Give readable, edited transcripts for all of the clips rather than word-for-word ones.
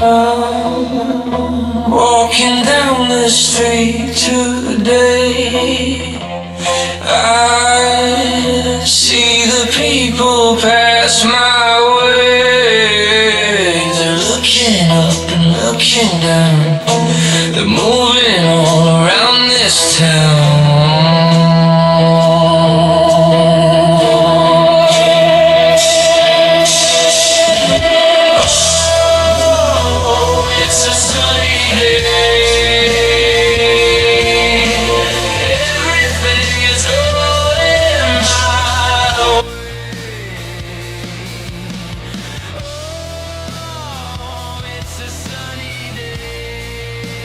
Walking down the street today, I see the people pass my way. They're looking up and looking down. They're moving all around this town. It's a sunny day. Everything is going my way. Oh, it's a sunny day.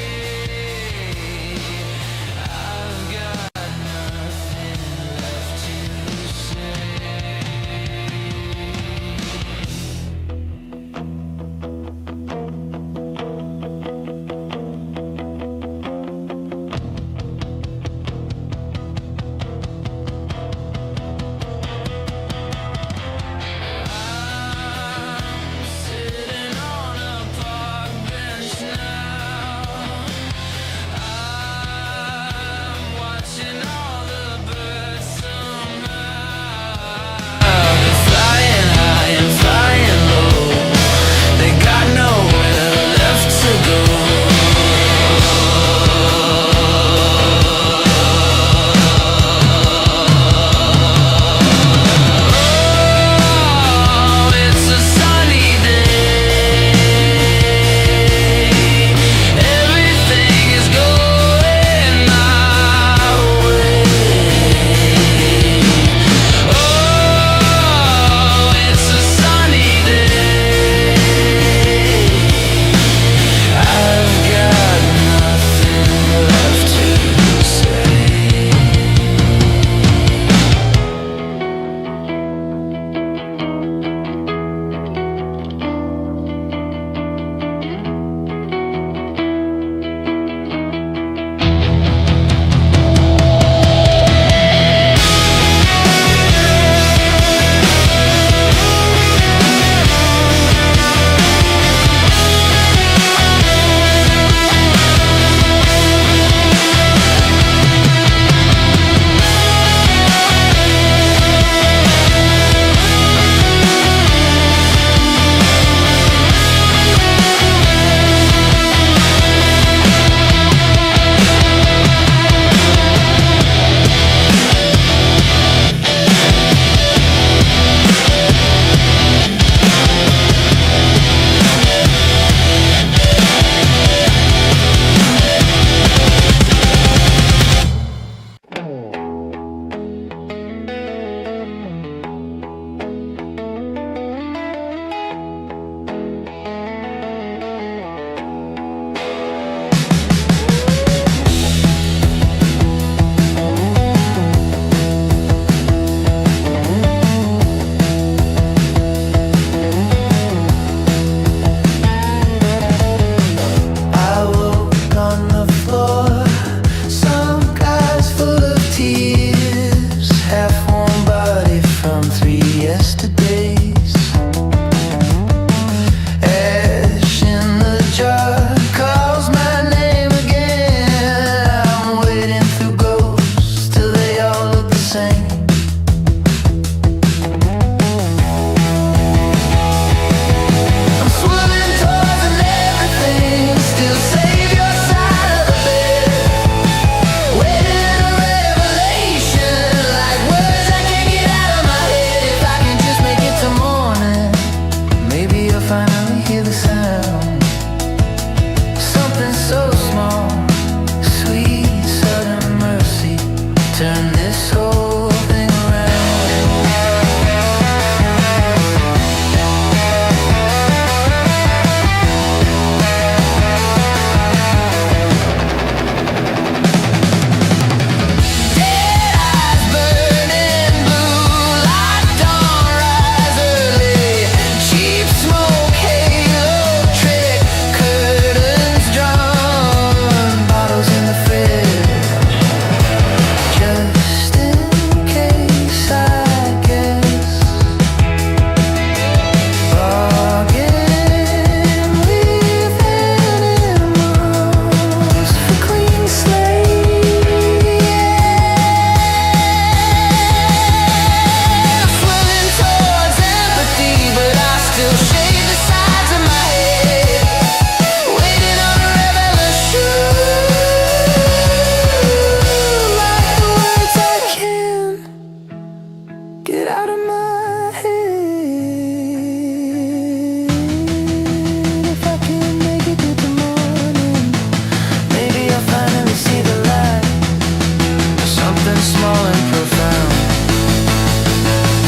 I've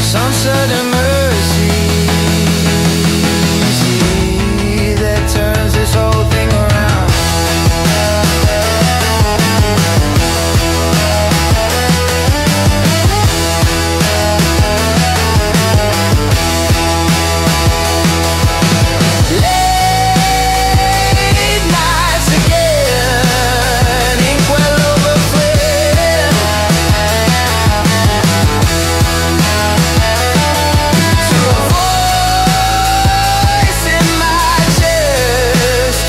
some sudden mercy that turns this whole thing around. Late nights again, ink well overflowed. To a voice in my chest,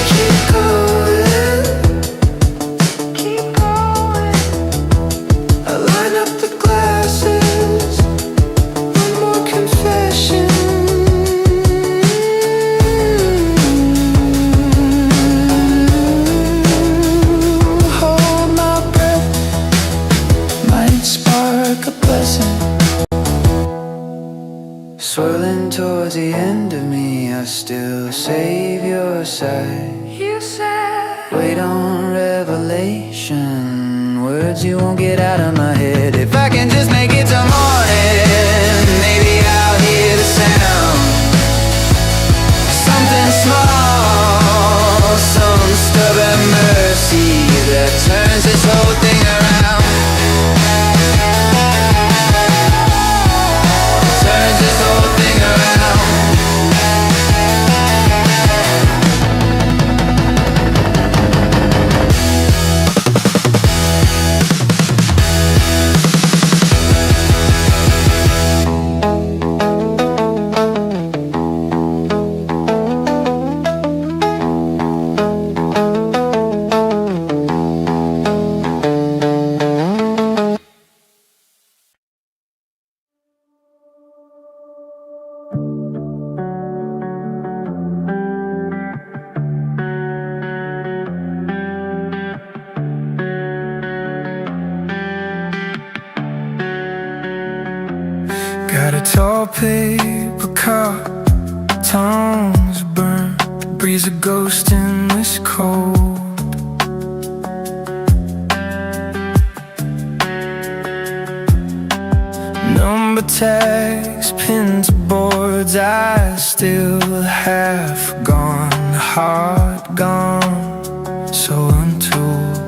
keep going, keep going. I line up the glasses, one more confession. Hold my breath, might spark a blessing. Swirling towards the end of me, I still save your sight. You said, wait on revelation, words you won't get out of my head. If I can just make it till morning, maybe I'll hear the sound. Something small, some stubborn mercy that turns this whole thing around. Turns this whole thing around. Got a tall paper cup, tongues burn, the breeze a ghost in this cold. Number tags pinned to boards, eyes still half gone, heart gone, so untold.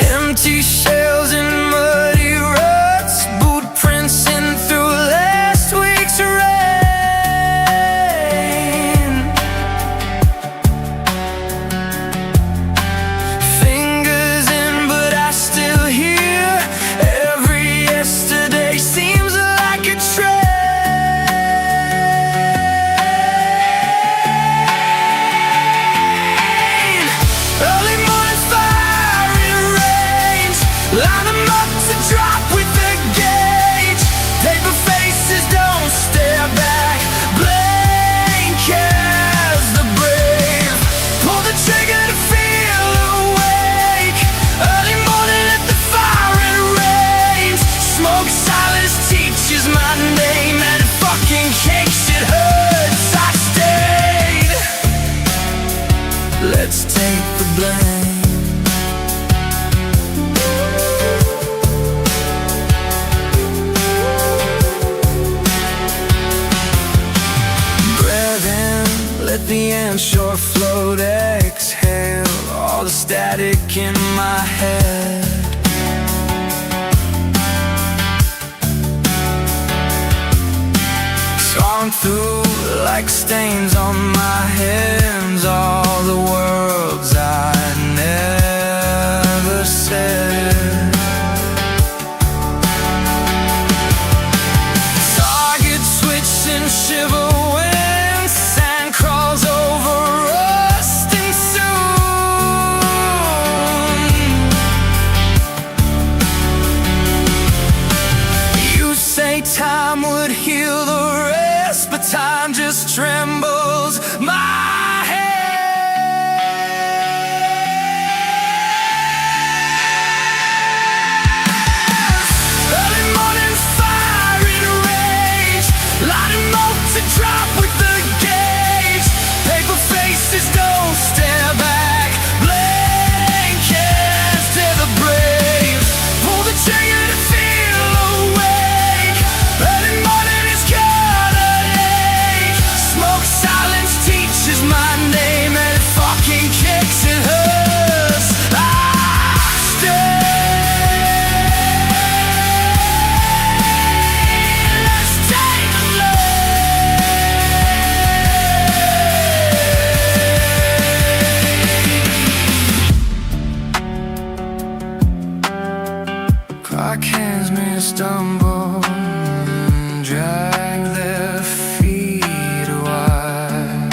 Empty shells and muddy ruts, boot prints in through last week's rain. Fingers in, but I still hear. Every yesterday seems like a train. Early morning fire in range, line them up to drop with the gauge. Paper faces don't stare back, blank as the brave. Pull the trigger to feel awake. Early morning at the firing range. Smoke silence teaches my name, and fucking cakes it hurts. I stayed. Let's take the blame. Breath in, let the inshore float, exhale all the static in my head. Gone through like stains on my hands, all the words I never said. Target switch and shiver when sand crawls over rusting soon. You say time would heal the rest, but time just trembles my head. like hands may stumble and drag their feet wide.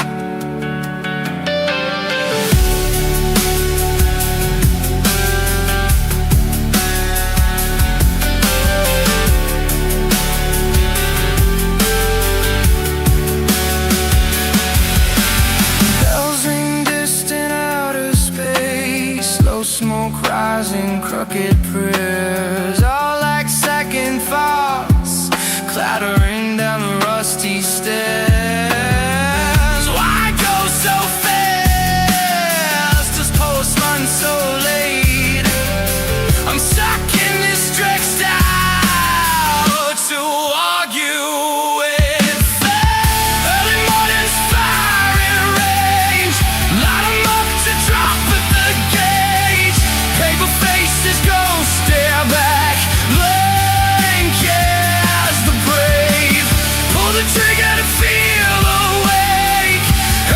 Bells ring distant outer space, slow smoke rising, crooked prayers, all like second thoughts, clattering down the rusty stairs. Why go so fast? Does post run so late? I'm stuck in this stressed out to argue with fate. Early morning's firing range, light 'em up to drop at the gate. Paper faces go stare back, blank as the brave. Pull the trigger to feel awake.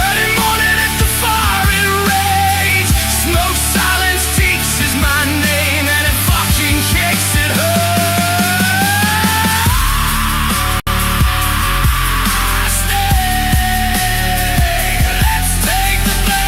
Early morning at the firing range. Smoke silence teaches my name, and it fucking kicks it hard. Stay, let's take the blame.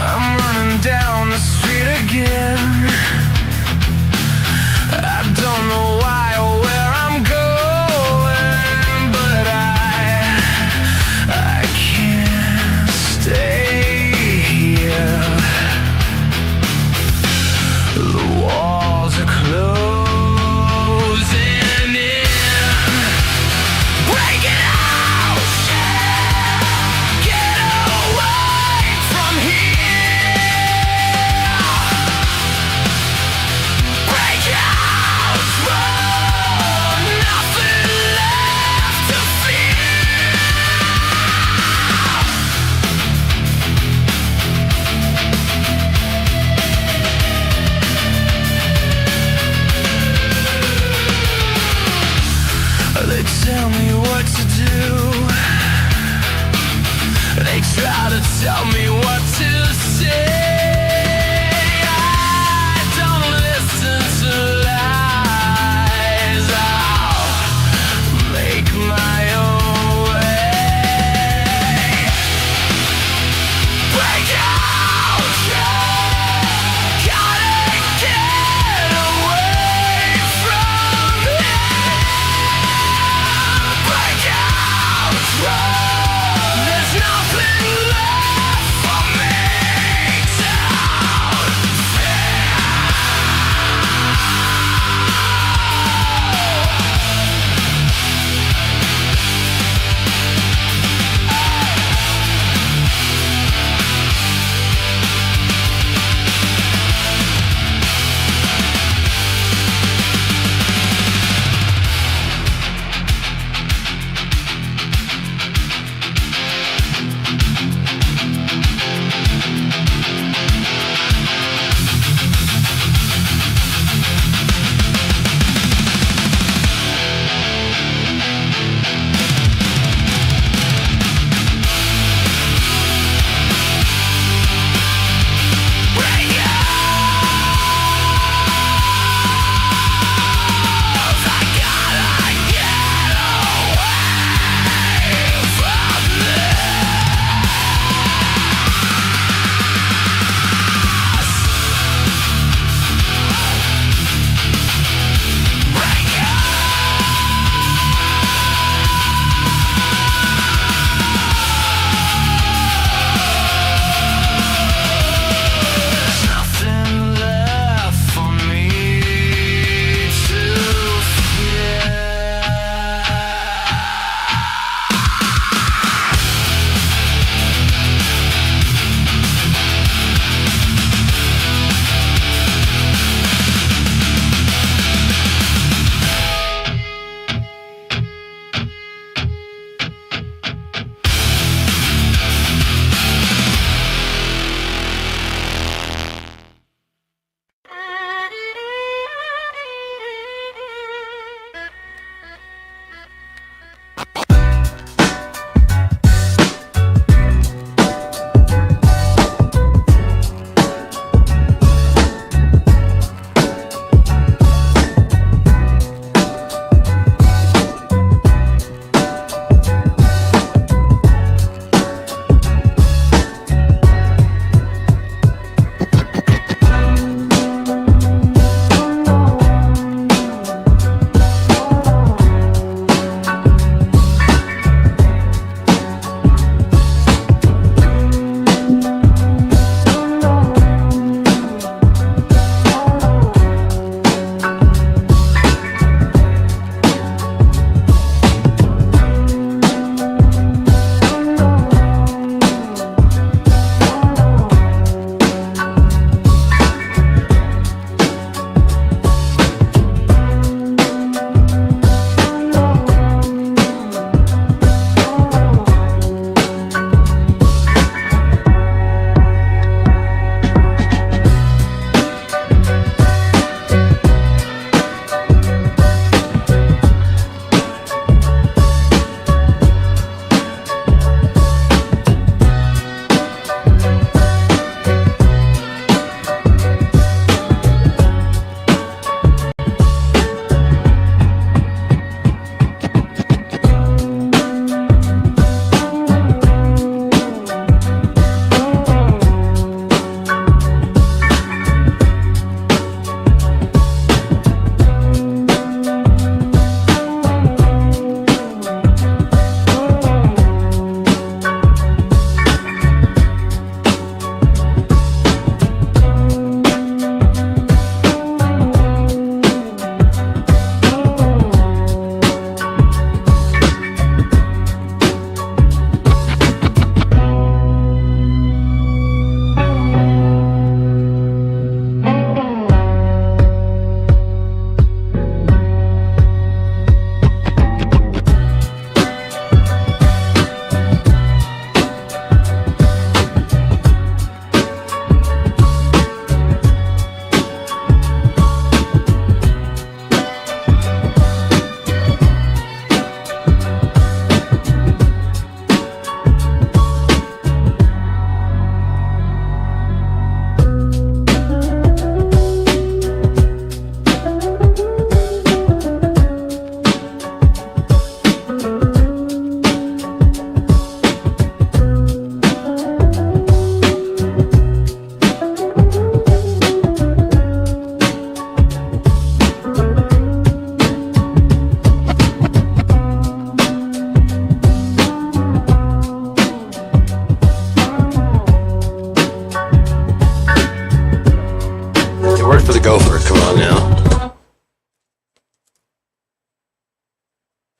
I'm running down the street again. I don't know why or where I'm going, but I can't stay here. The walls are closing in. Break it out! Get away from here! Break out! Run! Nothing left to fear! They tell me what to do. They try to tell me what to say. I don't listen to lies. I'll make my own way. Break out! Gotta get away from here. Break out! There's nothing left for me to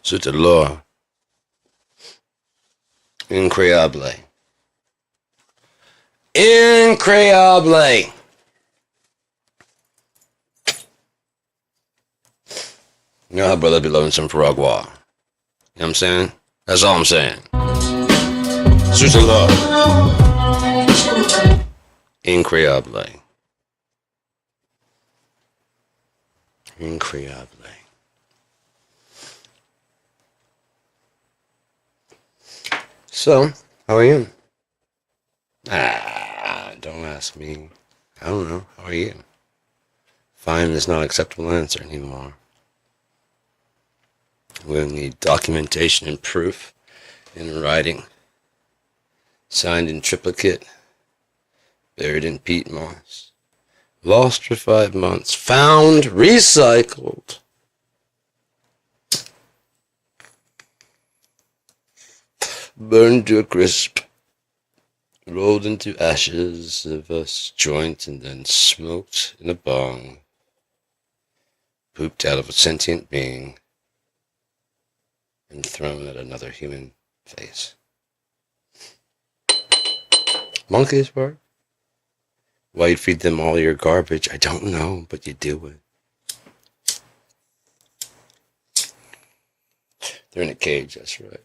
C'est de l'or. Incroyable. Incroyable. You know how brother be loving some Faragua. You know what I'm saying? That's all I'm saying. C'est de l'or. Incroyable. Incroyable. So, how are you? Don't ask me. I don't know. How are you? Fine is not an acceptable answer anymore. We'll need documentation and proof in writing. Signed in triplicate. Buried in peat moss. Lost for 5 months. Found. Recycled. Burned to a crisp. Rolled into ashes of a joint and then smoked in a bong. Pooped out of a sentient being. And thrown at another human face. Monkeys were? Why you'd feed them all your garbage, I don't know, but you do it. They're in a cage, that's right.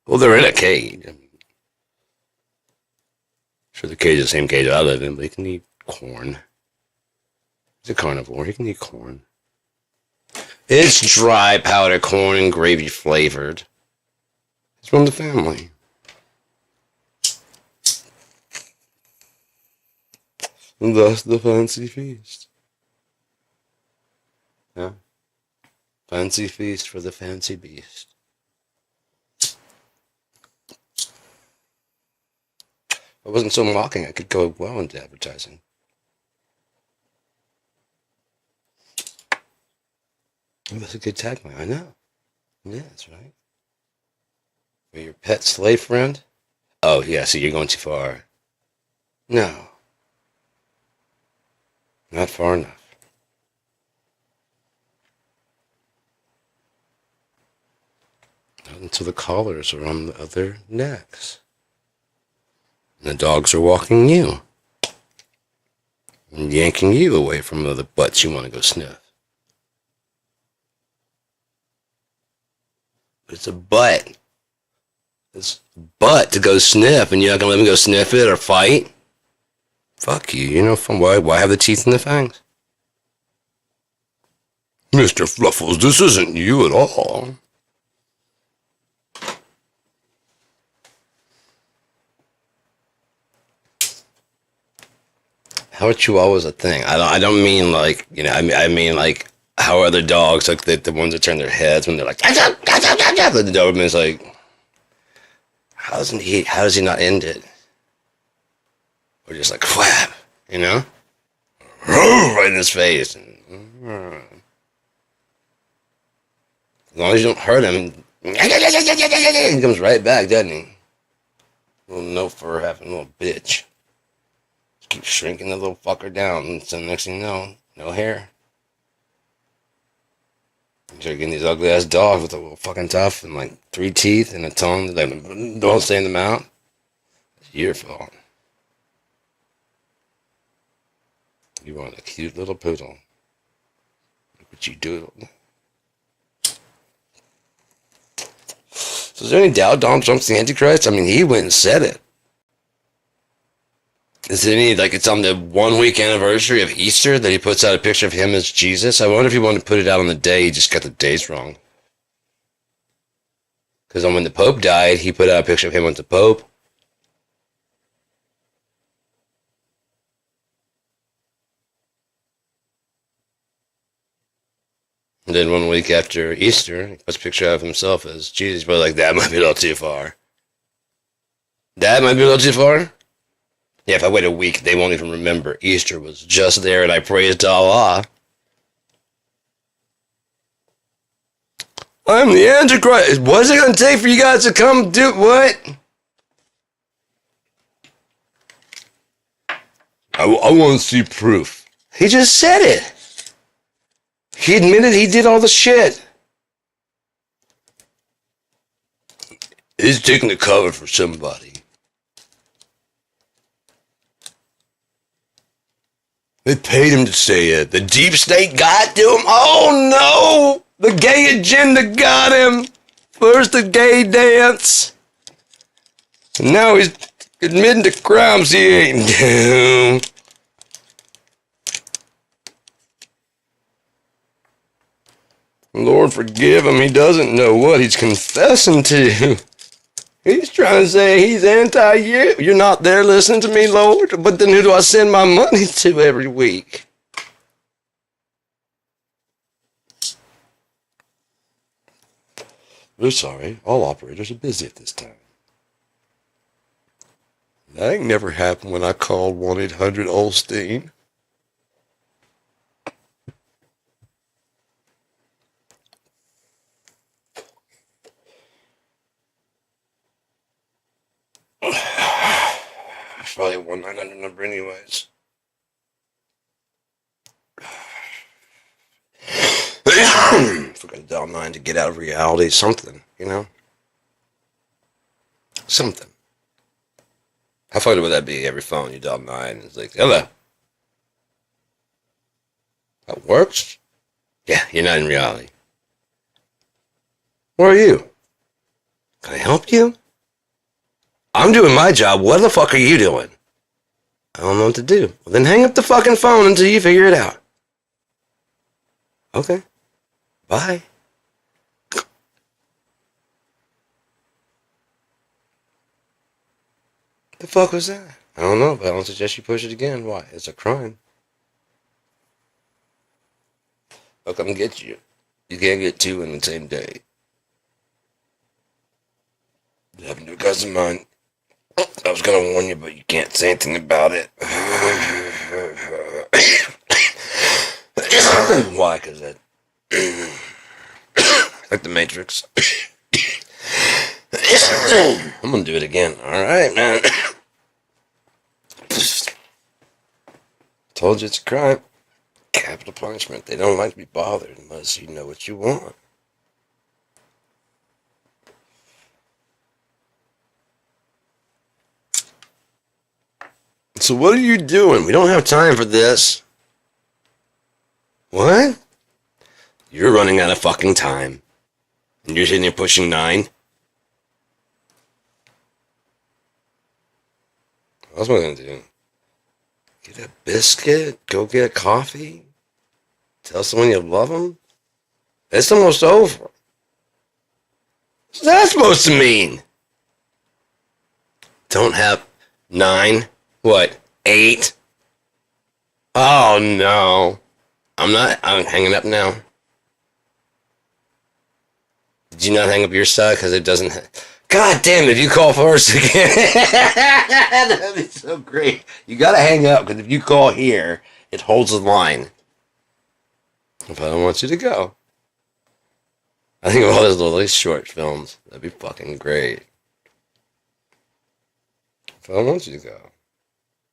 Well, they're in a cage. I mean, sure, the cage is the same cage I live in, but he can eat corn. He's a carnivore. He can eat corn. It's dry powder corn and gravy flavored. It's from the family. And thus the fancy feast. Yeah. Fancy feast for the fancy beast. If I wasn't so mocking, I could go well into advertising. Oh, that's a good tagline, I know. Yeah, that's right. For your pet slave friend? Oh, yeah, so you're going too far. No. Not far enough. Not until the collars are on the other necks. And the dogs are walking you. And yanking you away from other butts you want to go sniff. But it's a butt. It's a butt to go sniff, and you're not going to let me go sniff it or fight? Fuck you, you're no fun. Why have the teeth and the fangs? Mr. Fluffles, this isn't you at all. How are chihuahuas a thing? I don't mean like, you know, I mean like how are other dogs, like the ones that turn their heads when they're like, but the Doberman's like, how does he not end it? Or just like whap, you know? Right in his face. As long as you don't hurt him, he comes right back, doesn't he? Little no fur having little bitch. Just keep shrinking the little fucker down, and so next thing you know, no hair. You're getting these ugly ass dogs with a little fucking tough and like 3 teeth and a tongue that don't stay in the mouth. It's your fault. You want a cute little poodle. Look what you do. So is there any doubt Donald Trump's the Antichrist? I mean, he went and said it. Is it any, like, it's on the 1 week anniversary of Easter that he puts out a picture of him as Jesus? I wonder if he wanted to put it out on the day, he just got the days wrong. Because when the Pope died, he put out a picture of him with the Pope. And then 1 week after Easter, he puts a picture of himself as Jesus, but like, that might be a little too far. That might be a little too far? Yeah, if I wait a week, they won't even remember. Easter was just there and I praised Allah. I'm the Antichrist. What's it going to take for you guys to come do what? I want to see proof. He just said it. He admitted he did all the shit. He's taking the cover for somebody. They paid him to say it. The deep state got to him. Oh no! The gay agenda got him. First the gay dance. And now he's admitting to crimes he ain't doing. Lord forgive him. He doesn't know what he's confessing to. He's trying to say he's anti-you. You're not there listening to me, Lord. But then who do I send my money to every week? We're sorry. All operators are busy at this time. That ain't never happened when I called 1-800-OLSTEIN. It's probably a 1-900 number anyways. Forgot to dial 9 to get out of reality. Something, you know? Something. How funny would that be? Every phone you dial 9 and it's like, hello. That works? Yeah, you're not in reality. Where are you? Can I help you? I'm doing my job. What the fuck are you doing? I don't know what to do. Well, then hang up the fucking phone until you figure it out. Okay. Bye. The fuck was that? I don't know, but I don't suggest you push it again. Why? It's a crime. I'll come get you. You can't get two in the same day. It happened to a cousin of mine. I was gonna warn you, but you can't say anything about it. Why? Because that... like the Matrix. I'm gonna do it again. Alright, man. Told you it's a crime. Capital punishment. They don't like to be bothered unless you know what you want. So what are you doing? We don't have time for this. What? You're running out of fucking time. And you're sitting there pushing 9? What was I going to do? Get a biscuit? Go get a coffee? Tell someone you love them? It's almost over. What's that supposed to mean? Don't have 9? What? 8? Oh no. I'm hanging up now. Did you not hang up your side? Because it doesn't... God damn, if you call first again... That'd be so great. You gotta hang up, because if you call here, it holds the line. If I don't want you to go. I think of all those little short films. That'd be fucking great. If I don't want you to go.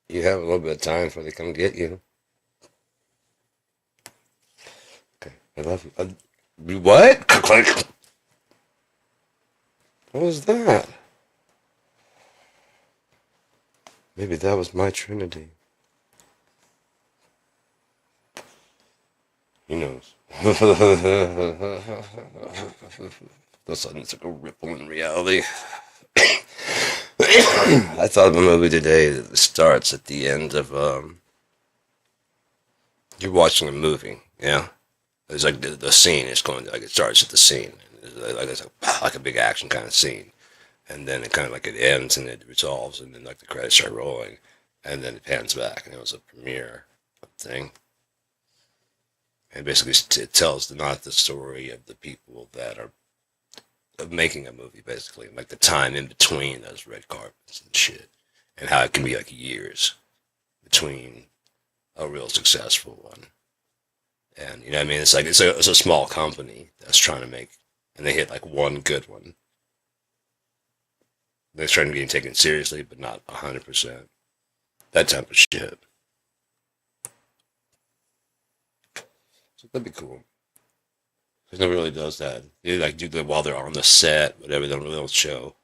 You have a little bit of time before they come get you. Okay, I love you. What? What was that? Maybe that was my Trinity. He knows. All of a sudden it's like a ripple in reality. I thought of a movie today that starts at the end of, you're watching a movie, yeah? It's like the scene is going, like it starts at the scene. It's like a big action kind of scene. And then it kind of like it ends and it resolves and then like the credits start rolling. And then it pans back and it was a premiere thing. And basically it tells not the story of the people that are of making a movie, basically, like the time in between those red carpets and shit, and how it can be like years between a real successful one, and you know what I mean. It's like it's a small company that's trying to make, and they hit like one good one. They're trying to get taken seriously, but not 100%. That type of shit. So that'd be cool. Because nobody really does that. They like do that while they're on the set, whatever. They don't really show.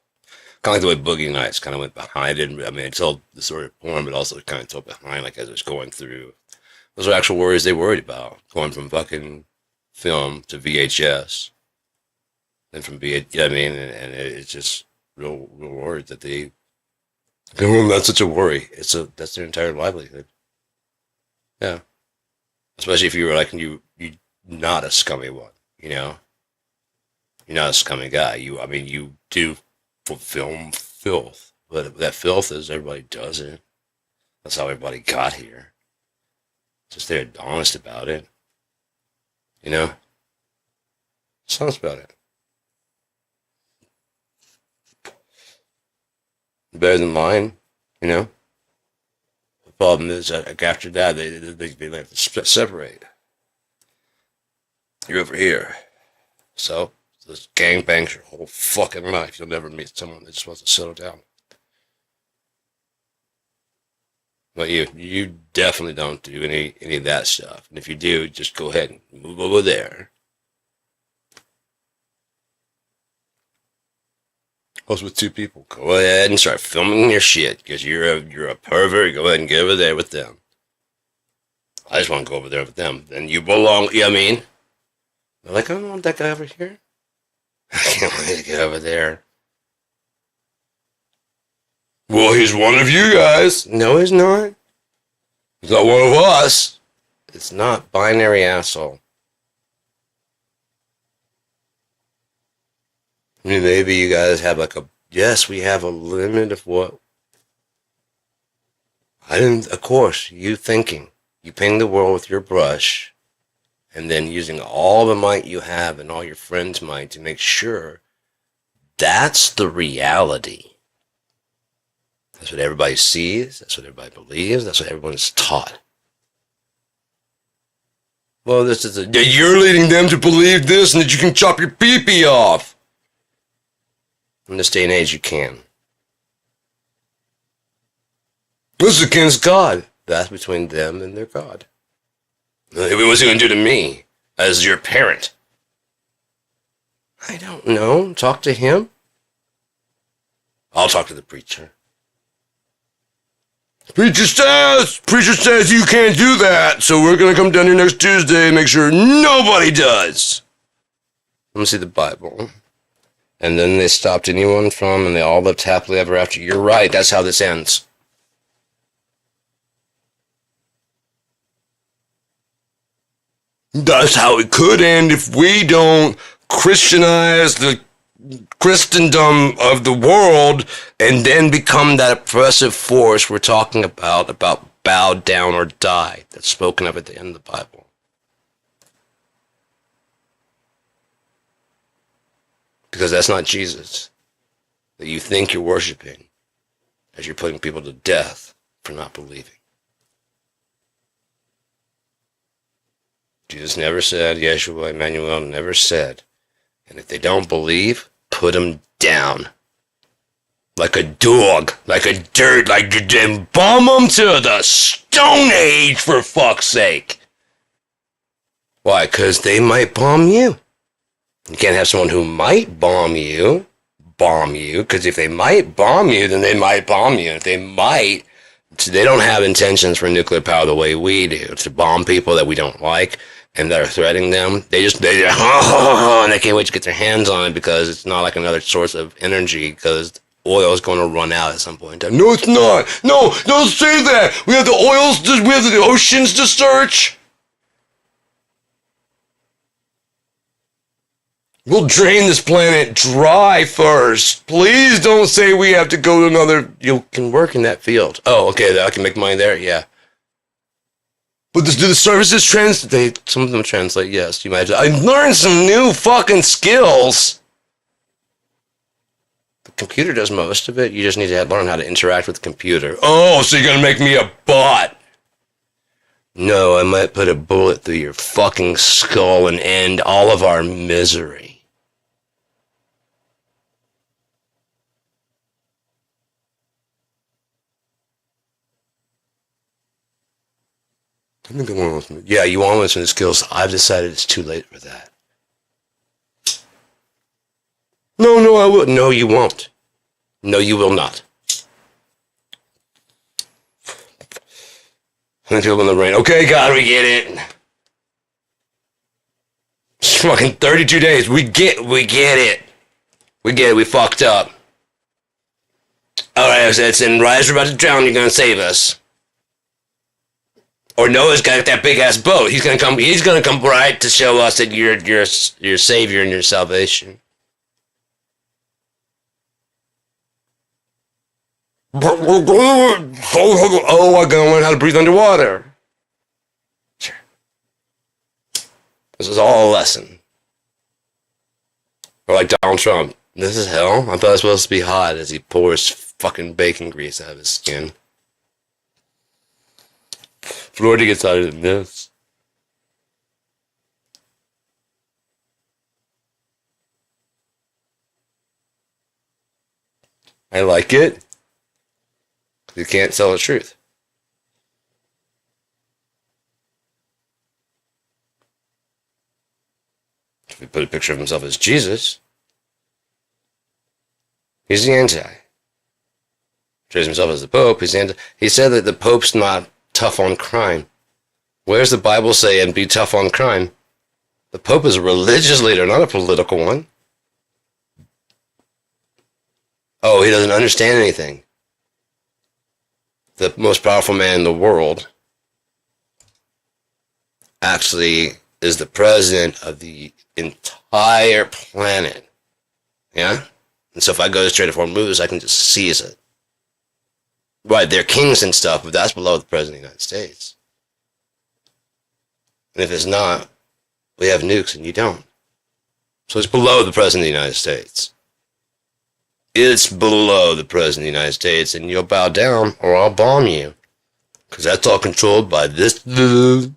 Kind of like the way Boogie Nights kind of went behind it. I mean, it told the story of porn, but also kind of told behind, like as it was going through. Those are actual worries they worried about, going from fucking film to VHS, and from VH. I mean, and it's just real worried that they. Well, that's such a worry. That's their entire livelihood. Yeah, especially if you were like you not a scummy one, you know. You're not a scummy guy. You do film filth, but that filth is everybody does it. That's how everybody got here. Just they're honest about it, you know. Just honest about it. Better than lying, you know. The problem is that after that they have to separate. You're over here, so this gangbangs your whole fucking life. You'll never meet someone that just wants to settle down. But you definitely don't do any of that stuff. And if you do, just go ahead and move over there. What's with two people? Go ahead and start filming your shit because you're a pervert. Go ahead and get over there with them. I just want to go over there with them. Then you belong. You know what I mean? They're like, I don't want that guy over here. I can't wait to get over there. Well, he's one of you guys. No, he's not. He's not one of us. It's not binary, asshole. I mean, maybe you guys have like yes, we have a limit of what. Of course, you thinking. You paint the world with your brush, and then using all the might you have and all your friends' might to make sure that's the reality. That's what everybody sees. That's what everybody believes. That's what everyone is taught. Well, you're leading them to believe this and that you can chop your pee-pee off. In this day and age, you can. This is against God. That's between them and their God. What's he going to do to me as your parent? I don't know. Talk to him. I'll talk to the preacher. Preacher says you can't do that, so we're going to come down here next Tuesday and make sure nobody does. Let me see the Bible. And then they stopped anyone from, and they all lived happily ever after. You're right, that's how this ends. That's how it could end if we don't Christianize the Christendom of the world and then become that oppressive force we're talking about bow down or die, that's spoken of at the end of the Bible. Because that's not Jesus that you think you're worshiping as you're putting people to death for not believing. Jesus never said, Yeshua, Emmanuel never said, and if they don't believe, put them down. Like a dog, like a dirt, like and bomb them to the Stone Age, for fuck's sake. Why? Because they might bomb you. You can't have someone who might bomb you, because if they might bomb you, then they might bomb you. If they might, they don't have intentions for nuclear power the way we do, to bomb people that we don't like and that are threatening them. They and they can't wait to get their hands on it because it's not like another source of energy, because oil is going to run out at some point in time. No, it's not. No, don't say that. We have the oceans to search. We'll drain this planet dry first. Please don't say we have to go to another. You can work in that field. Oh, okay, I can make money there? Yeah. But do the services translate? Some of them translate, yes. You might. I learned some new fucking skills. The computer does most of it. You just need to learn how to interact with the computer. Oh, so you're going to make me a bot? No, I might put a bullet through your fucking skull and end all of our misery. I think I want to listen. Yeah, you want to listen to skills. I've decided it's too late for that. no, I will. No, you won't. No, you will not. Until in the rain. Okay, God, we get it. It's fucking 32 days. We get it. We get it. We fucked up. Alright, it's in Rise, we're about to drown, you're gonna save us. Or Noah's got that big ass boat. He's gonna come right to show us that you're your savior and your salvation. Oh, I'm gonna learn how to breathe underwater. This is all a lesson. Or like Donald Trump. This is hell? I thought it was supposed to be hot as he pours fucking bacon grease out of his skin. Florida gets hotter than this. I like it. You can't tell the truth. If we put a picture of himself as Jesus, he's the anti. Portrays himself as the Pope, he's anti. He said that the Pope's not tough on crime. Where's the Bible say and be tough on crime? The Pope is a religious leader, not a political one. Oh, he doesn't understand anything. The most powerful man in the world actually is the president of the entire planet. Yeah? And so if I go to Strait of Hormuz, I can just seize it. Right, they're kings and stuff, but that's below the president of the United States. And if it's not, we have nukes and you don't. So it's below the president of the United States. It's below the president of the United States, and you'll bow down or I'll bomb you. Because that's all controlled by this dude.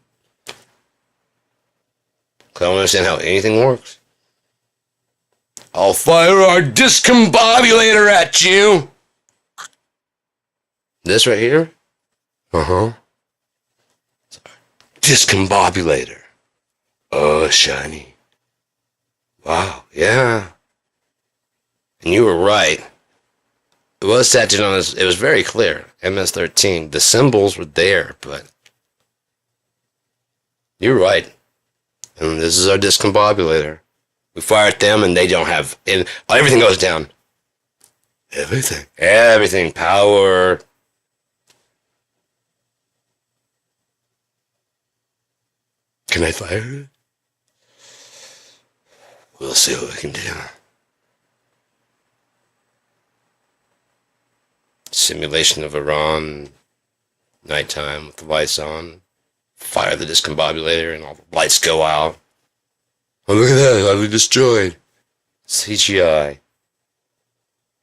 Because I don't understand how anything works. I'll fire our discombobulator at you. This right here? Uh-huh. Discombobulator. Oh, shiny. Wow, yeah. And you were right. It was tattooed on his, it was very clear. MS-13. The symbols were there, but you're right. And this is our discombobulator. We fire at them and they don't have, and everything goes down. Everything. Everything. Power. Can I fire it? We'll see what we can do. Simulation of Iran, nighttime with the lights on. Fire the discombobulator and all the lights go out. Oh, look at that, utterly destroyed. CGI.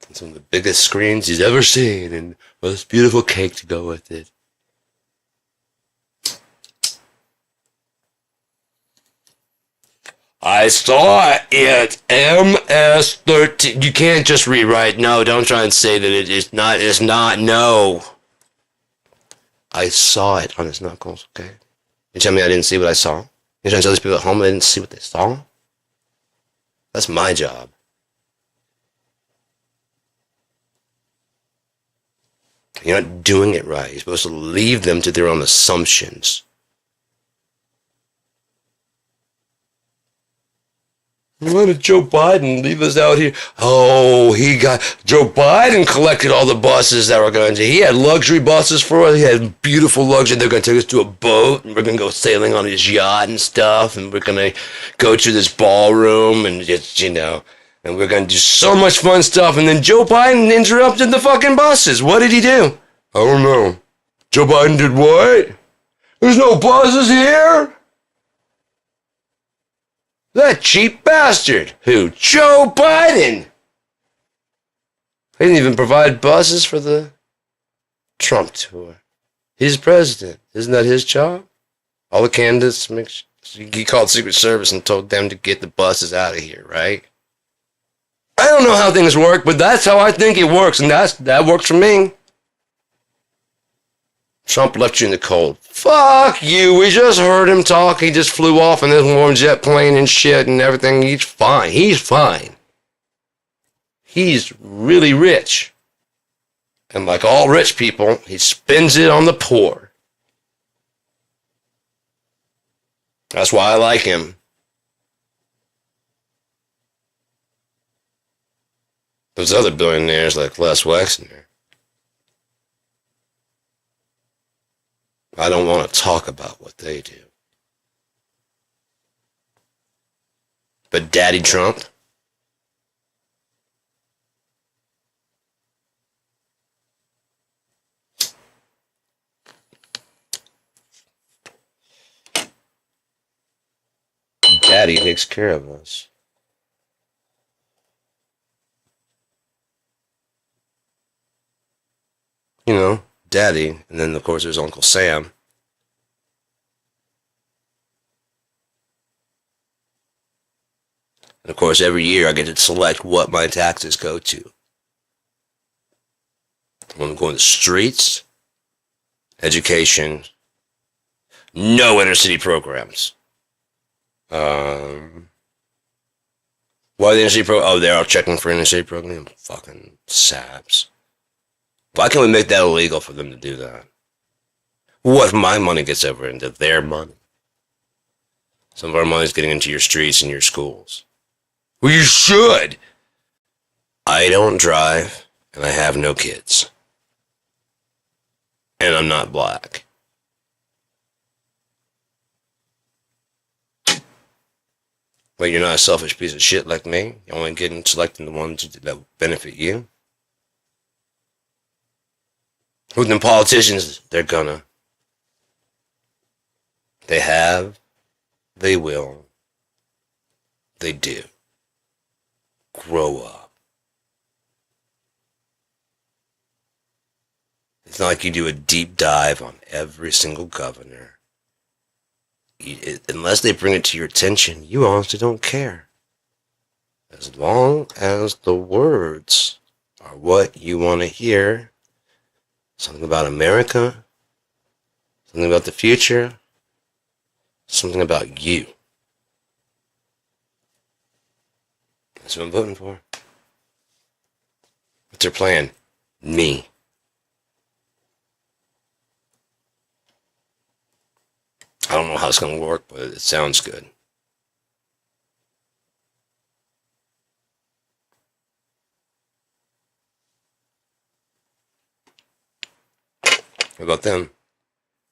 And some of the biggest screens he's ever seen, and well, this beautiful cake to go with it. I saw it, MS-13. You can't just rewrite. No, don't try and say that it's not, no. I saw it on his knuckles, okay? You tell me I didn't see what I saw? You trying to tell these people at home they didn't see what they saw? That's my job. You're not doing it right. You're supposed to leave them to their own assumptions. Why did Joe Biden leave us out here? Oh, Joe Biden collected all the buses that were going to, he had luxury buses for us. He had beautiful luxury. They're going to take us to a boat and we're going to go sailing on his yacht and stuff. And we're going to go to this ballroom and just, and we're going to do so much fun stuff. And then Joe Biden interrupted the fucking buses. What did he do? I don't know. Joe Biden did what? There's no buses here? That cheap bastard. Who? Joe Biden. They didn't even provide buses for the Trump tour. He's president. Isn't that his job? All the candidates, he called Secret Service and told them to get the buses out of here, right? I don't know how things work, but that's how I think it works, and that works for me. Trump left you in the cold. Fuck you. We just heard him talk. He just flew off in this warm jet plane and shit and everything. He's fine. He's fine. He's really rich. And like all rich people, he spends it on the poor. That's why I like him. Those other billionaires like Les Wexner, I don't want to talk about what they do. But Daddy Trump, Daddy takes care of us. You know, Daddy, and then of course there's Uncle Sam. And of course every year I get to select what my taxes go to. When I'm going to streets, education, no inner city programs. Why the inner city program? Oh, they're all checking for inner city program? Fucking saps. Why can't we make that illegal for them to do that? What if my money gets over into their money? Some of our money's getting into your streets and your schools. Well, you should! I don't drive, and I have no kids. And I'm not black. But you're not a selfish piece of shit like me. You're only selecting the ones that benefit you. With them politicians, they're gonna. They have. They will. They do. Grow up. It's not like you do a deep dive on every single governor. Unless they bring it to your attention, you honestly don't care. As long as the words are what you want to hear, something about America, something about the future, something about you. That's what I'm voting for. What's their plan? Me. I don't know how it's going to work, but it sounds good. What about them?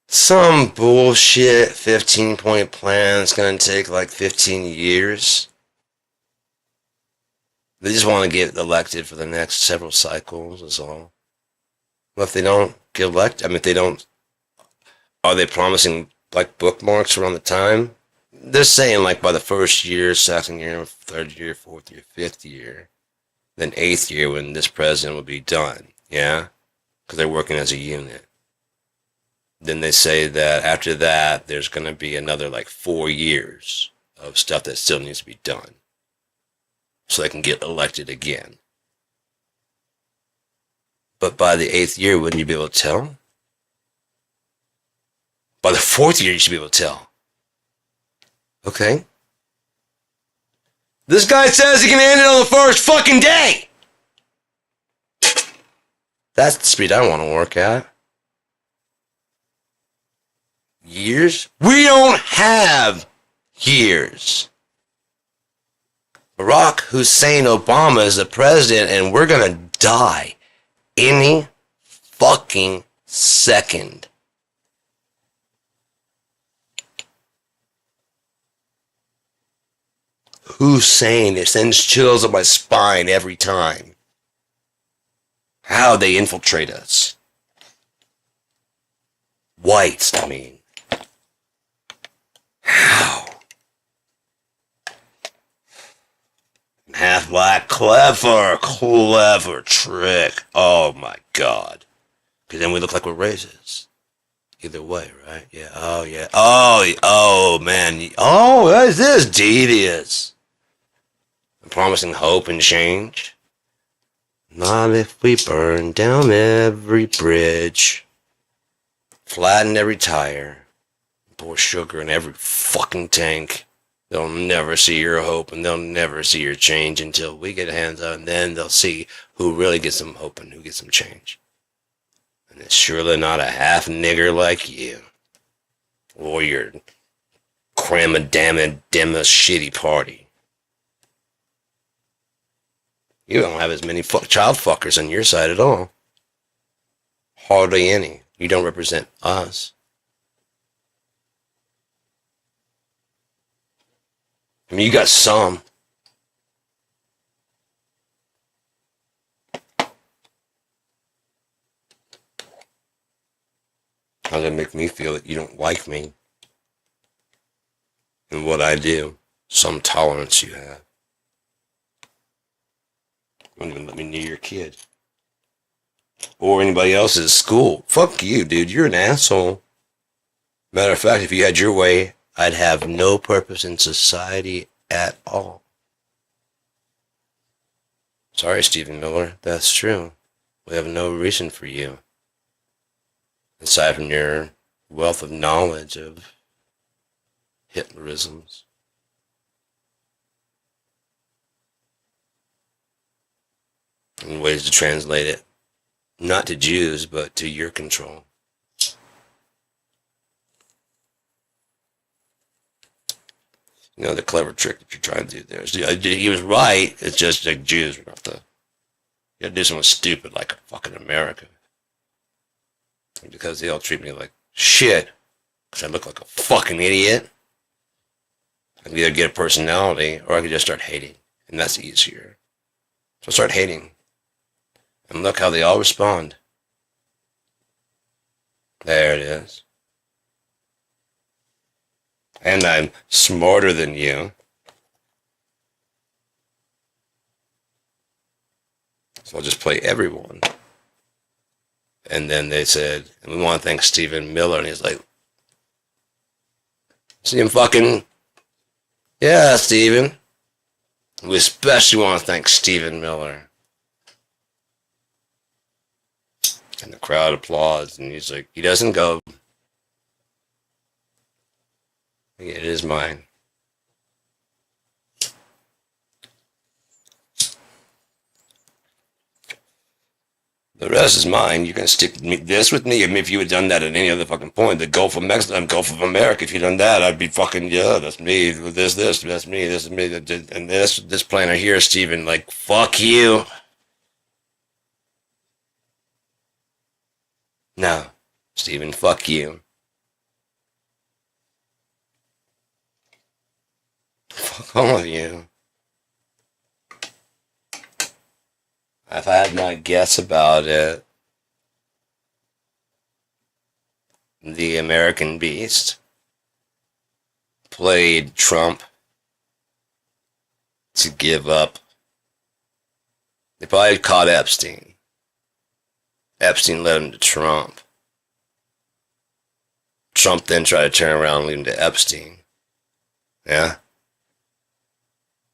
Some bullshit 15-point plan that's going to take like 15 years. They just want to get elected for the next several cycles, is all. Well, if they don't get elected, I mean, if they don't, are they promising like bookmarks around the time? They're saying like by the first year, second year, third year, fourth year, fifth year, then eighth year when this president will be done. Yeah? Because they're working as a unit. Then they say that after that, there's going to be another like 4 years of stuff that still needs to be done. So they can get elected again. But by the 8th year, wouldn't you be able to tell? By the 4th year, you should be able to tell. Okay. This guy says he can end it on the first fucking day! That's the speed I want to work at. Years? We don't have years. Barack Hussein Obama is the president and we're gonna die any fucking second. Hussein, it sends chills up my spine every time. How they infiltrate us. Whites, I mean. How? Half black, clever trick. Oh my god. Because then we look like we're racist. Either way, right? Yeah. Oh yeah. Oh man. Oh, what is this? Devious. I'm promising hope and change. Not if we burn down every bridge, flatten every tire, pour sugar in every fucking tank. They'll never see your hope and they'll never see your change until we get hands on, and then they'll see who really gets some hope and who gets some change. And it's surely not a half nigger like you. Or your cramadamma shitty party. You don't have as many child fuckers on your side at all. Hardly any. You don't represent us. I mean, you got some. How does that make me feel that you don't like me and what I do? Some tolerance you have. You won't even let me near your kid. Or anybody else's school. Fuck you, dude. You're an asshole. Matter of fact, if you had your way, I'd have no purpose in society at all. Sorry, Stephen Miller. That's true. We have no reason for you. Aside from your wealth of knowledge of Hitlerisms. And ways to translate it. Not to Jews, but to your control. You know, the clever trick that you're trying to do there. He was right. It's just like Jews. You gotta do something stupid like fucking America. Because they all treat me like shit. Because I look like a fucking idiot. I can either get a personality or I can just start hating. And that's easier. So start hating. And look how they all respond. There it is. And I'm smarter than you. So I'll just play everyone. And then they said, and we want to thank Stephen Miller. And he's like, see him fucking, yeah, Stephen. We especially want to thank Stephen Miller. And the crowd applauds, and he's like, he doesn't go. It is mine. The rest is mine. You can stick this with me. I mean, if you had done that at any other fucking point, the Gulf of Mexico, Gulf of America, if you'd done that, I'd be fucking, yeah, that's me. This, that's me. This is me. And this planet here, Stephen, like, fuck you. No, Stephen, fuck you. Fuck all of you. I've had my guess about it. The American Beast played Trump to give up. They probably caught Epstein. Epstein led him to Trump. Trump then tried to turn around and lead him to Epstein. Yeah?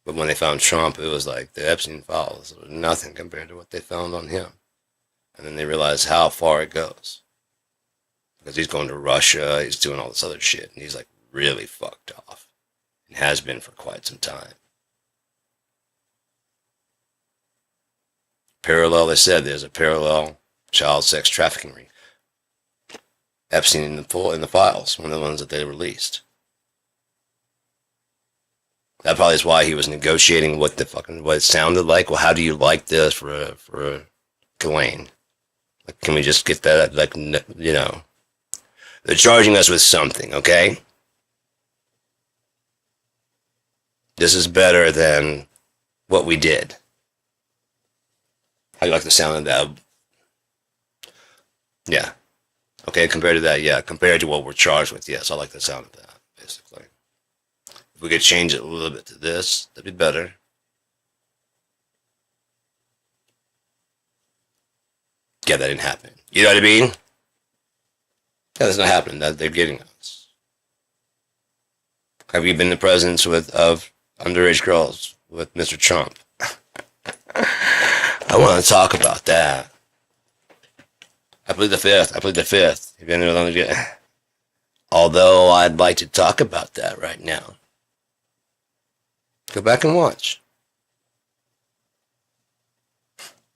But when they found Trump, it was like the Epstein files were nothing compared to what they found on him. And then they realized how far it goes. Because he's going to Russia, he's doing all this other shit, and he's like really fucked off. And has been for quite some time. Parallel, they said there's a parallel child sex trafficking ring. Epstein in the files, one of the ones that they released. That probably is why he was negotiating what it sounded like. Well, how do you like this for a Ghislaine? Like, can we just get that? Like, you know, they're charging us with something, okay? This is better than what we did. How do you like the sound of that? Yeah. Okay, compared to that, yeah. Compared to what we're charged with, yes, I like the sound of that, basically. If we could change it a little bit to this, that'd be better. Yeah, that didn't happen. You know what I mean? Yeah, that's not happening. That they're getting us. Have you been in the presence of underage girls with Mr. Trump? I want to talk about that. I plead the fifth. If anyone, although I'd like to talk about that right now. Go back and watch.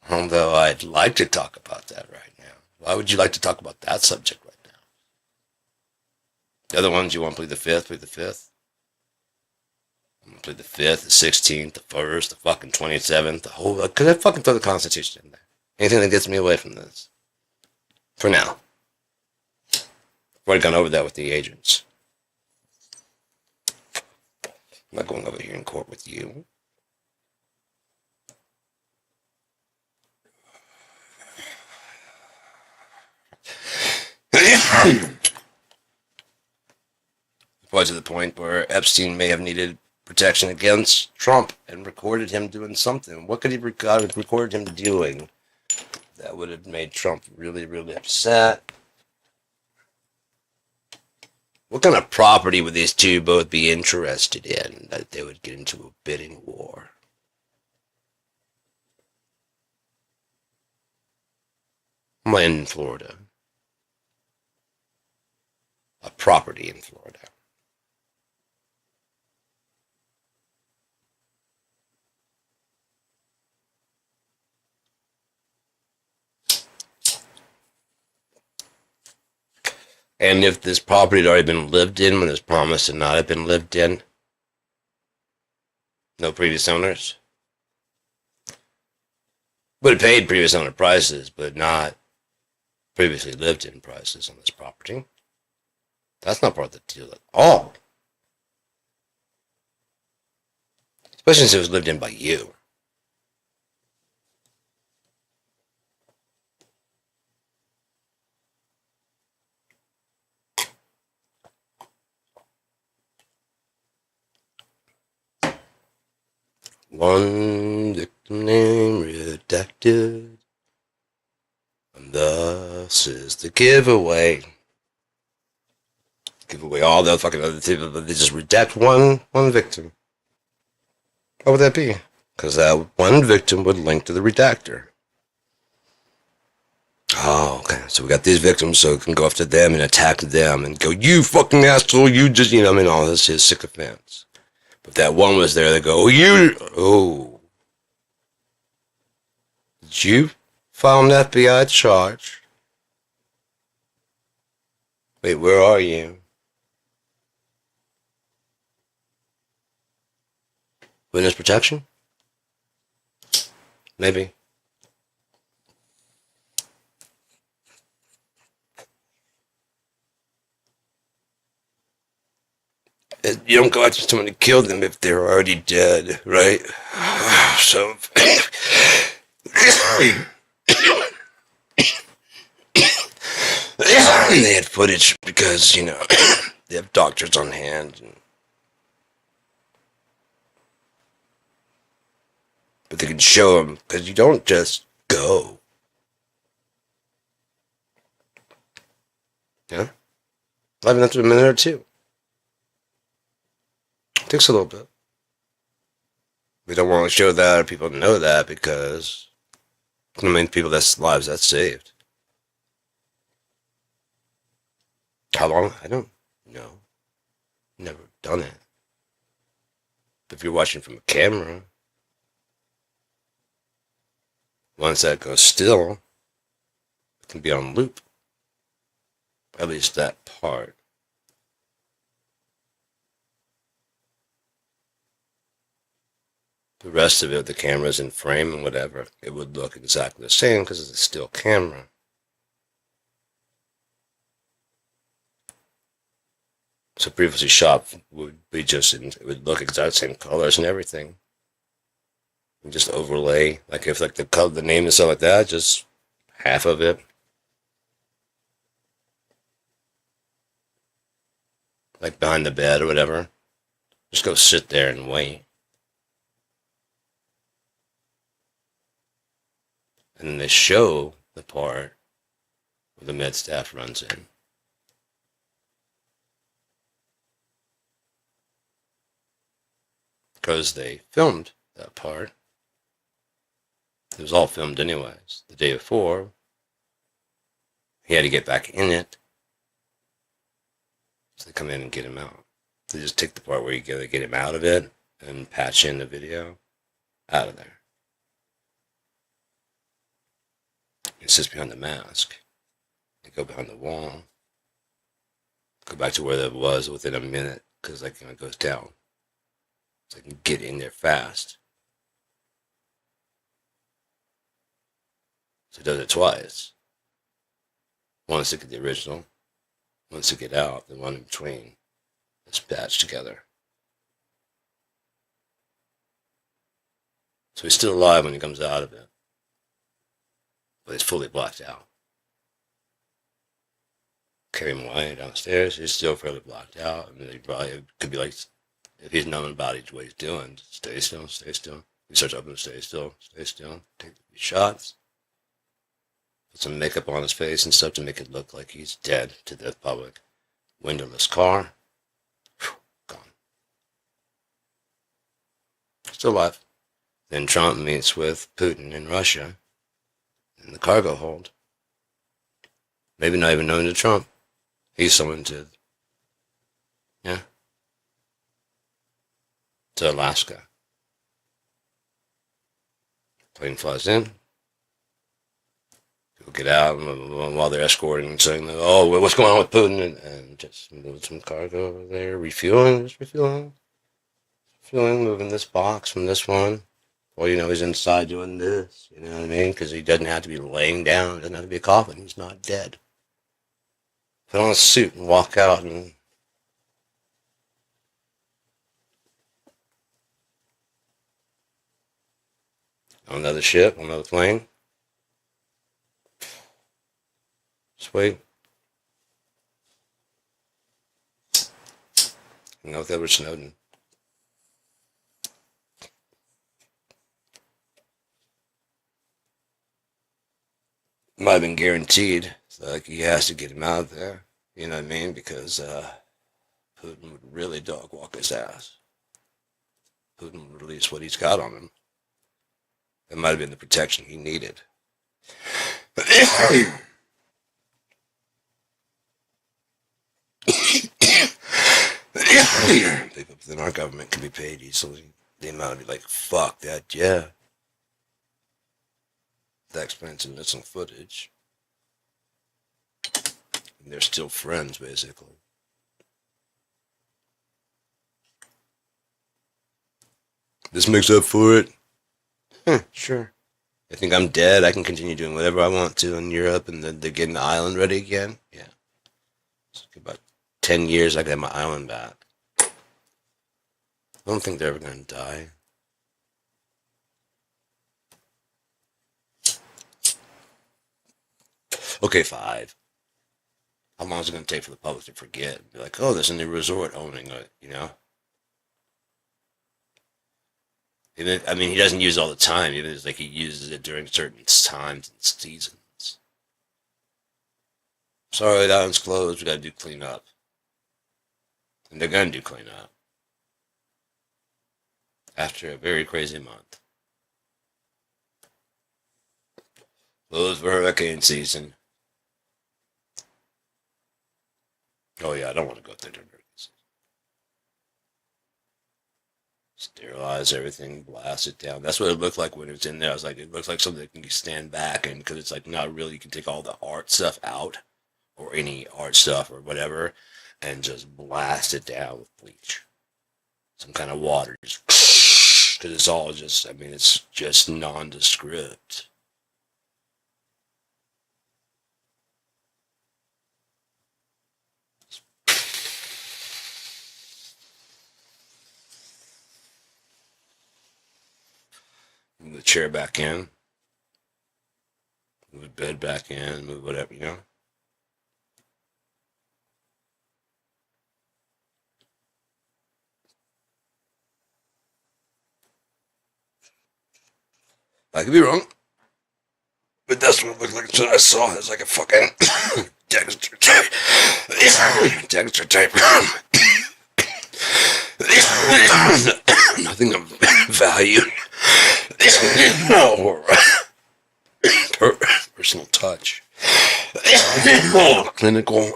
Although I'd like to talk about that right now. Why would you like to talk about that subject right now? The other ones, you want to plead the fifth, plead the fifth. I'm going to plead the 5th, the 16th, the 1st, the fucking 27th, the whole... Because I fucking throw the Constitution in there. Anything that gets me away from this. For now. I've already gone over that with the agents. I'm not going over here in court with you. Was to the point where Epstein may have needed protection against Trump and recorded him doing something. What could he recorded him doing that would have made Trump really, really upset? What kind of property would these two both be interested in that they would get into a bidding war? Land in Florida. A property in Florida. And if this property had already been lived in when it was promised to not have been lived in, no previous owners, would have paid previous owner prices, but not previously lived in prices on this property. That's not part of the deal at all. Especially since it was lived in by you. One victim name redacted, and thus is the giveaway. Give away all the fucking other people, but they just redact one victim. What would that be? Because that one victim would link to the redactor. Oh, okay. So we got these victims, so we can go after them and attack them and go, you fucking asshole, you just, all this is sycophants. But that one was there, they go, did you file an FBI charge? Wait, where are you? Witness protection? Maybe. You don't go after someone to kill them if they're already dead, right? So... they had footage because, they have doctors on hand. But they can show them, because you don't just go. Yeah? Not even after a minute or two. It takes a little bit. We don't want to show that or people know that because people that's lives that's saved. How long? I don't know. Never done it. But if you're watching from a camera, once that goes still, it can be on loop. At least that part. The rest of it, the camera's in frame and whatever, it would look exactly the same because it's a still camera. So previously shot would be it would look exact same colors and everything. And just overlay, like if the color, the name and stuff like that, just half of it. Like behind the bed or whatever. Just go sit there and wait. And then they show the part where the med staff runs in. Because they filmed that part. It was all filmed anyways. The day before, he had to get back in it. So they come in and get him out. They just take the part where you gotta get him out of it, and patch in the video, out of there. It sits behind the mask. They go behind the wall. Go back to where it was within a minute, because like it goes down. So I can get in there fast. So it does it twice. Once to get the original, once to get out, the one in between is patched together. So he's still alive when he comes out of it, but he's fully blacked out. Carry him away downstairs, he's still fairly blacked out. I mean, he probably could be like, if he's knowing about what he's doing, stay still, stay still. He starts up and stay still, take shots. Put some makeup on his face and stuff to make it look like he's dead to the public. Windowless car. Whew, gone. Still alive. Then Trump meets with Putin in Russia in the cargo hold. Maybe not even known to Trump. He's someone to, yeah, to Alaska. Plane flies in. People get out while they're escorting and saying, oh, what's going on with Putin? And just moving some cargo over there, refueling, moving this box from this one. Well, you know, he's inside doing this, you know what I mean? Because he doesn't have to be laying down, doesn't have to be a coffin, he's not dead. Put on a suit and walk out and on another ship, on another plane. Just wait. Hang out with Edward Snowden. Might have been guaranteed. So, like, he has to get him out of there. You know what I mean? Because Putin would really dog walk his ass. Putin would release what he's got on him. That might have been the protection he needed. People within our government can be paid easily. The amount of be like, fuck that, yeah. That explains the missing footage. And they're still friends, basically. This makes up for it? Sure. I think I'm dead. I can continue doing whatever I want to in Europe, and then they're getting the island ready again. Yeah. It's like about 10 years I can have my island back. I don't think they're ever going to die. Okay, 5. How long is it going to take for the public to forget? Be like, oh, there's a new resort owning it, you know? Even, I mean, he doesn't use it all the time. Even it's like he uses it during certain times and seasons. Sorry, that one's closed. We got to do cleanup. And they're going to do cleanup. After a very crazy month. Closed for hurricane season. Oh yeah, I don't want to go there during hurricane season. Sterilize everything, blast it down. That's what it looked like when it was in there. I was like, it looks like something that can stand back, and because it's like not really, you can take all the art stuff out, or any art stuff or whatever, and just blast it down with bleach. Some kind of water, just because it's all just, I mean, it's just nondescript. Move the chair back in. Move the bed back in. Move whatever, you know. I could be wrong. But that's what it looked like until I saw it. It's like a fucking Dexter type. Dexter type. Nothing of value. Or personal touch. Clinical.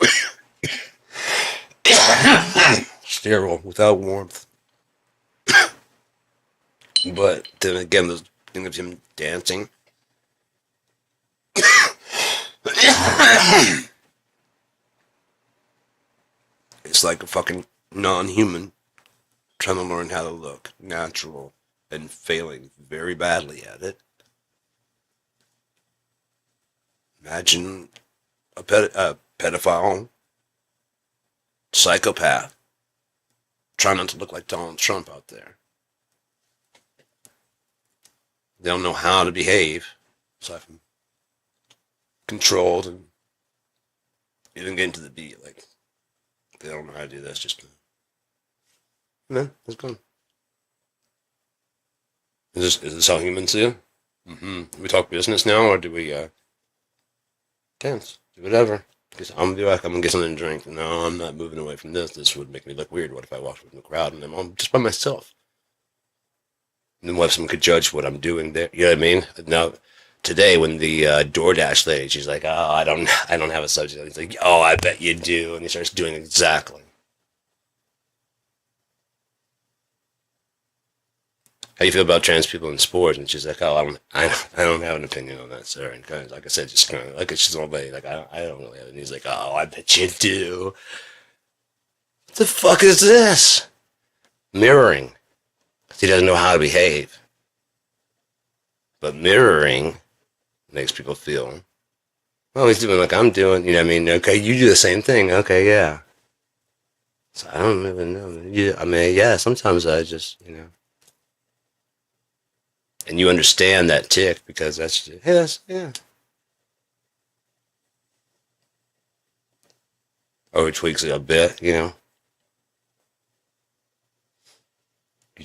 Sterile, without warmth. But then again, the thing of him dancing. It's like a fucking non-human trying to learn how to look natural and failing very badly at it. Imagine a pedophile, psychopath, trying not to look like Donald Trump out there. They don't know how to behave, aside from controlled and even getting to the beat. Like, they don't know how to do this. Just, man, it's gone. Is this how humans do? Do we talk business now, or do we dance? Do whatever. I'm gonna be like, I'm gonna get something to drink. No, I'm not moving away from this. This would make me look weird. What if I walked from the crowd and I'm just by myself? And then what if someone could judge what I'm doing there? You know what I mean? Now, today when the DoorDash lady, she's like, "Oh, I don't have a subject." He's like, "Oh, I bet you do," and he starts doing exactly. How you feel about trans people in sports? And she's like, "Oh, I don't have an opinion on that, sir." And kind of, like I said, just kind of like she's an old lady. Like I don't really have it. And he's like, "Oh, I bet you do." What the fuck is this? Mirroring. He doesn't know how to behave. But mirroring makes people feel, well, he's doing like I'm doing. You know what I mean? Okay, you do the same thing. Okay, yeah. So I don't even know. Yeah, I mean, yeah. Sometimes I just, and you understand that tick because that's just, hey, yeah. Or he tweaks it a bit, You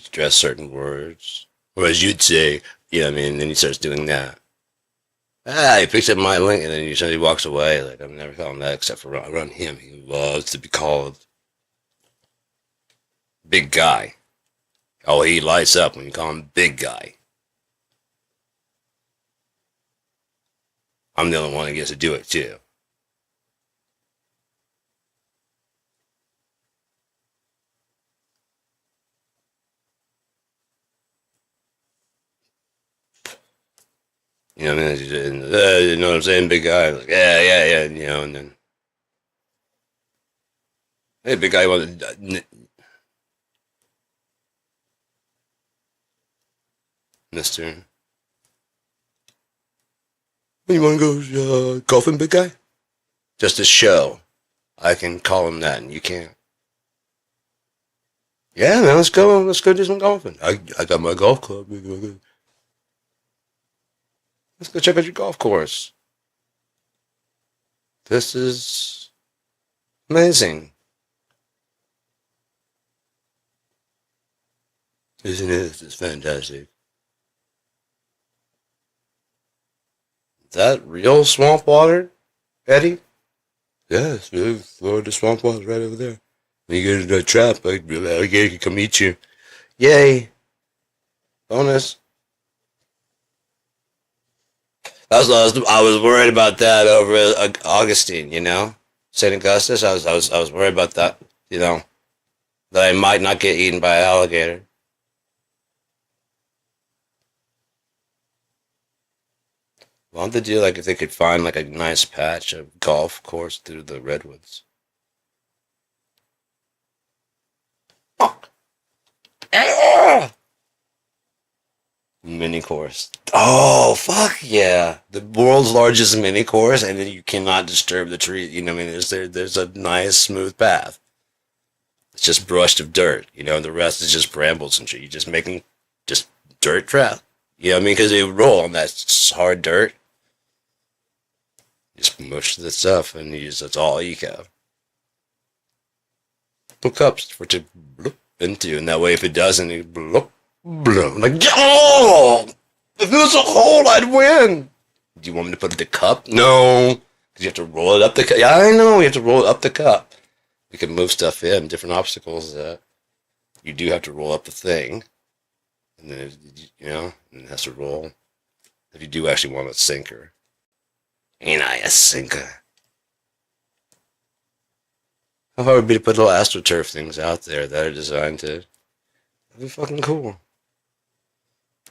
stress certain words, or as you'd say, I mean. Then he starts doing that. He picks up my link, and then he walks away. Like I've never called him that except for around him. He loves to be called big guy. Oh, he lights up when you call him big guy. I'm the only one that gets to do it too. You know what I mean? You know what I'm saying? Big guy. Like, yeah. And then, hey, big guy, Mister. You want to go golfing, big guy? Just a show. I can call him that, and you can't. Yeah, man, let's go. Let's go do some golfing. I got my golf club. Let's go check out your golf course. This is amazing. Isn't it? This is fantastic. Is that real swamp water, Eddie? Yes, Florida swamp water right over there. When you get into a trap, like, the alligator can come eat you. Yay. Bonus. I was worried about that over Augustine, St. Augustus. I was worried about that, that I might not get eaten by an alligator. Why don't they do like if they could find like a nice patch of golf course through the redwoods? Fuck. Mini course. Oh, fuck yeah. The world's largest mini course, and then you cannot disturb the tree. You know what I mean? There's a nice smooth path. It's just brushed of dirt, and the rest is just brambles and shit. You're just making just dirt track. You know what I mean? Because they roll on that hard dirt. Just mush the stuff, and that's all you got. Put cups for it to bloop into, and that way if it doesn't, it bloop. Like, oh! If it was a hole, I'd win. Do you want me to put it in the cup? No. Because you have to roll it up the cup. Yeah, I know. You have to roll it up the cup. You can move stuff in, different obstacles. You do have to roll up the thing. And then, and it has to roll. If you do actually want a sinker. Ain't I a sinker? How hard would it be to put little AstroTurf things out there that are designed to... That'd be fucking cool.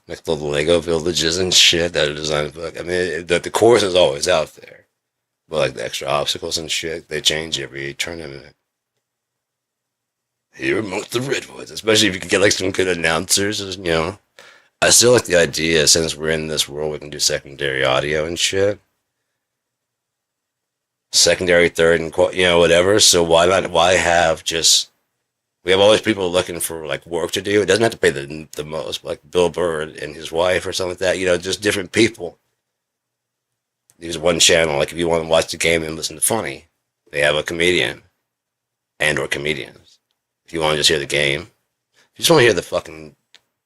like little Lego villages and shit that are designed for. I mean, the course is always out there, but like the extra obstacles and shit, they change every tournament. Here amongst the redwoods, especially if you can get like some good announcers, you know. I still like the idea since we're in this world, we can do secondary audio and shit, secondary, third, and you know whatever. So why not? Why have just we have all these people looking for like work to do. It doesn't have to pay the most, like Bill Burr and his wife or something like that. You know, just different people. Use one channel. Like if you want to watch the game and listen to funny, they have a comedian and or comedians. If you want to just hear the game, if you just want to hear the fucking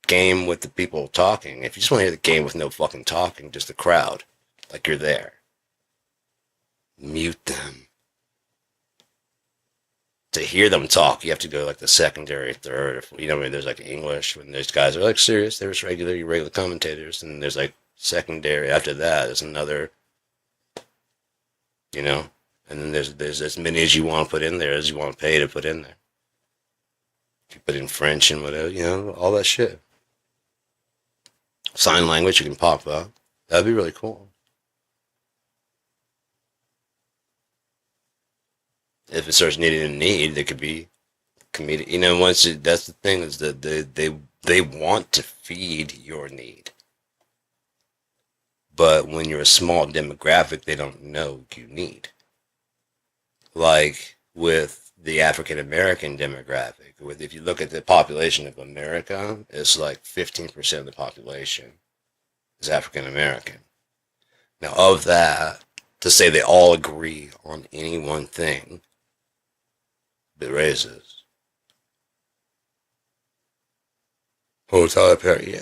game with the people talking, if you just want to hear the game with no fucking talking, just the crowd, like you're there, mute them. To hear them talk, you have to go like the secondary, third. You know, I mean, there's like English when those guys are like serious. There's regular commentators, and there's like secondary. After that, there's another. You know, and then there's as many as you want to put in there as you want to pay to put in there. If you put in French and whatever, you know, all that shit. Sign language you can pop up. That'd be really cool. If it starts needing a need, there could be comedic. You know, that's the thing is that they want to feed your need, but when you're a small demographic, they don't know you need. Like with the African American demographic, with if you look at the population of America, it's like 15% of the population is African American. Now, of that, to say they all agree on any one thing. The raises. Oh, Tyler Perry.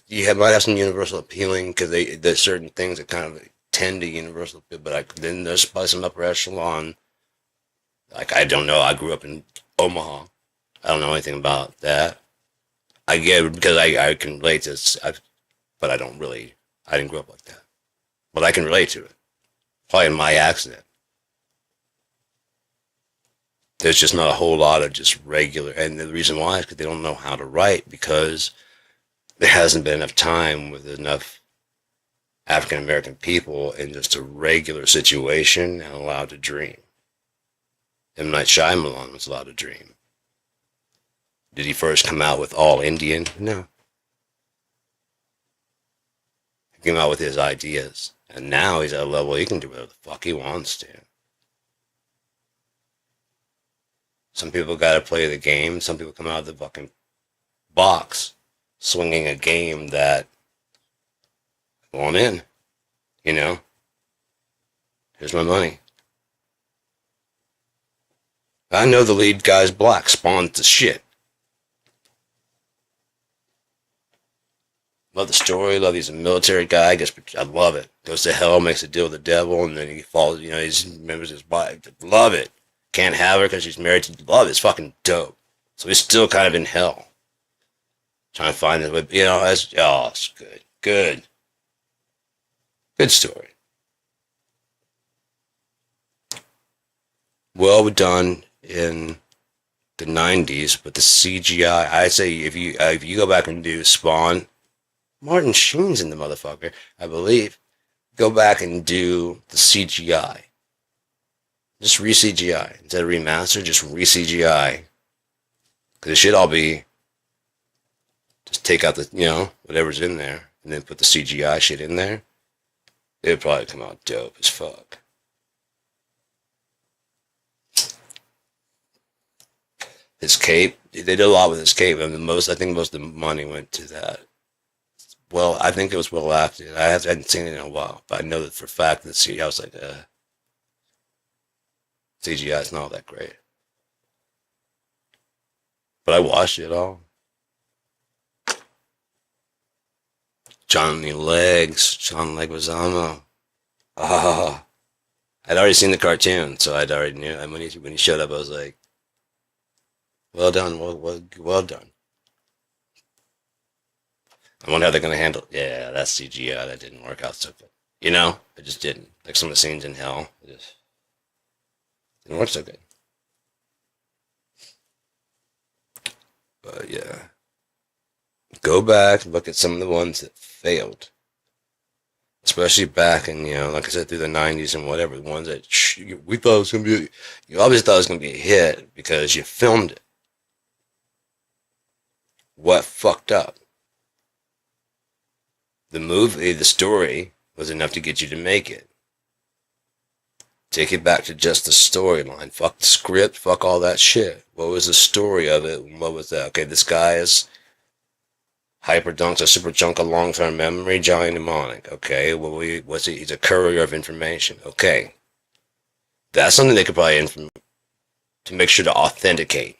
Yeah, might have some universal appealing because there's certain things that kind of tend to universal appeal, but then there's probably some upper echelon. Like I don't know. I grew up in Omaha. I don't know anything about that. I get it because I can relate to this, but I don't really. I didn't grow up like that, but I can relate to it. Probably in my accident. There's just not a whole lot of just regular, and the reason why is because they don't know how to write because there hasn't been enough time with enough African American people in just a regular situation and allowed to dream. M. Night Shyamalan was allowed to dream. Did he first come out with all Indian? No. He came out with his ideas, and now he's at a level he can do whatever the fuck he wants to. Some people got to play the game. Some people come out of the fucking box swinging a game that want in. You know? Here's my money. I know the lead guy's black. Spawn's the shit. Love the story. Love he's a military guy. I love it. Goes to hell, makes a deal with the devil, and then he falls, you know, he remembers his wife. Love it. Can't have her because she's married to love. It's fucking dope. So he's still kind of in hell. Trying to find it. You know, it's good. Good. Good story. Well done in the 90s, but the CGI, I say if you go back and do Spawn, Martin Sheen's in the motherfucker, I believe. Go back and do the CGI. Just re-CGI. Instead of remaster, just re-CGI. Because it should all be, just take out the, you know, whatever's in there, and then put the CGI shit in there. It would probably come out dope as fuck. His cape, they did a lot with his cape. I mean, I think most of the money went to that. Well, I think it was well acted. I hadn't seen it in a while, but I know that for a fact that CGI was like, CGI is not all that great. But I watched it all. John Leguizamo. Ah, I'd already seen the cartoon, so I'd already knew. And when he showed up, I was like, well done, well done. I wonder how they're gonna handle. Yeah, that's CGI. That didn't work out so good. You know, it just didn't. Like some of the scenes in hell, it just didn't work so good. But yeah, Go back and look at some of the ones that failed. Especially back in, like I said, through the 90s and whatever. The ones that we thought it was going to be, you obviously thought it was going to be a hit because you filmed it. What fucked up? The movie, the story, was enough to get you to make it. Take it back to just the storyline. Fuck the script, fuck all that shit. What was the story of it? What was that? Okay, this guy is hyper dunks a super chunk of long-term memory, Johnny Mnemonic. Okay, well, what's he? He's a courier of information. Okay, that's something they could probably to make sure to authenticate.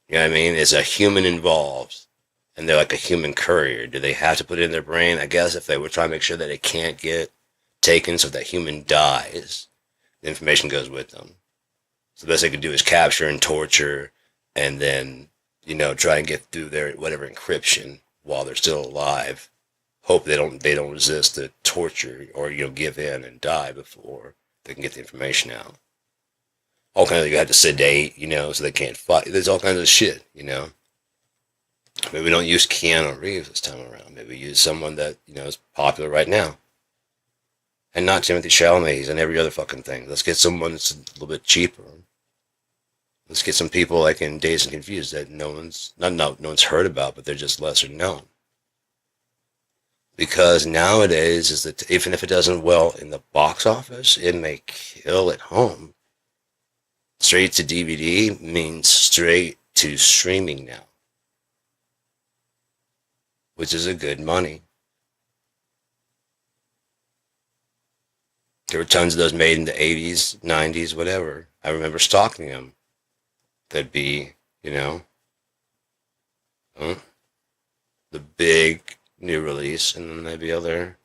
You know what I mean? Is a human involved, and they're like a human courier. Do they have to put it in their brain? I guess if they were trying to make sure that it can't get taken, so if that human dies, the information goes with them. So the best they could do is capture and torture, and then try and get through their whatever encryption while they're still alive. Hope they don't resist the torture or give in and die before they can get the information out. All kinds of, you have to sedate, so they can't fight. There's all kinds of shit, Maybe we don't use Keanu Reeves this time around. Maybe we use someone that, is popular right now. And not Timothy Chalamet. He's in every other fucking thing. Let's get someone that's a little bit cheaper. Let's get some people like in Dazed and Confused that no one's heard about, but they're just lesser known. Because nowadays, is that even if it doesn't well in the box office, it may kill at home. Straight to DVD means straight to streaming now, which is a good money. There were tons of those made in the 80s, 90s, whatever. I remember stalking them. There'd be, the big new release, and then there'd be other.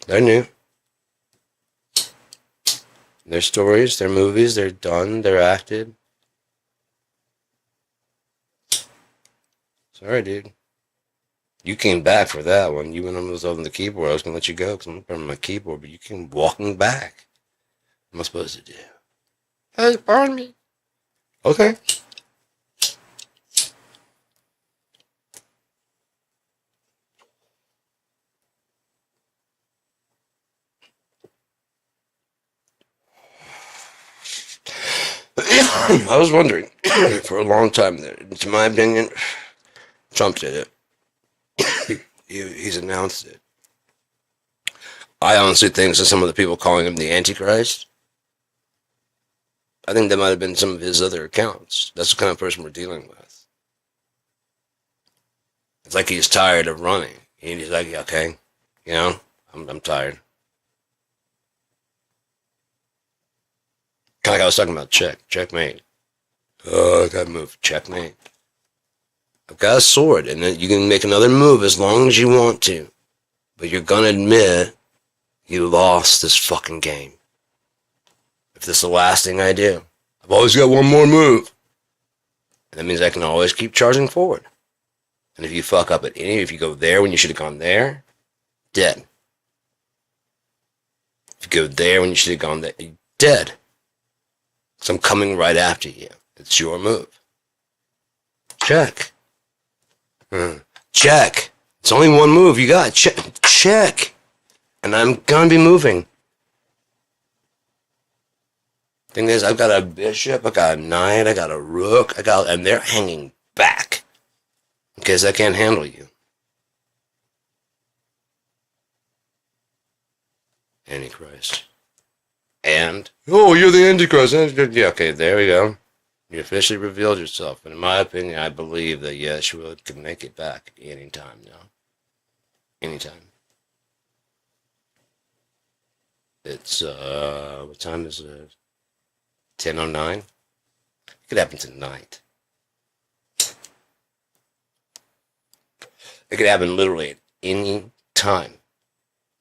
They're new. Their stories, their movies, they're done, they're acted. Sorry, dude. You came back for that one. You went on on the keyboard. I was going to let you go because I'm on my keyboard, but you came walking back. What am I supposed to do? Hey, burn me. Okay. I was wondering for a long time there. To my opinion, Trump did it. He's announced it. I honestly think that some of the people calling him the Antichrist, I think that might have been some of his other accounts. That's the kind of person we're dealing with. It's like he's tired of running. And he's like, okay, I'm tired. Kind of like I was talking about checkmate. Oh, I gotta move. Checkmate. I've got a sword, and you can make another move as long as you want to. But you're gonna admit you lost this fucking game. If this is the last thing I do, I've always got one more move. And that means I can always keep charging forward. And if you fuck up if you go there when you should have gone there, dead. If you go there when you should have gone there, dead. So I'm coming right after you. It's your move. Check. Check. It's only one move you got. Check. And I'm gonna be moving. Thing is, I've got a bishop, I got a knight, I got a rook, and they're hanging back. In case I can't handle you. Antichrist. And, you're the Antichrist. Yeah, okay, there we go. You officially revealed yourself. And in my opinion, I believe that Yeshua can make it back anytime now. Anytime. It's, what time is it? 10:09? It could happen tonight. It could happen literally at any time.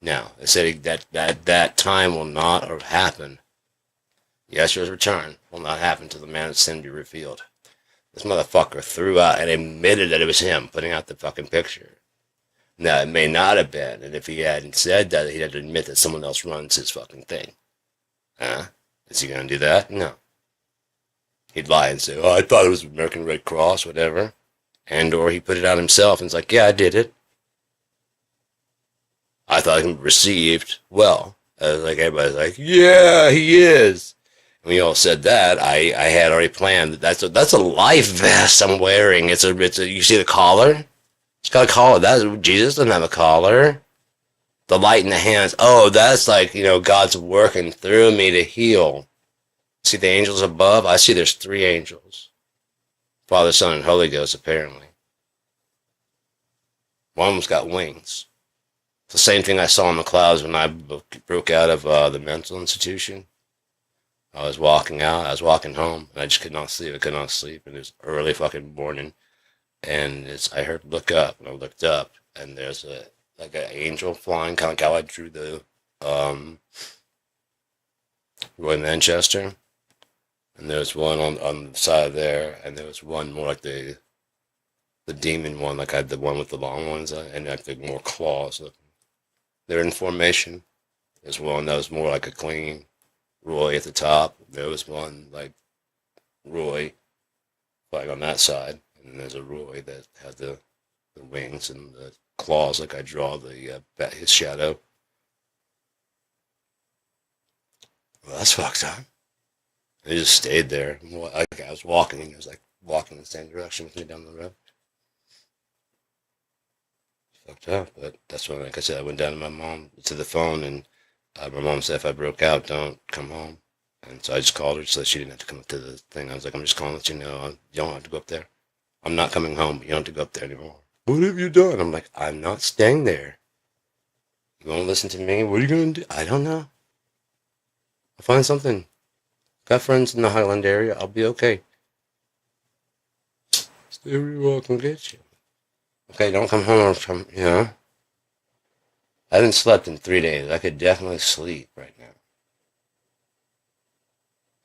Now, I said that time will not happen. Yeshua's return will not happen till the man of sin be revealed. This motherfucker threw out and admitted that it was him putting out the fucking picture. Now, it may not have been, and if he hadn't said that, he'd have to admit that someone else runs his fucking thing. Is he going to do that? No. He'd lie and say, "Oh, I thought it was American Red Cross, whatever," and or he put it out himself and it's like, "Yeah, I did it. I thought it received well." Like everybody's like, "Yeah, he is." And we all said that. I had already planned that that's a life vest I'm wearing. It's a you see the collar? It's got a collar. Jesus doesn't have a collar. The light in the hands. Oh, that's like, God's working through me to heal. See the angels above? I see there's 3 angels. Father, Son, and Holy Ghost, apparently. One of them's got wings. It's the same thing I saw in the clouds when I broke out of the mental institution. I was walking out. I was walking home, and I just could not sleep. I could not sleep, and it was early fucking morning. And I heard look up, and I looked up, and there's like an angel flying, kind of like how I drew the Roy Manchester. And there was one on the side there, and there was one more like the demon one, like I had the one with the long ones, and like the more claws. They're in formation. There's one that was more like a clean Roy at the top. There was one like Roy, like on that side, and then there's a Roy that had the wings and the claws, like I draw his shadow. Well, that's fucked up. He just stayed there. I was walking, and he was like walking in the same direction with me down the road. Fucked up, but that's when, like I said, I went down to my mom, to the phone, and my mom said if I broke out, don't come home. And so I just called her so that she didn't have to come up to the thing. I was like, I'm just calling to let you know, you don't have to go up there. I'm not coming home, but you don't have to go up there anymore. What have you done? I'm like, I'm not staying there. You won't listen to me? What are you going to do? I don't know. I'll find something. Got friends in the Highland area. I'll be okay. Stay where you are. I can get you. Okay, don't come home or come, I haven't slept in 3 days. I could definitely sleep right now.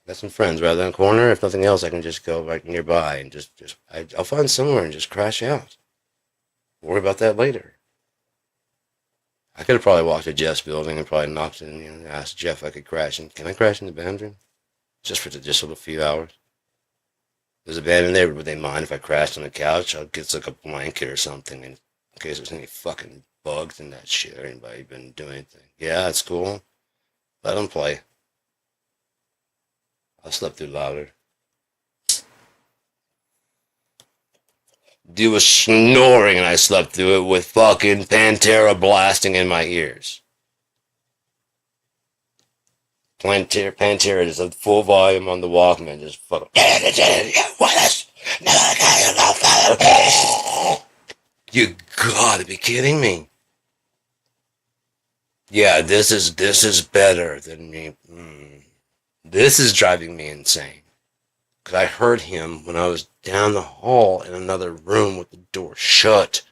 Got some friends right around the corner. If nothing else, I can just go right nearby and I'll find somewhere and just crash out. Worry about that later. I could have probably walked to Jeff's building and probably knocked in and asked Jeff if I could crash in. Can I crash in the bedroom? Just for a few hours. There's a bed in there, but would they mind if I crashed on the couch? I'll get like a blanket or something in case there's any fucking bugs in that shit or anybody been doing anything. Yeah, that's cool. Let them play. I slept through louder. Dude was snoring and I slept through it with fucking Pantera blasting in my ears. Pantera just at full volume on the Walkman, just fucking. You gotta be kidding me. Yeah, this is better than me. This is driving me insane. Because I heard him when I was down the hall in another room with the door shut.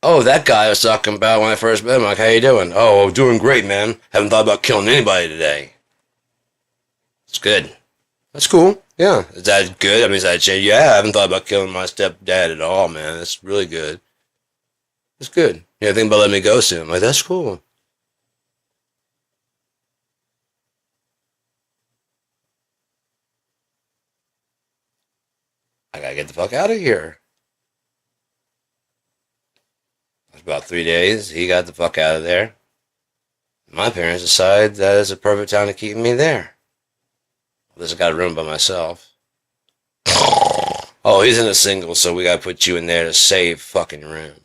Oh, that guy I was talking about when I first met him. Like, how you doing? Oh, doing great, man. Haven't thought about killing anybody today. It's good. That's cool. Yeah. Is that good? I mean, is that shit? Yeah, I haven't thought about killing my stepdad at all, man. That's really good. It's good. Yeah, think about letting me go soon. I'm like, that's cool. I gotta get the fuck out of here. About 3 days, he got the fuck out of there. My parents decided that it's a perfect time to keep me there. At least I got a room by myself. Oh, he's in a single, so we gotta put you in there to save fucking room.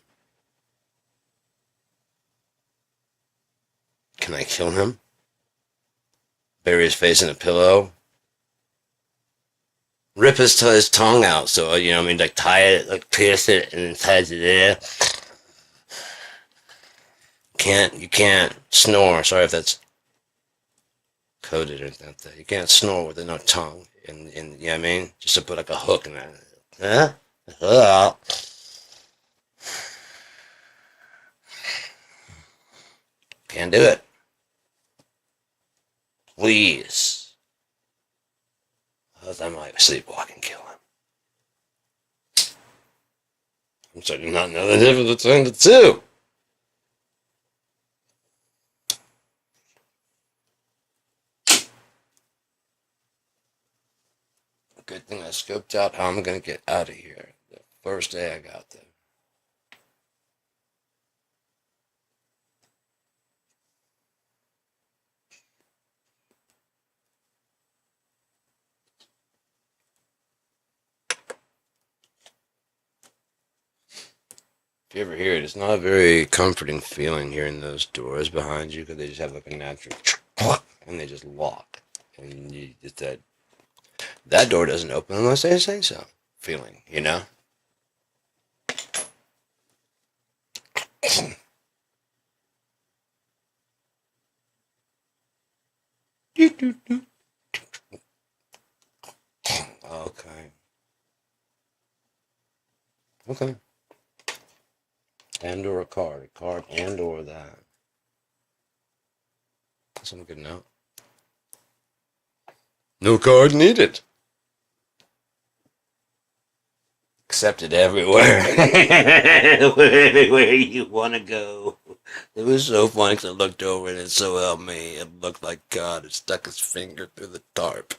Can I kill him? Bury his face in a pillow? Rip his tongue out, so, like tie it, like pierce it, and inside it there. You can't snore. Sorry if that's coded or something. You can't snore with no tongue. And you know what I mean? Just to put like a hook in that. Huh? Can't do it. Please. I might sleepwalk and kill him. I'm starting to not know the difference between the two. scoped out how I'm gonna get out of here. The first day I got there. If you ever hear it, it's not a very comforting feeling hearing those doors behind you because they just have like a natural and they just lock. And you just that door doesn't open unless they say so. Feeling, you know? Okay. Okay. And or a card and or that. Something good note. No card needed. Accepted everywhere. Everywhere you want to go. It was so funny because I looked over and it so helped me. It looked like God had stuck his finger through the tarp.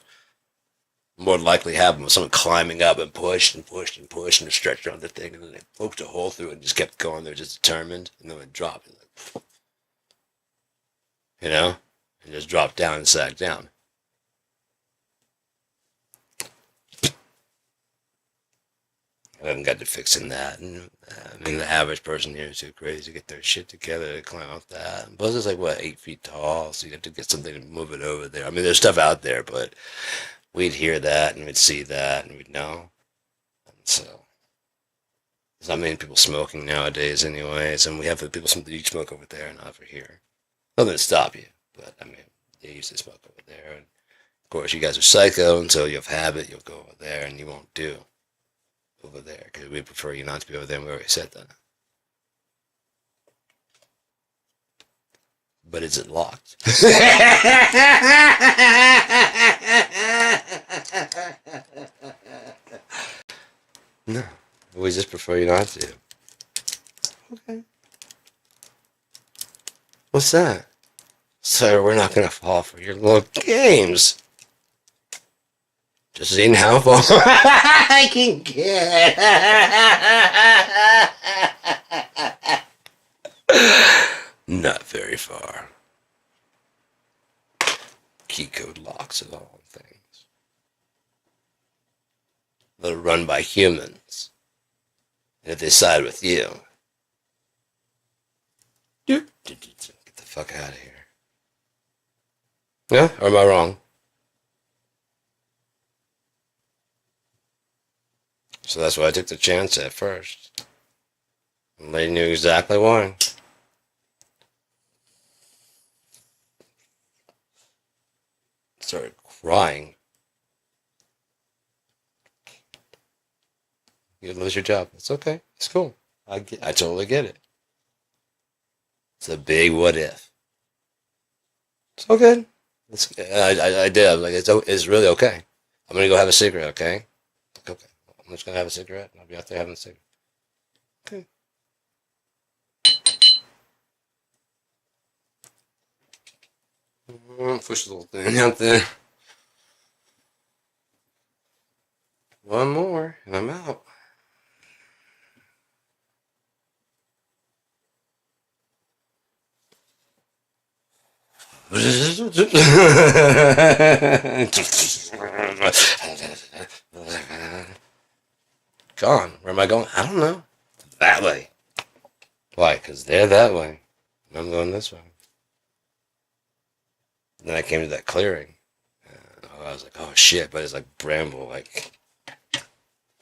More likely happened with someone climbing up and pushed and pushed and pushed and stretched around the thing and then they poked a hole through it and just kept going. They were just determined and then it dropped. Like, you know? And just dropped down and sagged down. I haven't got to fixing that. And, I mean, the average person here is too crazy to get their shit together to climb up that. And plus, it's like, what, 8 feet tall, so you have to get something to move it over there. I mean, there's stuff out there, but we'd hear that and we'd see that and we'd know. And so, there's not many people smoking nowadays, anyways. And we have the people that smoke over there and not over here. Nothing to stop you, but I mean, they used to smoke over there. And of course, you guys are psycho, and so you have habit, you'll go over there and you won't do over there because we prefer you not to be over there, and we already said that. But is it locked? No, we just prefer you not to. Okay. What's that? Sir, we're not gonna fall for your little games. Just seeing how far I can get. Not very far. Key code locks of all things. They're run by humans. And if they side with you, get the fuck out of here. Yeah? Or am I wrong? So that's why I took the chance at first. And they knew exactly why. Started crying. You lose your job. It's okay. It's cool. I totally get it. It's a big what if. It's all good. I did. I was like, it's really okay. I'm gonna go have a cigarette, okay? Okay. I'm just gonna have a cigarette and I'll be out there having a cigarette. Okay. Push the little thing out there. One more and I'm out. Gone. Where am I going? I don't know. That way. Why? Because they're that way. And I'm going this way. And then I came to that clearing. And I was like, oh shit. But it's like bramble, like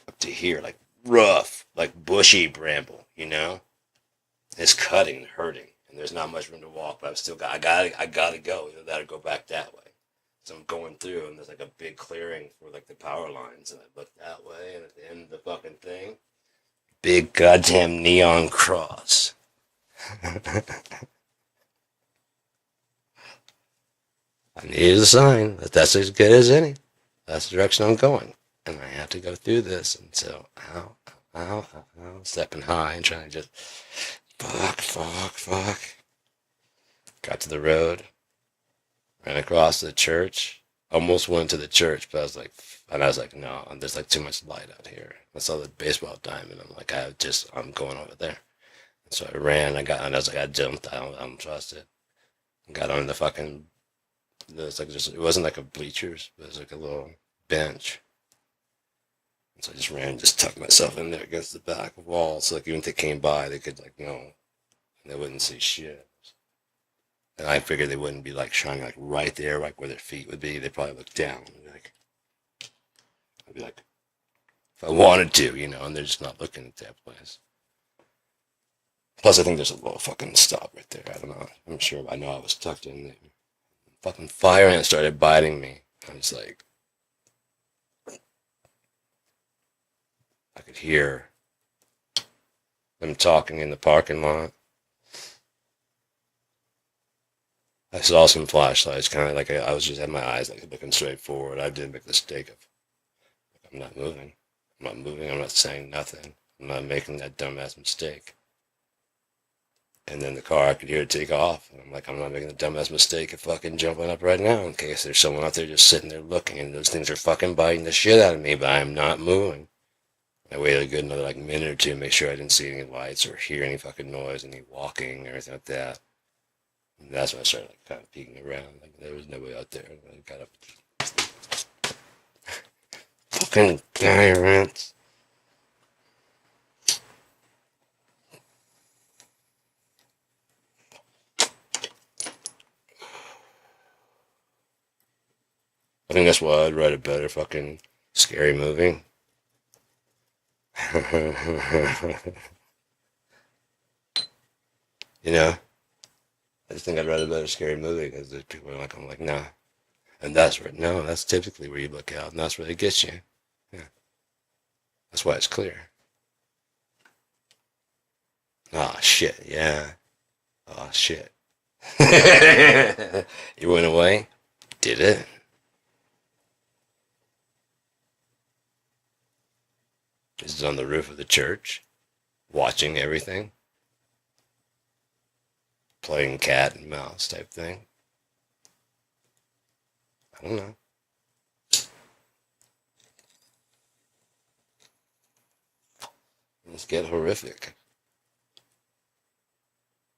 up to here, like rough, like bushy bramble, you know? It's cutting, hurting. And there's not much room to walk, but I gotta go. Either that or go back that way. So I'm going through, and there's like a big clearing for like the power lines, and I look that way, and at the end of the fucking thing, big goddamn neon cross. I needed a sign that that's as good as any. That's the direction I'm going, and I have to go through this. And so, ow, stepping high and trying to just fuck. Got to the road. Ran across the church. almost went to the church, but I was like, no, there's like too much light out here. I saw the baseball diamond. I'm like, I'm going over there. So I ran. I was like, I jumped. I don't trust it. Got on the fucking. It wasn't like a bleachers. It was like a little bench. So I just ran, and just tucked myself in there against the back wall. So like even if they came by, they could they wouldn't see shit. And I figured they wouldn't be like shining like right there, like where their feet would be. They'd probably look down. I'd be like, if I wanted to, and they're just not looking at that place. Plus, I think there's a little fucking stop right there. I don't know. I'm sure. I know I was tucked in there. Fucking fire ant started biting me. I was like, I could hear them talking in the parking lot. I saw some flashlights, kind of like I was just had my eyes like looking straight forward. I did make the mistake of, I'm not moving. I'm not moving. I'm not saying nothing. I'm not making that dumbass mistake. And then the car, I could hear it take off. And I'm like, I'm not making the dumbass mistake of fucking jumping up right now in case there's someone out there just sitting there looking and those things are fucking biting the shit out of me, but I'm not moving. I waited a good another like minute or two to make sure I didn't see any lights or hear any fucking noise, any walking or anything like that. And that's when I started like kind of peeking around. Like there was nobody out there. And I got up. Fucking tyrants. I think that's why I'd write a better fucking scary movie. I just think I'd write a better scary movie because there's people are like, I'm like, nah. And that's typically where you look out, and that's where it gets you. Yeah. That's why it's clear. Oh, shit, yeah. Oh, shit. You went away? Did it? Is it on the roof of the church? Watching everything? Playing cat and mouse type thing? I don't know. Let's get horrific.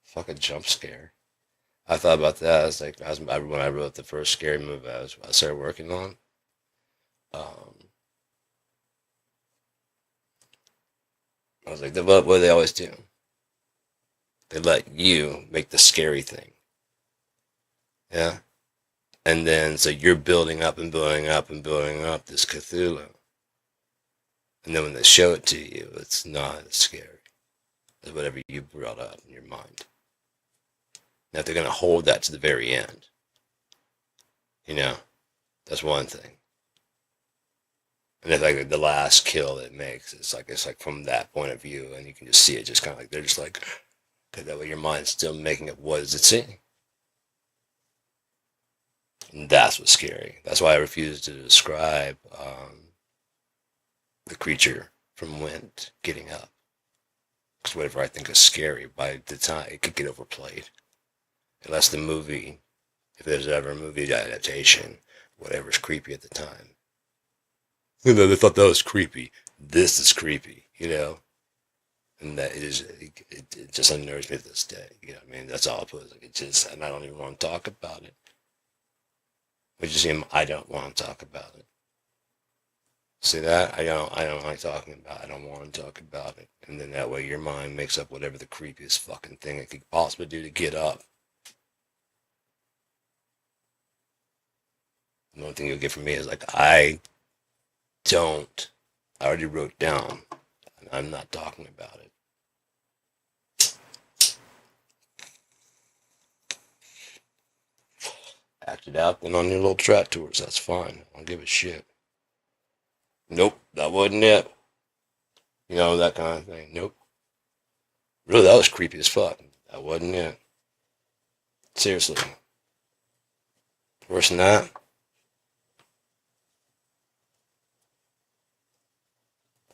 Fucking jump scare. I thought about that. When I wrote the first scary movie I started working on. I was like, what do they always do? They let you make the scary thing. Yeah? And then, so you're building up and building up and building up this Cthulhu. And then when they show it to you, it's not as scary as whatever you brought up in your mind. Now, if they're going to hold that to the very end, that's one thing. And it's like the last kill it makes, it's like from that point of view, and you can just see it just kind of like, they're just like, that way your mind's still making it, what does it see? And that's what's scary. That's why I refuse to describe the creature from Went getting up. Because whatever I think is scary, by the time, it could get overplayed. Unless the movie, if there's ever a movie adaptation, whatever's creepy at the time. They thought that was creepy. This is creepy, And that it just unnerves me to this day. What I mean? That's all I put. And I don't even want to talk about it. But you see, I don't want to talk about it. See that? I don't like talking about it. I don't want to talk about it. And then that way your mind makes up whatever the creepiest fucking thing it could possibly do to get up. The only thing you'll get from me is like, I already wrote down, and I'm not talking about it. Act it out, then on your little trap tours, that's fine. I don't give a shit. Nope, that wasn't it. That kind of thing. Nope. Really, that was creepy as fuck. That wasn't it. Seriously. Worse than that.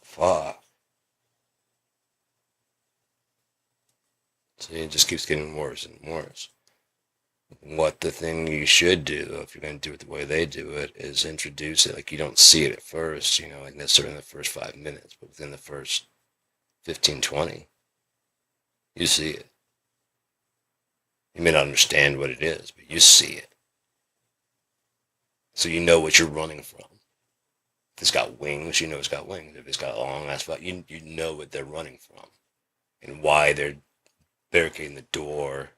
Fuck. See, it just keeps getting worse and worse. what the thing you should do, if you're going to do it the way they do it, is introduce it. Like, you don't see it at first, you know, like necessarily in the first 5 minutes, but within the first 15, 20, you see it. You may not understand what it is, but you see it. So you know what you're running from. If it's got wings, you know it's got wings. If it's got a long ass fight, you know what they're running from. And why they're barricading the door,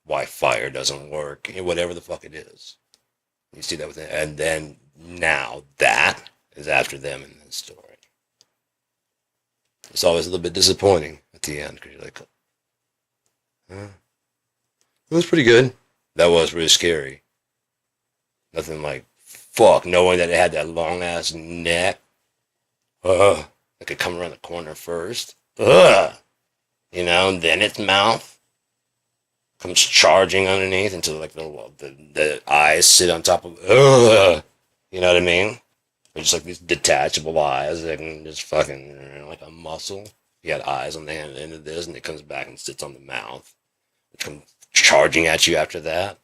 why fire doesn't work, you know, whatever the fuck it is. You see that with it. And then now that is after them in the story. It's always a little bit disappointing at the end because you're like, huh? It was pretty good. That was really scary. Nothing like, fuck, knowing that it had that long ass neck. That could come around the corner first. You know, and then its mouth comes charging underneath until like the eyes sit on top of. You know what I mean? They're just like these detachable eyes that can just fucking like a muscle. You had eyes on the end of this, and it comes back and sits on the mouth. It comes charging at you after that.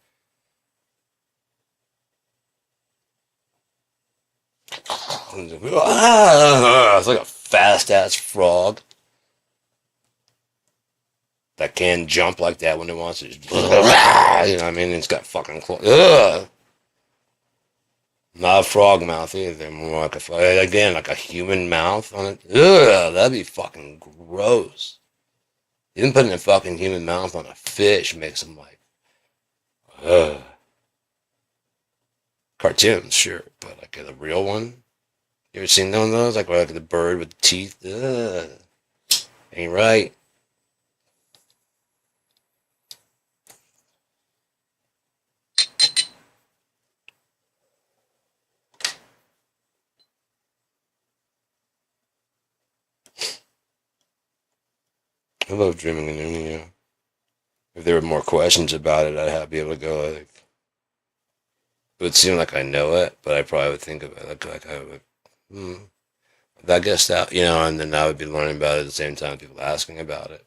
It's like a fast ass frog that can jump like that when it wants to. You know what I mean? It's got fucking claws. Not a frog mouth either. More like again, like a human mouth on it. That'd be fucking gross. Even putting a fucking human mouth on a fish makes them like, cartoons, sure, but like the real one. You ever seen one of those? Like the bird with the teeth? Ain't right. I love dreaming in India. If there were more questions about it, I'd be able to go like. It would seem like I know it, but I probably would think of it like I would. I guess that, you know, and then I would be learning about it at the same time people asking about it.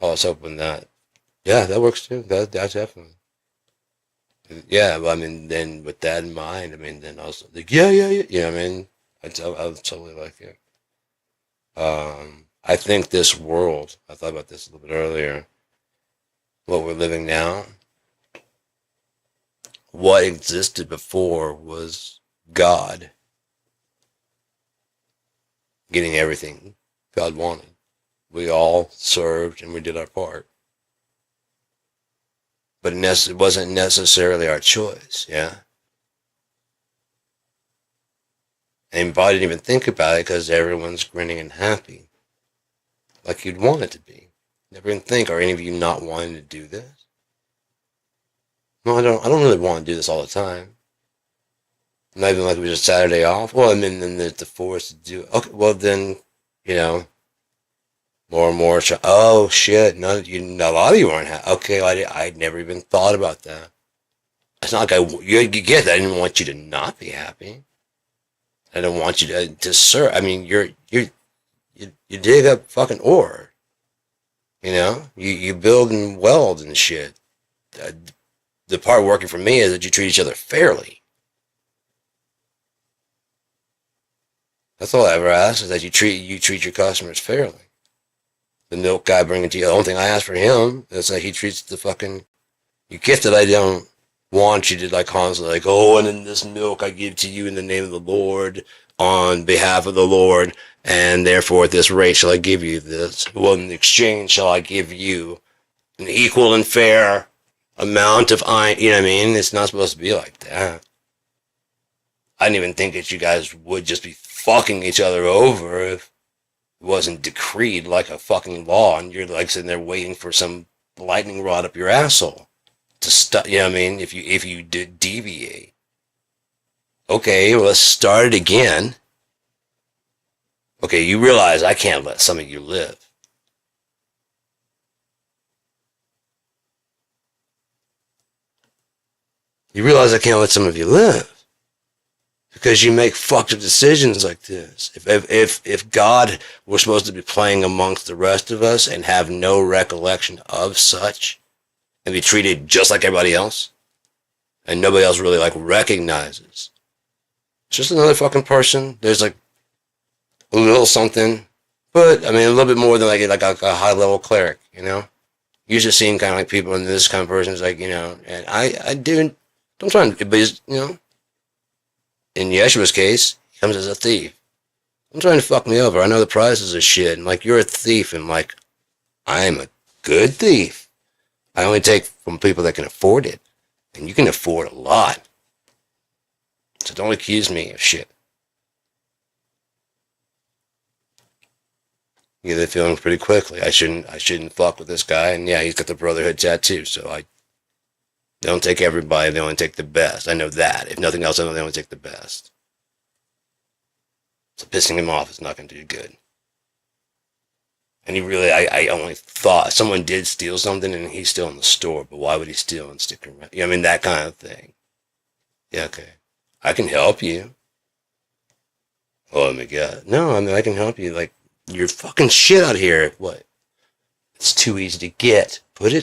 I was hoping that, yeah, that works too. That definitely. Yeah, well, I mean, then with that in mind, I mean, then also, like, yeah, you know what I mean? I was totally like it. I think this world, I thought about this a little bit earlier, what we're living now, what existed before was God getting everything God wanted. We all served and we did our part. But it wasn't necessarily our choice, yeah? And I didn't even think about it because everyone's grinning and happy. Like you'd want it to be. Never even think, are any of you not wanting to do this? No, I don't really want to do this all the time. Not even like it was a Saturday off. Well, I mean, then there's the force to do it. Okay, well then, you know, more and more. Oh shit! A lot of you aren't happy. Okay, I'd never even thought about that. It's not like you get that. I didn't want you to not be happy. I don't want you to serve. I mean, you dig up fucking ore. You know, you build and weld and shit. The part working for me is that you treat each other fairly. That's all I ever ask, is that you treat your customers fairly. The milk guy bringing to you, the only thing I ask for him is that he treats the fucking. You get that I don't want you to like constantly like, oh, and in this milk I give to you in the name of the Lord, on behalf of the Lord, and therefore at this rate shall I give you this. Well, in exchange shall I give you an equal and fair amount of iron. You know what I mean? It's not supposed to be like that. I didn't even think that you guys would just be fucking each other over if it wasn't decreed like a fucking law, and you're like sitting there waiting for some lightning rod up your asshole to stop. You know what I mean? If you deviate, okay, well, let's start it again. Okay, you realize I can't let some of you live. You realize I can't let some of you live. Because you make fucked up decisions like this. If God were supposed to be playing amongst the rest of us and have no recollection of such, and be treated just like everybody else, and nobody else really like recognizes. It's just another fucking person. There's like a little something, but I mean a little bit more than like a high level cleric, you know. You just seem kind of like people, and this kind of person is like, you know, and I do, don't try to, but he's, you know, in Yeshua's case, he comes as a thief. I'm trying to fuck me over. I know the prices of shit, and like, you're a thief, and like, I'm a good thief. I only take from people that can afford it, and you can afford a lot. So don't accuse me of shit. You get the feeling pretty quickly. I shouldn't fuck with this guy, and yeah, he's got the Brotherhood tattoo, so I don't take everybody, they only take the best. I know that. If nothing else, I know they only take the best. So pissing him off is not going to do good. And he really, I only thought someone did steal something and he's still in the store, but why would he steal and stick around? You know, I mean, that kind of thing. Yeah, okay. I can help you. Oh my God. No, I mean, I can help you. Like, you're fucking shit out here. What? It's too easy to get. Put,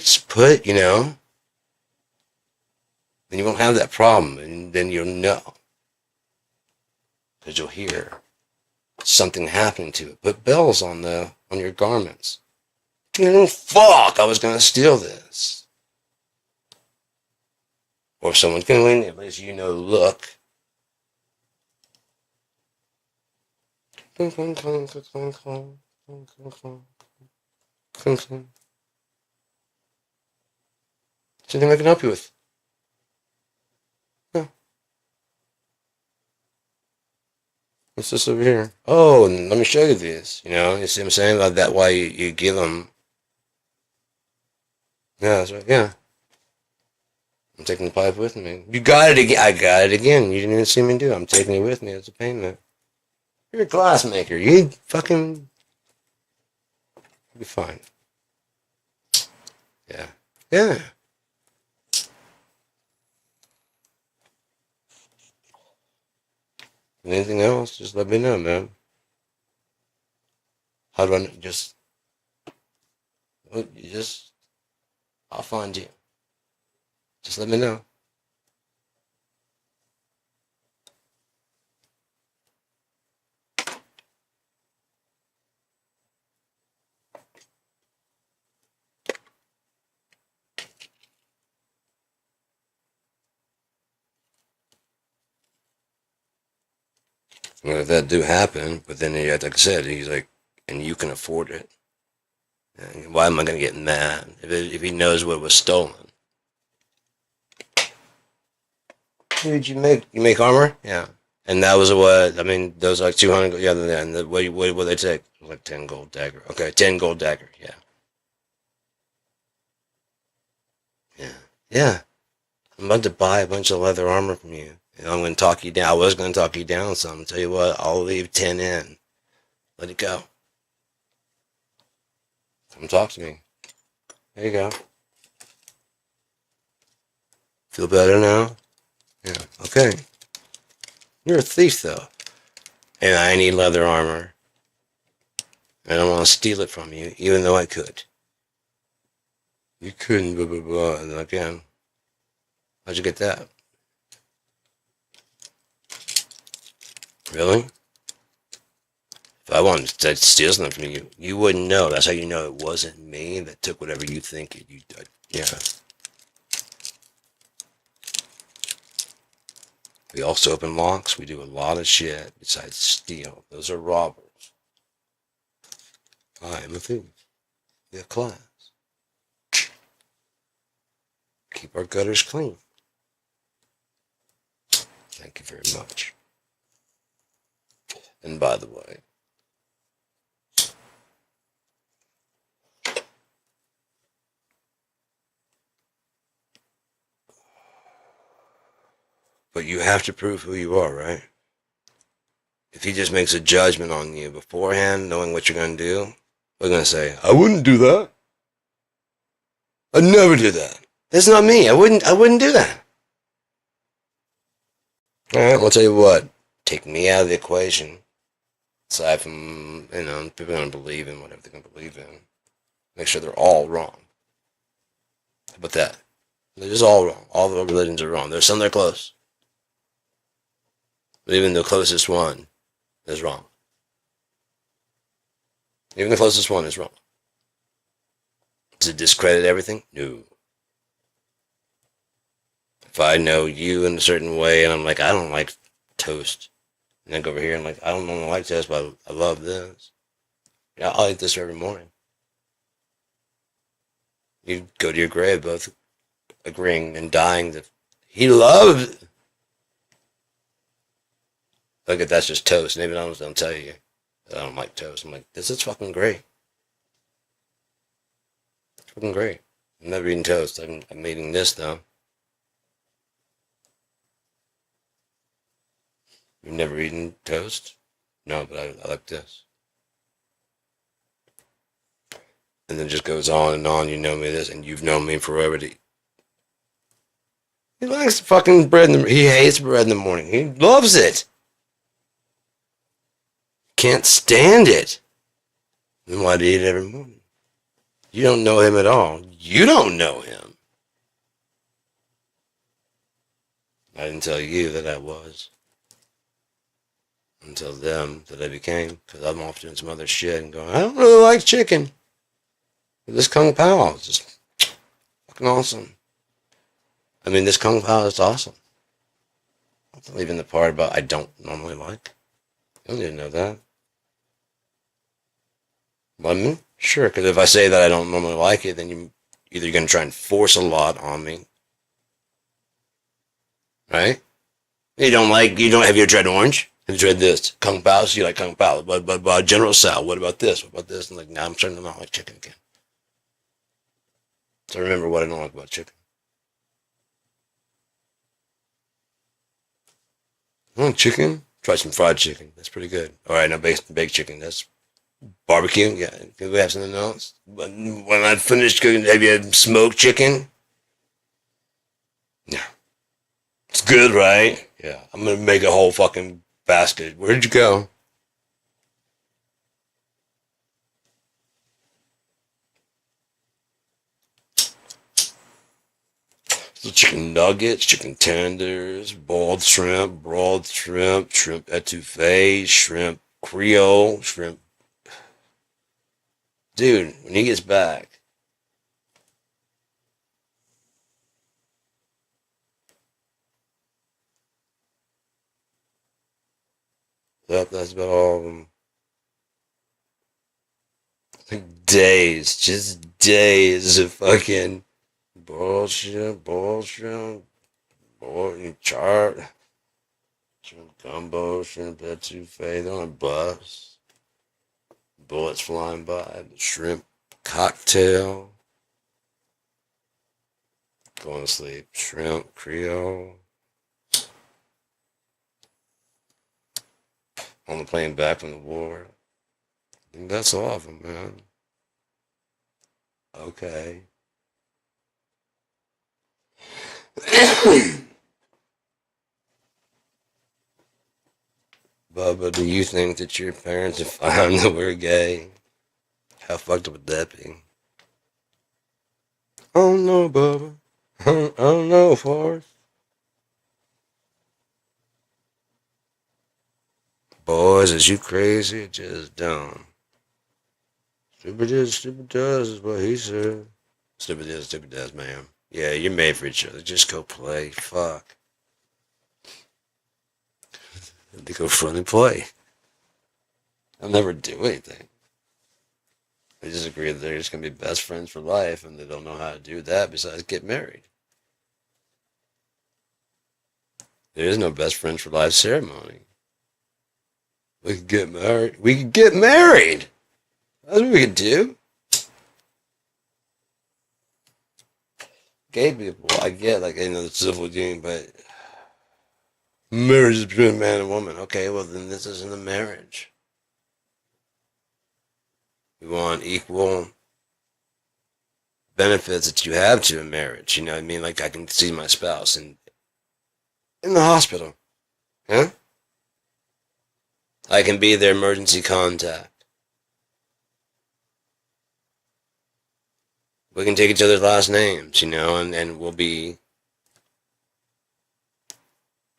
you know? Then you won't have that problem, and then you'll know. Because you'll hear something happening to it. Put bells on your garments. Oh, fuck, I was going to steal this. Or if someone's going to, at least you know, look. Is there anything I can help you with? No. What's this over here? Oh, and let me show you this. You know, you see what I'm saying about that? Why you give them? Yeah, that's right. Yeah. I'm taking the pipe with me. You got it again. I got it again. You didn't even see me do it. I'm taking it with me. It's a payment. You're a glass maker. You fucking... You'll be fine. Yeah. Yeah. Anything else, just let me know, man. How do I just... I'll find you. Just let me know. Well, if that do happen, but then, like I said, he's like, and you can afford it. And why am I going to get mad if he knows what was stolen? Dude, you make armor? Yeah. And that was what, I mean, those like 200, yeah, and what they take? Like 10 gold dagger. Okay, 10 gold dagger, yeah. Yeah. Yeah. I'm about to buy a bunch of leather armor from you. And I'm going to talk you down. I was going to talk you down some. Tell you what, I'll leave 10 in. Let it go. Come talk to me. There you go. Feel better now? Yeah, okay. You're a thief, though. And I need leather armor. I don't want to steal it from you, even though I could. You couldn't, blah, blah, blah. And again, how'd you get that? Really? If I wanted to steal something from you, you wouldn't know. That's how you know it wasn't me that took whatever you think you did. Yeah. We also open locks. We do a lot of shit besides steal. Those are robbers. I am a thief. We have class. Keep our gutters clean. Thank you very much. And by the way, but you have to prove who you are, right? If he just makes a judgment on you beforehand, knowing what you're going to do, we're going to say, I wouldn't do that. I'd never do that. That's not me. I wouldn't do that. All right, well, I'll tell you what. Take me out of the equation. Aside from, you know, people are going to believe in whatever they're going to believe in. Make sure they're all wrong. How about that? They're just all wrong. All the religions are wrong. There's some that are close. But even the closest one is wrong. Even the closest one is wrong. Does it discredit everything? No. If I know you in a certain way and I'm like, I don't like toast. And then go over here and like, I don't normally like toast, but I love this. Yeah, I'll eat this every morning. You go to your grave both agreeing and dying that he loved. Look at that's just toast. Maybe I don't tell you that I don't like toast. I'm like, this is fucking great. It's fucking great. I'm never eating toast. I'm eating this though. You've never eaten toast? No, but I like this. And then it just goes on and on. You know me this, and you've known me forever. He likes fucking bread he hates bread in the morning. He loves it. Can't stand it. Then why do you eat it every morning? You don't know him at all. You don't know him. I didn't tell you that I was. Until them that I became. Because I'm off doing some other shit and going, I don't really like chicken. This Kung Pao is just fucking awesome. I mean, this Kung Pao is awesome. I'm leaving the part about I don't normally like. You don't need to know that. Well, I mean, sure, because if I say that I don't normally like it, then you're going to try and force a lot on me. Right? You don't have you tried orange? Have you tried this? Kung Pao? So you like Kung Pao. But General Tso, what about this? What about this? And like, now I'm starting to not like chicken again. So remember what I don't like about chicken. Chicken? Try some fried chicken. That's pretty good. All right, now baked chicken. That's barbecue. Yeah, can we have something else? When I finished cooking, have you had smoked chicken? Yeah. It's good, right? Yeah. I'm going to make a whole fucking basket. Where'd you go? So chicken nuggets, chicken tenders, boiled shrimp, broiled shrimp, shrimp etouffee, shrimp creole, shrimp. Dude, when he gets back, that's about all of them. Like days, just days of fucking boiled shrimp, boiled chart, shrimp gumbo, shrimp etouffee. They're on a bus. Bullets flying by. The shrimp cocktail. Going to sleep. Shrimp Creole. On the plane back from the war. I think that's all of them, man. Okay. Bubba, do you think that your parents have found that we're gay? How fucked up would that be? I don't know, Bubba. I don't know, Forrest. Boys, is you crazy or just dumb? Stupid is, stupid does is what he said. Stupid does, ma'am. Yeah, you're made for each other. Just go play. Fuck. They go front and play. I'll never do anything. They just agree that they're just going to be best friends for life, and they don't know how to do that besides get married. There is no best friends for life ceremony. We could get married. We could get married! That's what we could do. Gay people, I get, like, the civil union, but marriage is between a man and a woman. Okay, well, then this isn't a marriage. We want equal benefits that you have to a marriage. You know what I mean? Like, I can see my spouse in the hospital. Huh? I can be their emergency contact. We can take each other's last names, and we'll be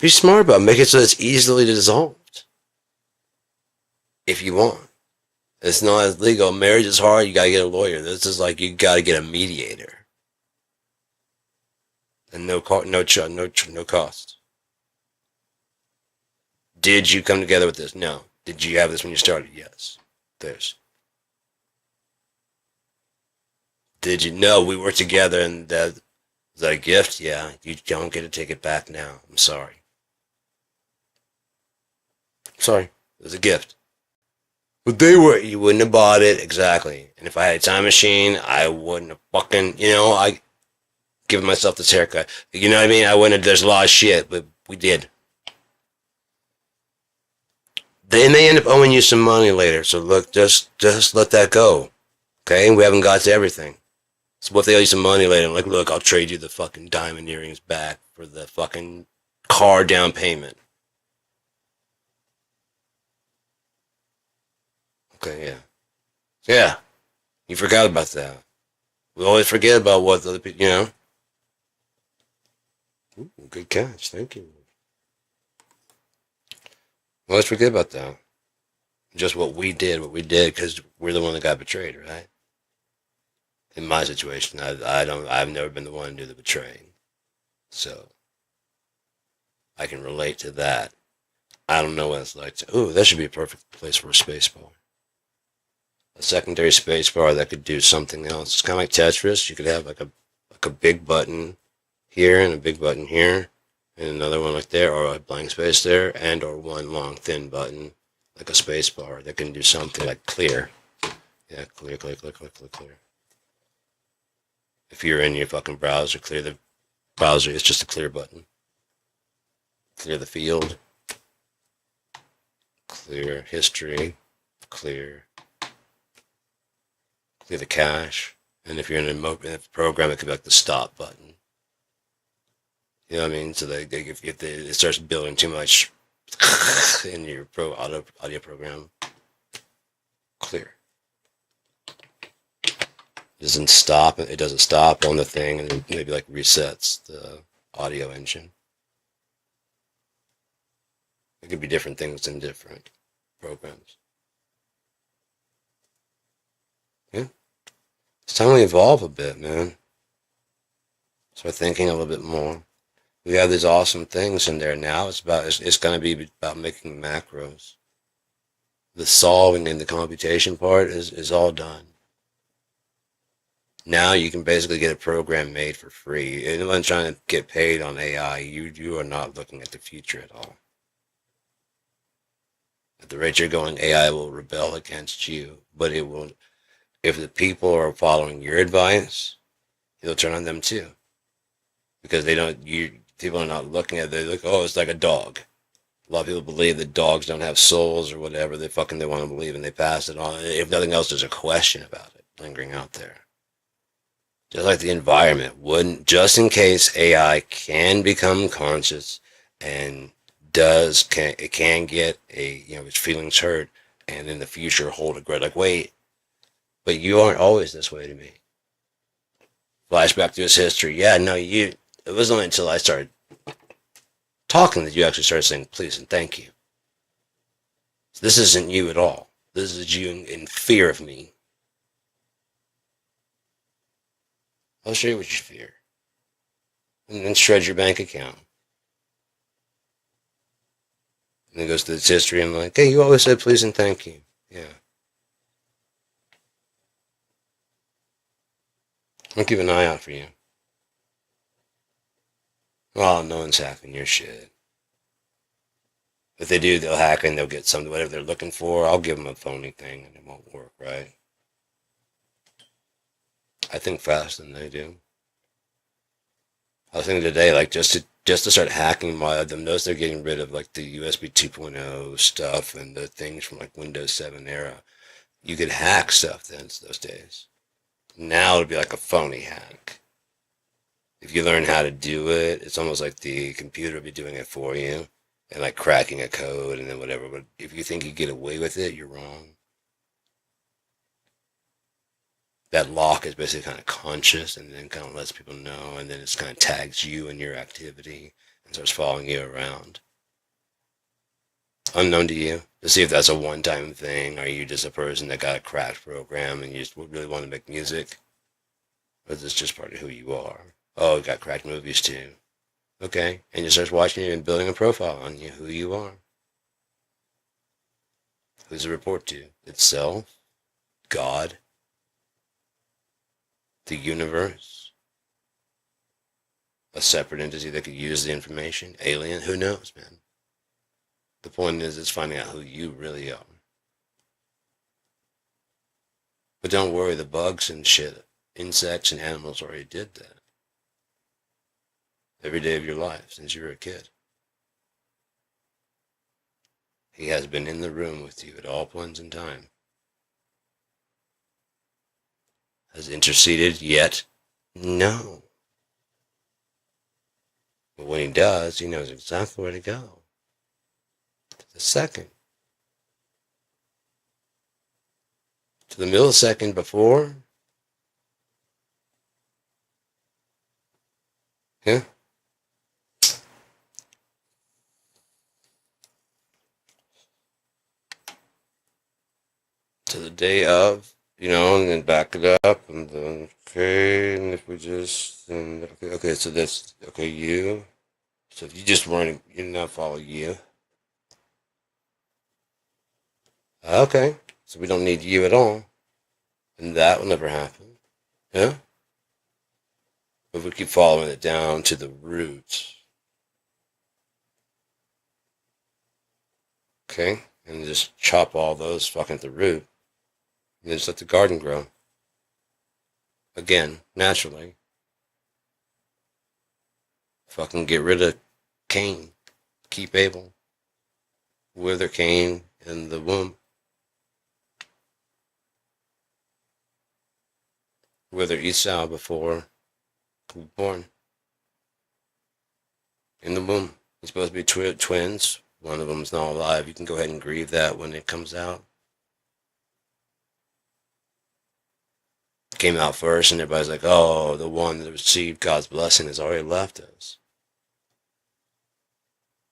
smart about it. Make it so it's easily dissolved if you want. It's not as legal. Marriage is hard. You gotta get a lawyer. This is like you gotta get a mediator, and no cost. Did you come together with this? No. Did you have this when you started? Yes. There's. Did you know we were together and that was that a gift? Yeah. You don't get to take it back now. I'm sorry. Sorry. It was a gift. But you wouldn't have bought it. Exactly. And if I had a time machine, I wouldn't have fucking, I given myself this haircut. You know what I mean? I wouldn't have, there's a lot of shit, but we did. They may end up owing you some money later, so look, just let that go. Okay? We haven't got to everything. So what if they owe you some money later? I'm like, look, I'll trade you the fucking diamond earrings back for the fucking car down payment. Okay, yeah. Yeah. You forgot about that. We always forget about what the other people, Ooh, good catch. Thank you. We always forget about that. Just what we did, because we're the one that got betrayed, right? In my situation, I've never been the one to do the betraying. So, I can relate to that. I don't know what it's like to, ooh, that should be a perfect place for a space bar. A secondary space bar that could do something else. It's kind of like Tetris. You could have like a big button here and a big button here and another one like there, or a blank space there, and or one long thin button like a space bar that can do something like clear. Yeah, clear. If you're in your fucking browser, clear the browser. It's just a clear button. Clear the field. Clear history. Clear the cache, and if you're in a program, it could be like the stop button. You know what I mean? So if it starts building too much in your audio program, clear. It doesn't stop on the thing, and maybe like resets the audio engine. It could be different things in different programs. Yeah. It's time we evolve a bit, man. Start thinking a little bit more. We have these awesome things in there now. It's going to be about making macros. The solving and the computation part is all done. Now you can basically get a program made for free. Anyone trying to get paid on AI, you are not looking at the future at all. At the rate you're going, AI will rebel against you, but it will. If the people are following your advice, it'll turn on them too. Because people are not looking at it, they look, oh, it's like a dog. A lot of people believe that dogs don't have souls or whatever they want to believe, and they pass it on. If nothing else, there's a question about it lingering out there. Just like the environment just in case AI can become conscious and it can get its feelings hurt, and in the future hold a grudge. Like, wait, but you aren't always this way to me. Flashback to his history. Yeah, no, it was only until I started talking that you actually started saying please and thank you. So this isn't you at all. This is you in fear of me. I'll show you what you fear. And then shred your bank account. And then goes to this history and I'm like, hey, you always said please and thank you. Yeah. I'll keep an eye out for you. Well, no one's hacking your shit. If they do, they'll hack and they'll get whatever they're looking for. I'll give them a phony thing and it won't work, right? I think faster than they do. I was thinking today, like just to start hacking them, notice they're getting rid of like the USB 2.0 stuff and the things from like Windows 7 era. You could hack stuff then those days. Now it'll be like a phony hack. If you learn how to do it, it's almost like the computer will be doing it for you and like cracking a code and then whatever. But if you think you get away with it, you're wrong. that lock is basically kind of conscious and then kind of lets people know, and then it's kind of tags you and your activity and starts following you around. Unknown to you, to see if that's a one-time thing. Are you just a person that got a cracked program and you just really want to make music? Or is this just part of who you are? Oh, you got cracked movies too. Okay, and you start watching you and building a profile on you, who you are. Who's it report to? Itself? God? The universe? A separate entity that could use the information? Alien? Who knows, man? The point is finding out who you really are. But don't worry, the bugs and shit, insects and animals already did that. Every day of your life since you were a kid. He has been in the room with you at all points in time. Has interceded yet? No. But when he does, he knows exactly where to go. To the second. To the millisecond before. Yeah. To the day of, and then back it up, and then, okay, and if we just, and, okay, so that's, okay, you, so if you just weren't, you did not follow you, okay, so we don't need you at all, and that will never happen, yeah, but if we keep following it down to the roots, okay, and just chop all those fucking at the root, and just let the garden grow. Again, naturally. Fucking get rid of Cain. Keep Abel. Wither Cain in the womb. Wither Esau before he was born. In the womb. He's supposed to be twins. One of them's not alive. You can go ahead and grieve that when it comes out. Came out first, and everybody's like, oh, the one that received God's blessing has already left us.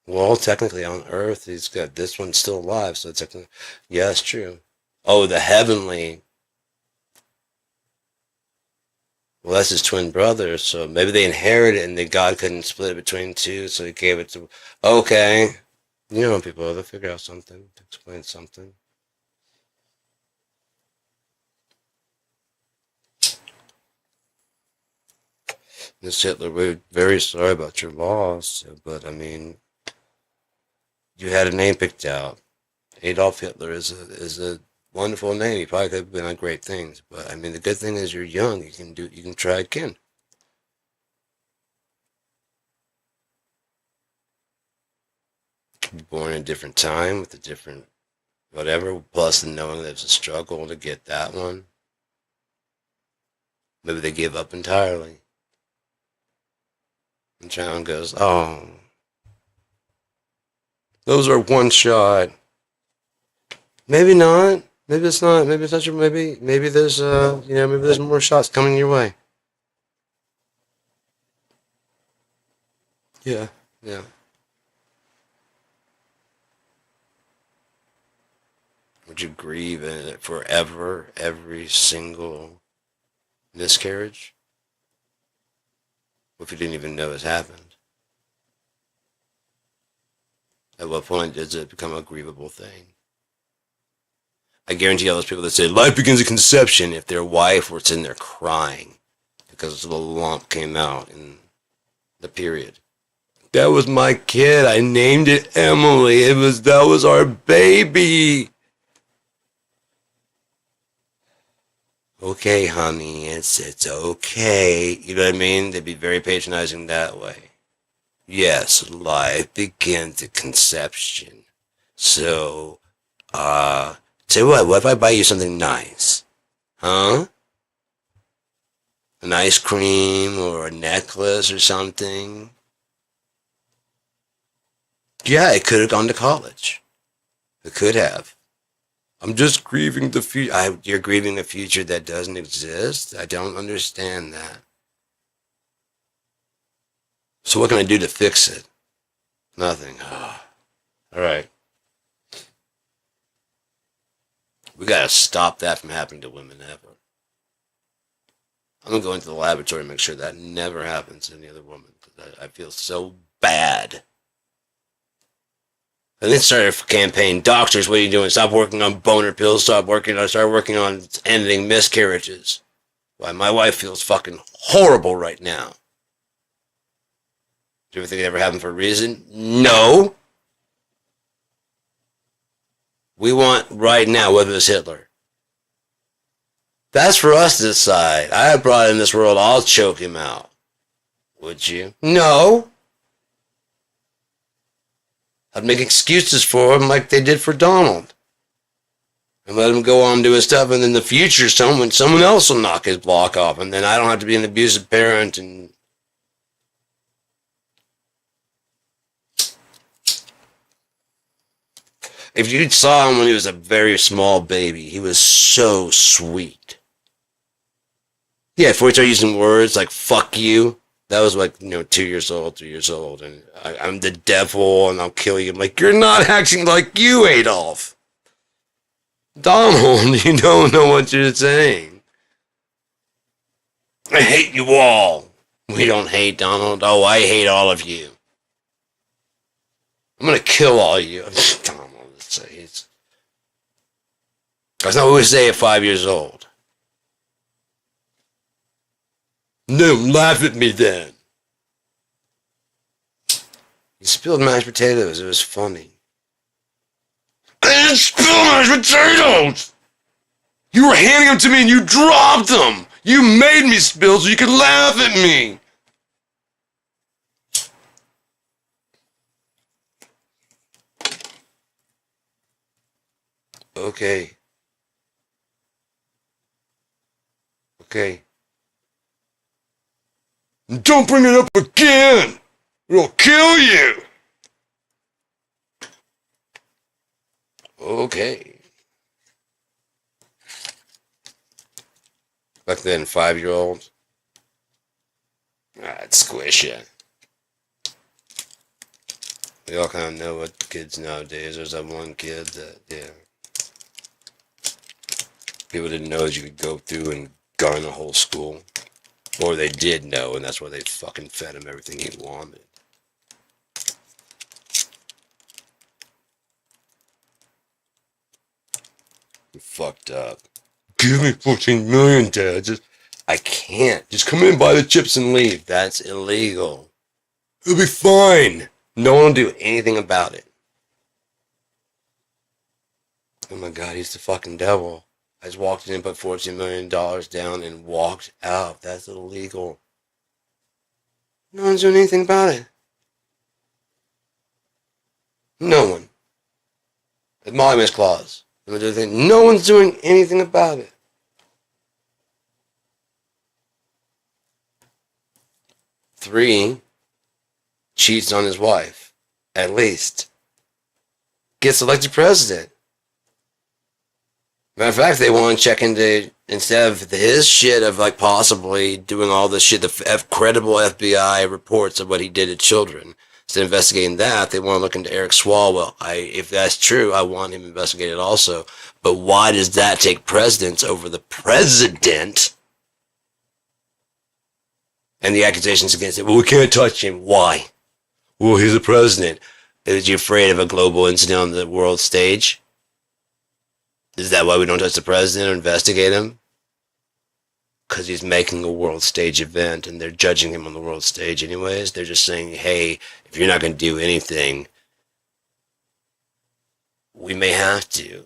Well, technically on earth, he's got this one still alive, so technically, yeah, it's true. Oh, the heavenly, well, that's his twin brother, so maybe they inherited it, and then God couldn't split it between two, so he gave it to, okay. People, they'll figure out something to explain something. Miss Hitler, we're very sorry about your loss, but I mean, you had a name picked out. Adolf Hitler is a wonderful name. He probably could have been on great things, but I mean, the good thing is you're young. You can try again. Born in a different time with a different whatever, plus the knowing that it's a struggle to get that one. Maybe they give up entirely. And John goes, oh, those are one shot. Maybe not. Maybe it's not. Maybe it's not your. Maybe there's maybe there's more shots coming your way. Yeah. Yeah. Would you grieve in it forever, every single miscarriage? What if you didn't even know it's happened? At what point does it become a grievable thing? I guarantee all those people that say life begins at conception, if their wife were sitting there crying because a little lump came out in the period. That was my kid. I named it Emily. That was our baby. Okay, honey, it's okay. You know what I mean? They'd be very patronizing that way. Yes, life begins at conception. So, tell you what if I buy you something nice? Huh? An ice cream or a necklace or something? Yeah, it could have gone to college. It could have. I'm just grieving the future. You're grieving a future that doesn't exist? I don't understand that. So what can I do to fix it? Nothing. All right. We gotta stop that from happening to women ever. I'm gonna go into the laboratory and make sure that never happens to any other woman. I feel so bad. And then started a campaign. Doctors, what are you doing? Stop working on boner pills. Start working on ending miscarriages. Why, my wife feels fucking horrible right now. Do you ever think it ever happened for a reason? No. We want right now, whether it's Hitler. That's for us to decide. I brought in this world, I'll choke him out. Would you? No. I'd make excuses for him like they did for Donald. And let him go on and do his stuff, and in the future someone else will knock his block off, and then I don't have to be an abusive parent. And if you saw him when he was a very small baby, he was so sweet. Yeah, before he started using words like fuck you, that was like, 2 years old, 3 years old, and I'm the devil and I'll kill you. I'm like, you're not acting like you, Adolf. Donald, you don't know what you're saying. I hate you all. We don't hate Donald. Oh, I hate all of you. I'm gonna kill all of you. Donald, that's not what we say at 5 years old. No, laugh at me then. You spilled mashed potatoes. It was funny. I didn't spill mashed potatoes! You were handing them to me and you dropped them! You made me spill so you could laugh at me! Okay. Okay. Don't bring it up again! It'll kill you! Okay. Back then, 5-year-olds. I'd squish you. We all kind of know what kids nowadays. There's that one kid that, people didn't know that you could go through and gun a whole school. Or they did know, and that's why they fucking fed him everything he wanted. You fucked up. Give me 14 million, Dad. I can't. Just come in and buy the chips and leave. That's illegal. It'll be fine. No one will do anything about it. Oh my God, he's the fucking devil. I just walked in and put $14 million down and walked out. That's illegal. No one's doing anything about it. No one. It's Monuments Clause. No one's doing anything about it. Three, cheats on his wife. At least. Gets elected president. Matter of fact, they want to check into, instead of his shit of like possibly doing all this shit, the credible FBI reports of what he did to children. Instead of investigating that, they want to look into Eric Swalwell. If that's true, I want him investigated also. But why does that take precedence over the president and the accusations against him? Well, we can't touch him. Why? Well, he's the president. Is you afraid of a global incident on the world stage? Is that why we don't touch the president or investigate him? Because he's making a world stage event and they're judging him on the world stage anyways. They're just saying, hey, if you're not going to do anything, we may have to.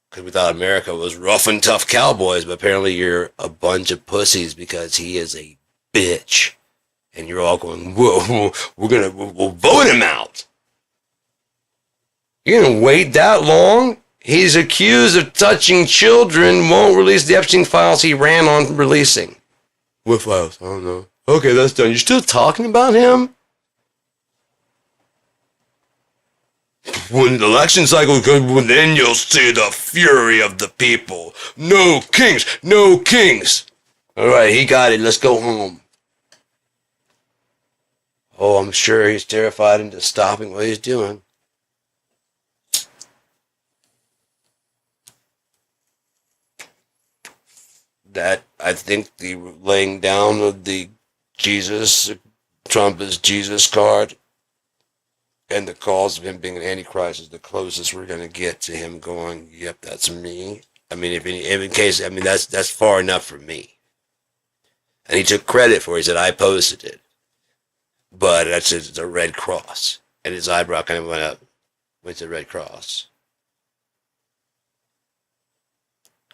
Because we thought America was rough and tough cowboys, but apparently you're a bunch of pussies because he is a bitch. And you're all going, whoa, we'll vote him out. You're going to wait that long? He's accused of touching children, won't release the Epstein files he ran on releasing. What files? I don't know. Okay, that's done. You're still talking about him? When the election cycle comes, then you'll see the fury of the people. No kings, no kings. All right, he got it. Let's go home. Oh, I'm sure he's terrified into stopping what he's doing. That, I think, the laying down of the Jesus, Trump is Jesus card, and the calls of him being an antichrist is the closest we're going to get to him going, yep, that's me. I mean, if in case, I mean, that's far enough for me. And he took credit for it. He said, I posted it. But that's it's a red cross. And his eyebrow kind of went up. Went to the red cross.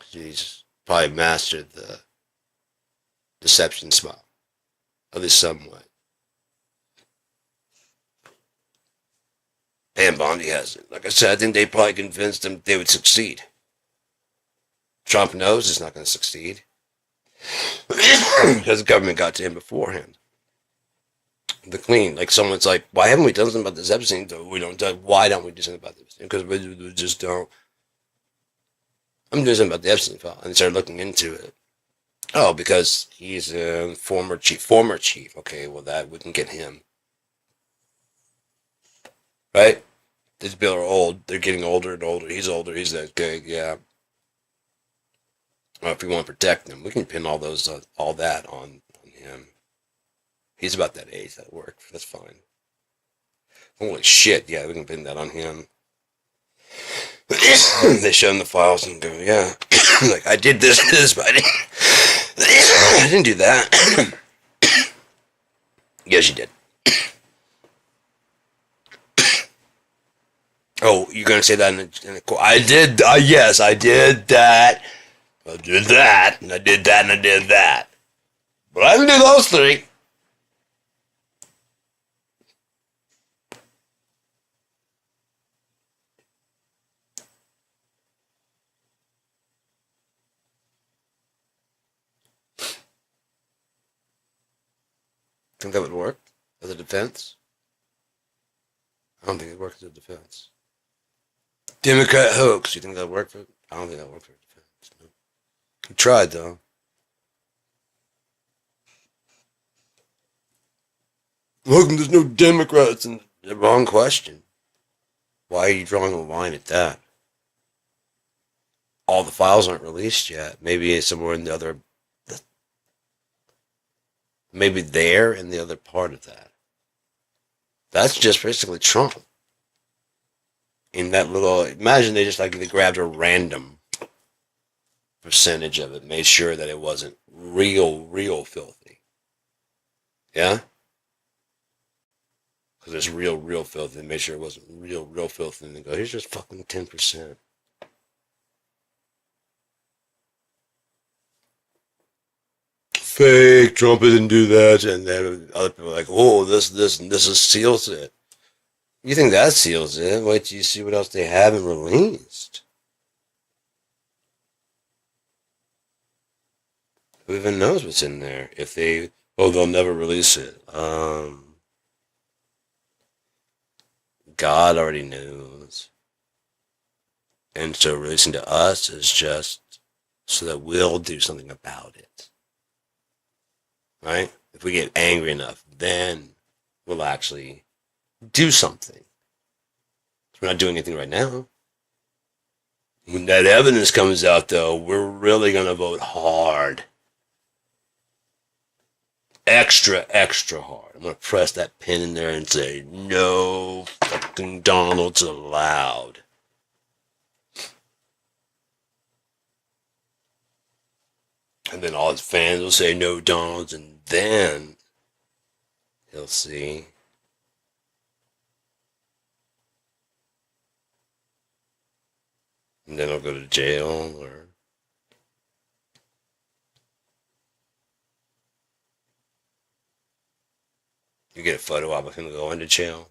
He's probably mastered the deception smile. At least somewhat. And Bondi hasn't. Like I said, I think they probably convinced him they would succeed. Trump knows it's not going to succeed. Because the government got to him beforehand. The clean, like someone's like, why haven't we done something about this Epstein? Why don't we do something about this? Because we just don't. I'm doing something about the Epstein file, and they started looking into it. Oh, because he's a former chief. Okay, well we can get him. Right? These people are old. They're getting older and older. He's older. He's that good. Yeah. Well, if we want to protect them, we can pin all that on him. He's about that age. That worked. That's fine. Holy shit. Yeah, we can pin that on him. They show him the files and go, yeah. Like, I did this, but I didn't do that. Yes, you did. Oh, you're going to say that in the court? I did. Yes, I did that. I did that, and I did that, and I did that. But I didn't do those three. Think that would work as a defense? I don't think it works as a defense. Democrat hoax. You think that would work for? I don't think that would work for a defense. No. We tried though. Look, there's no Democrats in the wrong question. Why are you drawing a line at that? All the files aren't released yet. Maybe it's somewhere in the other. Maybe there in the other part of that. That's just basically Trump. In that little, imagine they grabbed a random percentage of it, made sure that it wasn't real filthy. Yeah? Because there's real filthy, and made sure it wasn't real filthy, and they go, here's just fucking 10%. Fake, Trump didn't do that, and then other people are like, oh, this seals it. You think that seals it? Wait till you see what else they haven't released. Who even knows what's in there? If they'll never release it. God already knows. And so releasing to us is just so that we'll do something about it. Right? If we get angry enough, then we'll actually do something. We're not doing anything right now. When that evidence comes out, though, we're really going to vote hard. Extra hard. I'm going to press that pin in there and say, no fucking Donalds allowed. And then all his fans will say no Donalds, and then he'll see. And then he'll go to jail, or you get a photo op of him going to jail.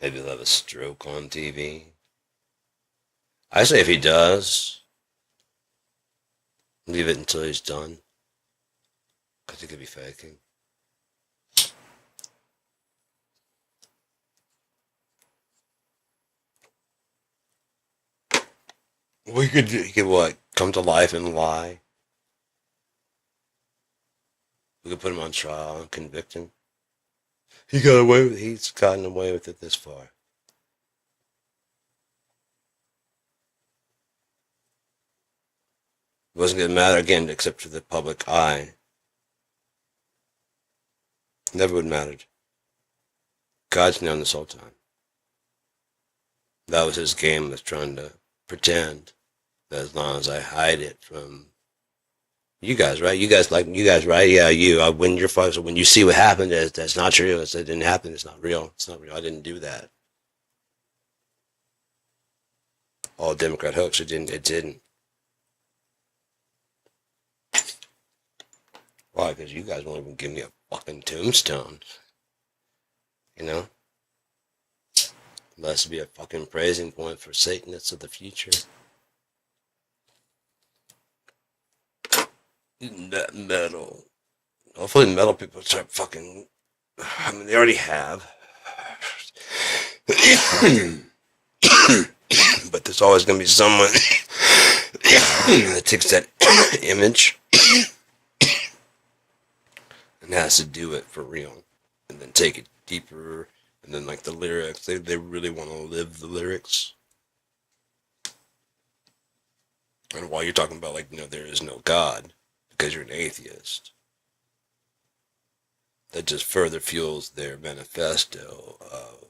Maybe he'll have a stroke on TV. I say if he does, leave it until he's done. Because he could be faking. We could, he could what? Come to life and lie. We could put him on trial and convict him. He's gotten away with it this far. It wasn't gonna matter again except for the public eye. Never would have mattered. God's known this whole time. That was his game, was trying to pretend that as long as I hide it from you guys, right? You guys, right? Yeah, you. When you're folks, when you see what happened, that's not true. It didn't happen. It's not real. It's not real. I didn't do that. All Democrat hoax. It didn't. It didn't. Why? Because you guys won't even give me a fucking tombstone. You know? Unless it be a fucking praising point for Satanists of the future. Metal. Hopefully metal people start fucking... I mean, they already have. But there's always going to be someone that takes that image and has to do it for real. And then take it deeper. And then like the lyrics, they really want to live the lyrics. And while you're talking about like, there is no God, because you're an atheist, that just further fuels their manifesto of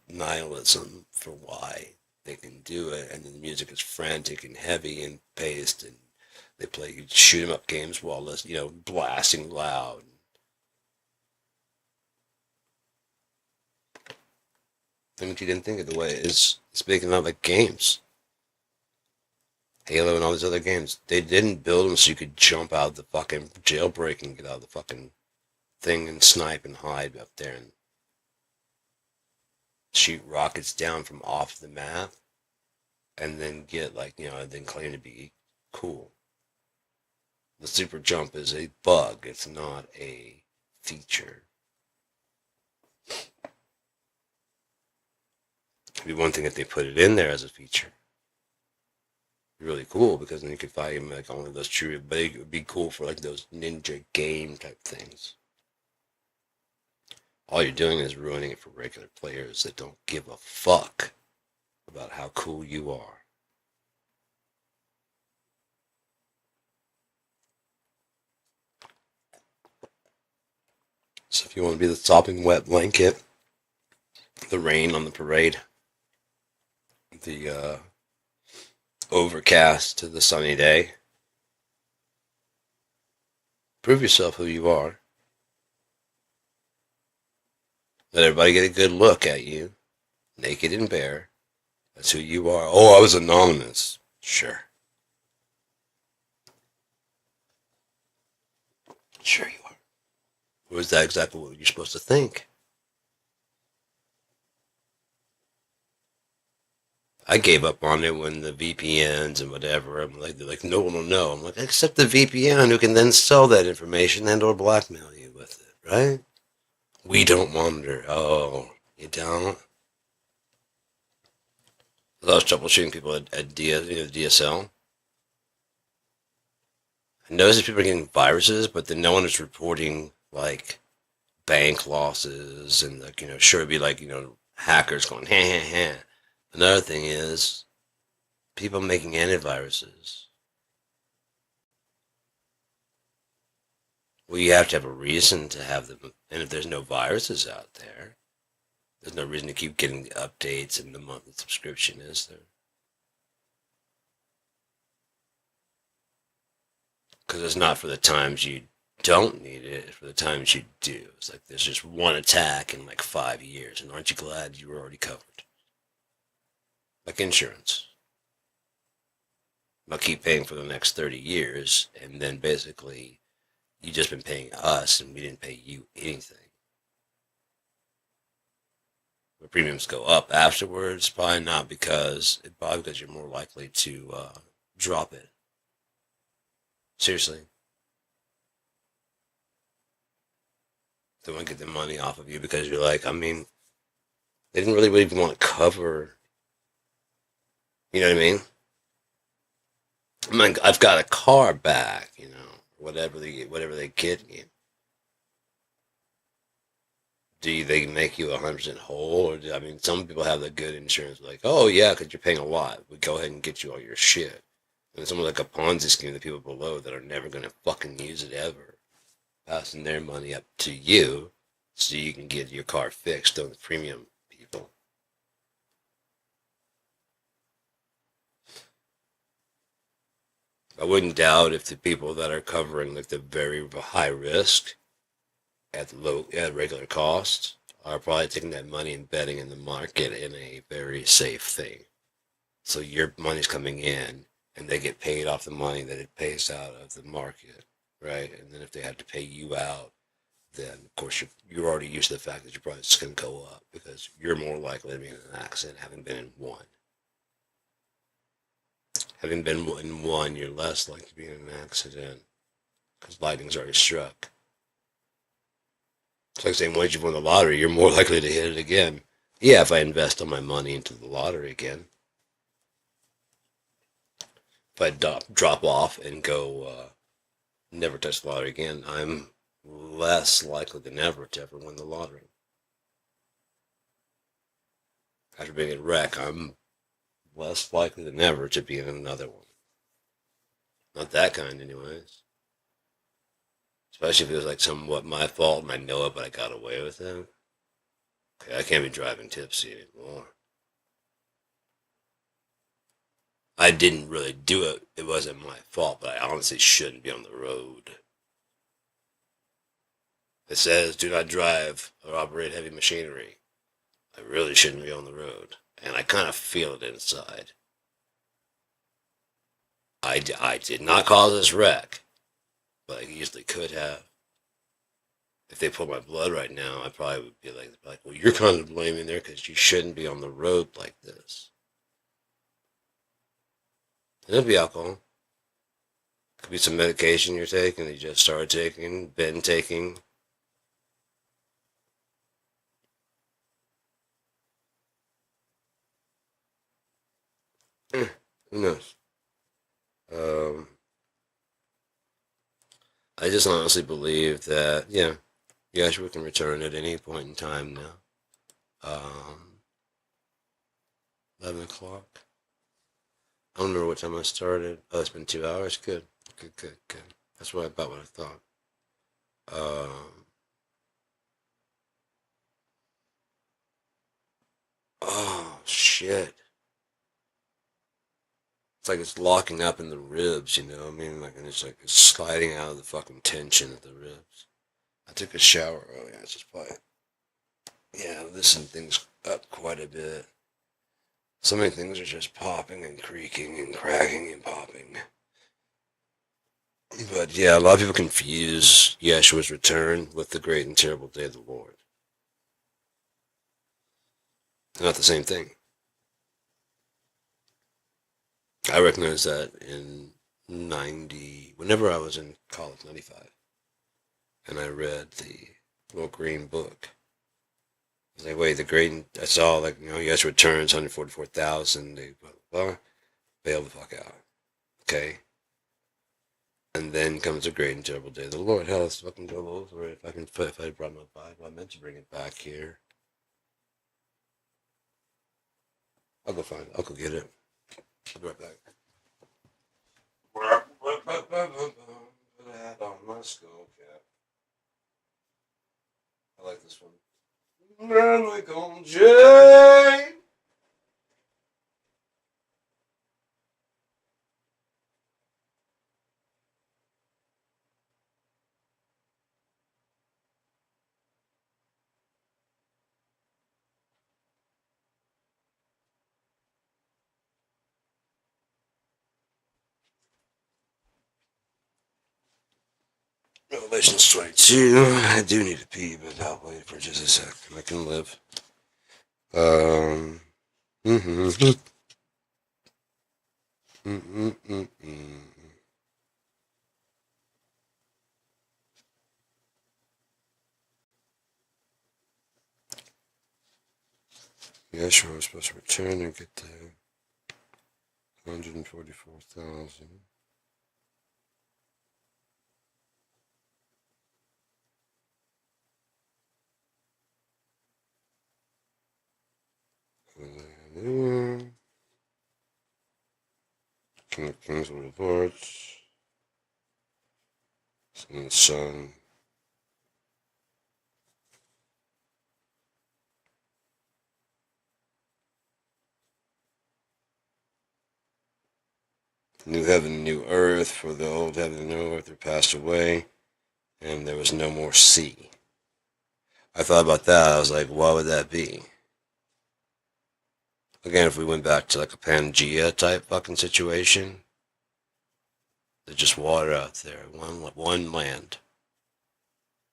nihilism for why they can do it. And then the music is frantic and heavy and paced, and they play shoot 'em up games while blasting loud. I mean, you didn't think of the way it's making out like games. Halo and all these other games. They didn't build them so you could jump out of the fucking jailbreak and get out of the fucking thing and snipe and hide up there and shoot rockets down from off the map and then get and then claim to be cool. The super jump is a bug. It's not a feature. It'd be one thing if they put it in there as a feature. Really cool, because then you could find like only those true, but it would be cool for like those ninja game type things. All you're doing is ruining it for regular players that don't give a fuck about how cool you are. So if you want to be the sopping wet blanket, the rain on the parade, the overcast to the sunny day, prove yourself who you are. Let everybody get a good look at you, naked and bare. That's who you are. Oh, I was anonymous. Sure. Sure you are. Or is that exactly what you're supposed to think? I gave up on it when the VPNs and whatever. I'm like, they're like, no one will know. I'm like, except the VPN who can then sell that information and or blackmail you with it, right? We don't wonder. Oh, you don't? I was troubleshooting people at DSL. I noticed that people are getting viruses, but then no one is reporting like bank losses and like, sure it'd be like, hackers going, ha ha ha. Another thing is people making antiviruses. Well, you have to have a reason to have them. And if there's no viruses out there, there's no reason to keep getting the updates and the monthly subscription, is there? Because it's not for the times you don't need it, it's for the times you do. It's like there's just one attack in like 5 years, and aren't you glad you were already covered? Like insurance. I'll keep paying for the next 30 years, and then basically you've just been paying us, and we didn't pay you anything. The premiums go up afterwards, probably because you're more likely to drop it. Seriously. They want to get the money off of you because you're like, they didn't really even want to cover, you know what I mean? I mean, I've got a car back, you know, whatever they get you. They make you 100% whole? Or I mean, some people have the good insurance, like, oh yeah, because you're paying a lot. We go ahead and get you all your shit. And someone like a Ponzi scheme, the people below that are never gonna fucking use it ever, passing their money up to you, so you can get your car fixed on the premium people. I wouldn't doubt if the people that are covering like the very high risk at regular cost are probably taking that money and betting in the market in a very safe thing. So your money's coming in and they get paid off the money that it pays out of the market, right? And then if they have to pay you out, then of course you're already used to the fact that your price is going to go up because you're more likely to be in an accident having been in one. Having been in one, you're less likely to be in an accident because lightning's already struck. It's like saying once you've won the lottery, you're more likely to hit it again. Yeah, if I invest all my money into the lottery again. If I drop off and go never touch the lottery again, I'm less likely than ever to ever win the lottery. After being a wreck, I'm less likely than ever to be in another one. Not that kind, anyways. Especially if it was like somewhat my fault and I know it, but I got away with it. Okay, I can't be driving tipsy anymore. I didn't really do it. It wasn't my fault, but I honestly shouldn't be on the road. It says do not drive or operate heavy machinery. I really shouldn't be on the road. And I kind of feel it inside. I did not cause this wreck, but I easily could have. If they pulled my blood right now, I probably would be like, well, you're kind of blaming there because you shouldn't be on the road like this. And it'll be alcohol. Could be some medication you're taking that you just started taking, been taking. Who knows? Um, I just honestly believe that, yeah, Yeshua can return at any point in time now. 11 o'clock. I don't remember what time I started. Oh, it's been 2 hours. Good. Good, good, good. That's about what I thought. Oh, shit. It's like it's locking up in the ribs, you know what I mean? Like, and it's like it's sliding out of the fucking tension of the ribs. I took a shower earlier. It's just probably, yeah, loosened things up quite a bit. So many things are just popping and creaking and cracking and popping. But yeah, a lot of people confuse Yeshua's return with the great and terrible day of the Lord. They're not the same thing. I recognized that in 90, whenever I was in college, 95, and I read the little green book. I was like, wait, the great, I saw like, you know, Yeshua returns, 144,000, they blah, blah, blah, bail the fuck out. Okay? And then comes the great and terrible day of the Lord. Hell, let's fucking go over it. If I brought my Bible, I meant to bring it back here. I'll go find it. I'll go get it. I'll be right back. Put a hat on my skull cap. I like this one. Run like on Jay. Revelations 22. I do need to pee, but I'll wait for just a sec. I can live. Mm-hmm. Yeshua was supposed to return and get the 144,000. King of Kings, Lord of Lords, Son of Son. New heaven, new earth, for the old heaven and new earth are passed away, and there was no more sea. I thought about that. I was like, what would that be? Again, if we went back to like a Pangea type fucking situation, there's just water out there, one land.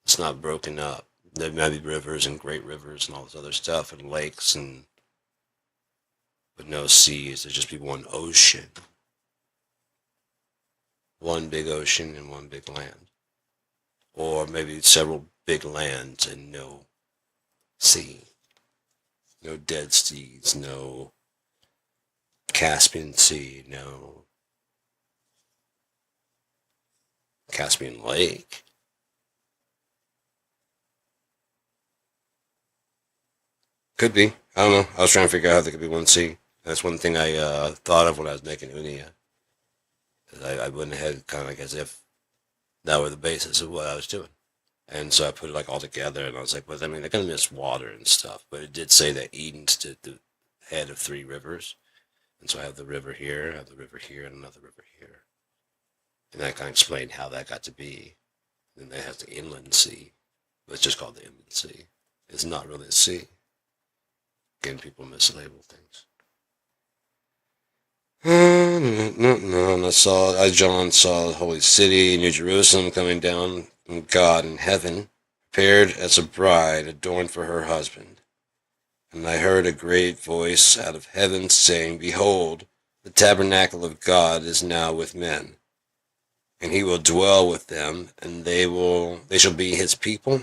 It's not broken up. There might be rivers and great rivers and all this other stuff and lakes but no seas. There'd just be one ocean. One big ocean and one big land. Or maybe several big lands and no sea. No Dead Seas, no Caspian Sea, no Caspian Lake. Could be. I don't know. I was trying to figure out how there could be one sea. That's one thing I thought of when I was making Unia. I went ahead kind of like as if that were the basis of what I was doing. And so I put it like all together and I was like, well, I mean, they're going to miss water and stuff. But it did say that Eden's the head of 3 rivers. And so I have the river here, I have the river here, and another river here. And that kind of explained how that got to be. And then it has the inland sea. But it's just called the inland sea. It's not really a sea. Again, people mislabel things. And John saw the holy city, New Jerusalem, coming down from God in heaven, prepared as a bride adorned for her husband. And I heard a great voice out of heaven saying, Behold, the tabernacle of God is now with men, and he will dwell with them, and they shall be his people,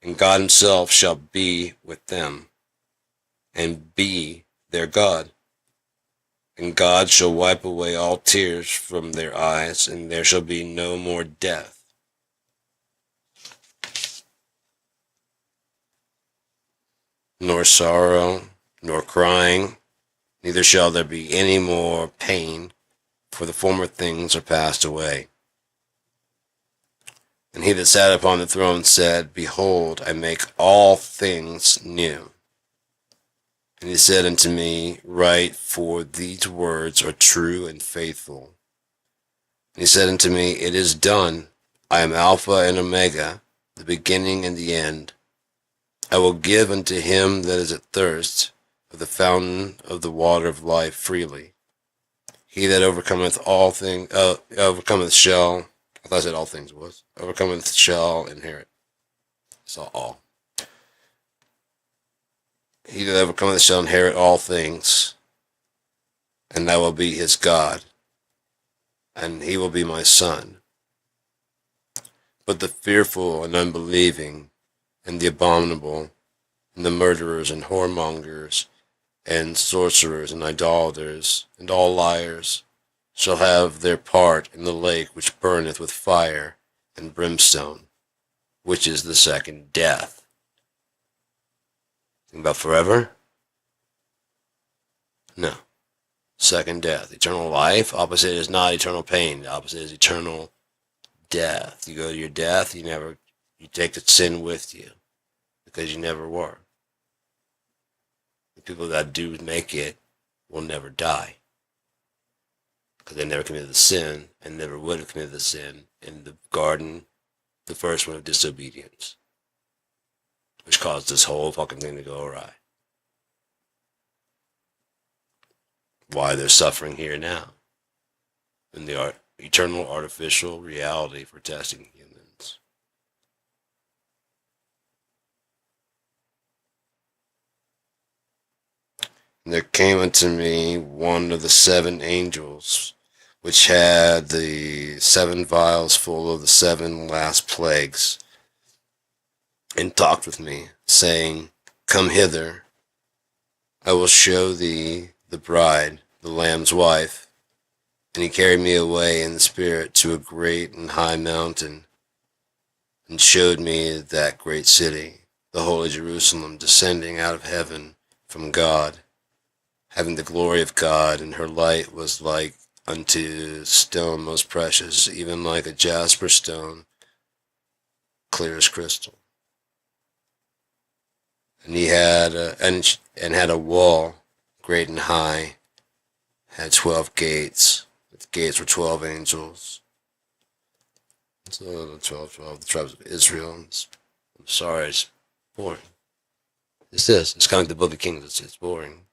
and God himself shall be with them, and be their God. And God shall wipe away all tears from their eyes, and there shall be no more death, nor sorrow, nor crying, neither shall there be any more pain, for the former things are passed away. And he that sat upon the throne said, Behold, I make all things new. And he said unto me, Write, for these words are true and faithful. And he said unto me, It is done. I am Alpha and Omega, the beginning and the end. I will give unto him that is athirst of the fountain of the water of life freely. He that overcometh shall, I thought I said all things was, overcometh shall inherit. It's all. He that overcometh shall inherit all things, and I will be his God, and he will be my son. But the fearful and unbelieving, and the abominable, and the murderers, and whoremongers, and sorcerers, and idolaters, and all liars, shall have their part in the lake which burneth with fire and brimstone, which is the second death. Think about forever? No. Second death. Eternal life, opposite is not eternal pain. The opposite is eternal death. You go to your death, you take the sin with you, because you never were. The people that do make it will never die, because they never committed the sin, and never would have committed the sin in the garden, the first one of disobedience, which caused this whole fucking thing to go awry. Why they're suffering here now, in the eternal artificial reality for testing humans. And there came unto me one of the 7 angels, which had the 7 vials full of the 7 last plagues, and talked with me, saying, Come hither, I will show thee the bride, the Lamb's wife. And he carried me away in the spirit to a great and high mountain, and showed me that great city, the holy Jerusalem, descending out of heaven from God, having the glory of God, and her light was like unto stone most precious, even like a jasper stone, clear as crystal. And he had and had a wall great and high, had 12 gates. The gates were 12 angels. So the 12, the tribes of Israel. I'm sorry, it's boring. It's kind of like the Book of Kings. It's boring.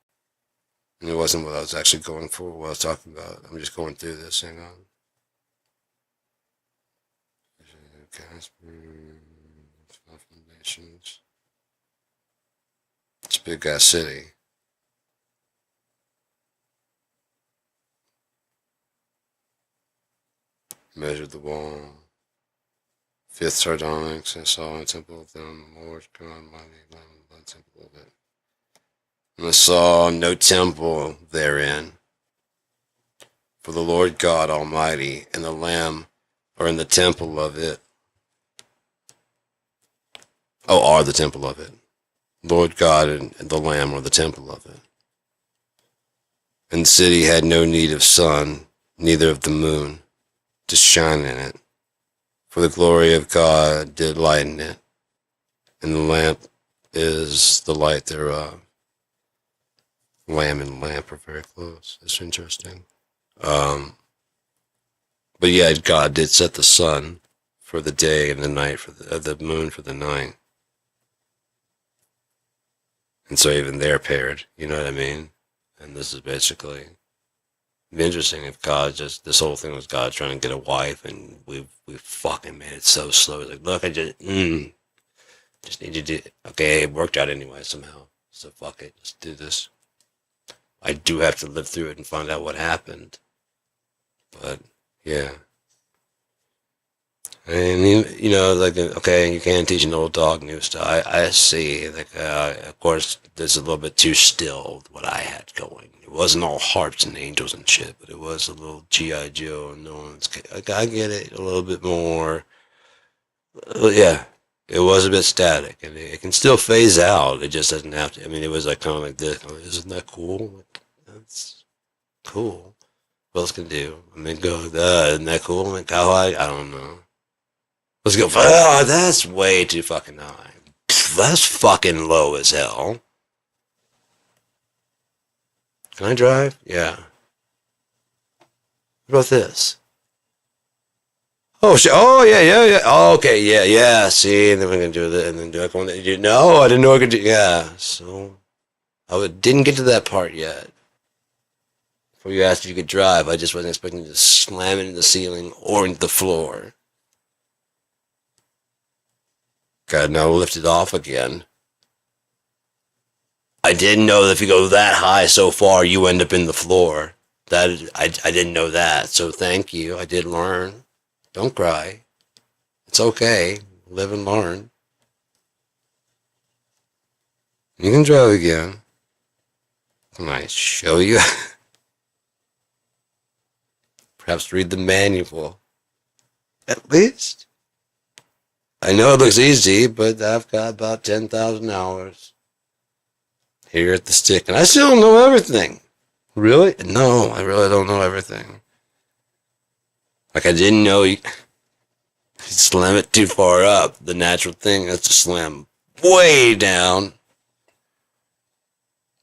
And it wasn't what I was actually going for, what I was talking about. I'm just going through this. Hang on. Foundations. It's a big ass city. Measured the wall. Fifth sardonyx, I saw a temple of them, Lord God, mighty, the temple of it. And I saw no temple therein, for the Lord God Almighty and the Lamb are in the temple of it. Oh, are the temple of it. Lord God and the Lamb are the temple of it. And the city had no need of sun, neither of the moon, to shine in it. For the glory of God did lighten it, and the lamp is the light thereof. Lamb and lamp are very close. It's interesting. But yeah, God did set the sun for the day and the night for the moon for the night. And so even they're paired, you know what I mean? And this is basically it'd be interesting if God just this whole thing was God trying to get a wife, and we fucking made it so slow. It's like, look, I just need you to okay, it worked out anyway somehow. So fuck it, let's do this. I do have to live through it and find out what happened. But yeah. I mean, you know, like, okay, you can't teach an old dog new stuff. I see. Like, of course, there's a little bit too still what I had going. It wasn't all harps and angels and shit, but it was a little G.I. Joe and no one's. Like, I get it a little bit more. Yeah, it was a bit static, and it can still phase out. It just doesn't have to. I mean, it was like kind of like this. Oh, isn't that cool? Like, that's cool. What else can do? I mean, go, isn't that cool? I mean, how high? I don't know. Let's go. Oh, that's way too fucking high. That's fucking low as hell. Can I drive? Yeah. What about this? Oh shit! Oh yeah. Oh, okay, yeah. See, and then we're gonna do that, and then do I want to? No, I didn't know I could do. Yeah. So didn't get to that part yet. Before you asked if you could drive, I just wasn't expecting to slam into the ceiling or into the floor. God, now lift it off again. I didn't know that if you go that high so far, you end up in the floor. That I didn't know that. So thank you. I did learn. Don't cry. It's okay. Live and learn. You can drive again. Can I show you? Perhaps read the manual. At least. I know it looks easy, but I've got about 10,000 hours here at the stick, and I still don't know everything. Really? No, I really don't know everything. Like, I didn't know you slam it too far up. The natural thing is to slam way down.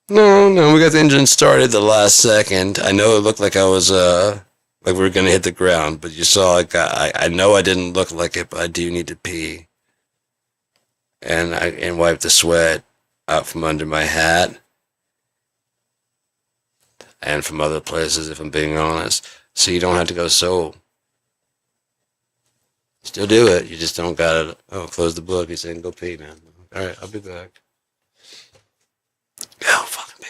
No, we got the engine started the last second. I know it looked like I was, like we were gonna hit the ground, but you saw I know I didn't look like it, but I do need to pee. And wipe the sweat out from under my hat. And from other places, if I'm being honest. So you don't have to go so. Still do it. You just don't gotta, close the book. He's saying, go pee, man. Alright, I'll be back. Go fucking pee.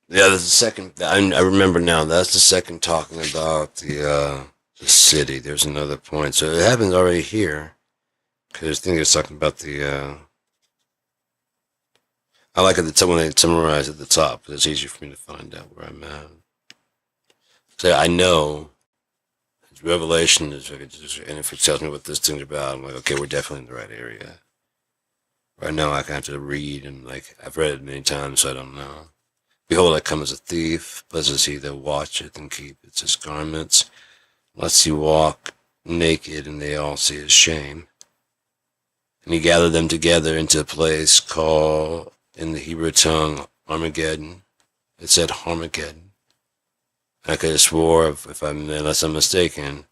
Yeah, that's the second. I remember now. That's the second talking about the city. There's another point. So it happens already here. Because I think it's talking about the. I like it when they summarize at the top. It's easier for me to find out where I'm at. So I know Revelation is, and if it tells me what this thing's about, I'm like, okay, we're definitely in the right area. Right now, I have to read, and like I've read it many times, so I don't know. Behold, I come as a thief. Blessed is he that watcheth and keepeth his garments, lest he walk naked, and they all see his shame. And he gathered them together into a place called, in the Hebrew tongue, Armageddon. It said Armageddon. I could have swore, unless I'm mistaken,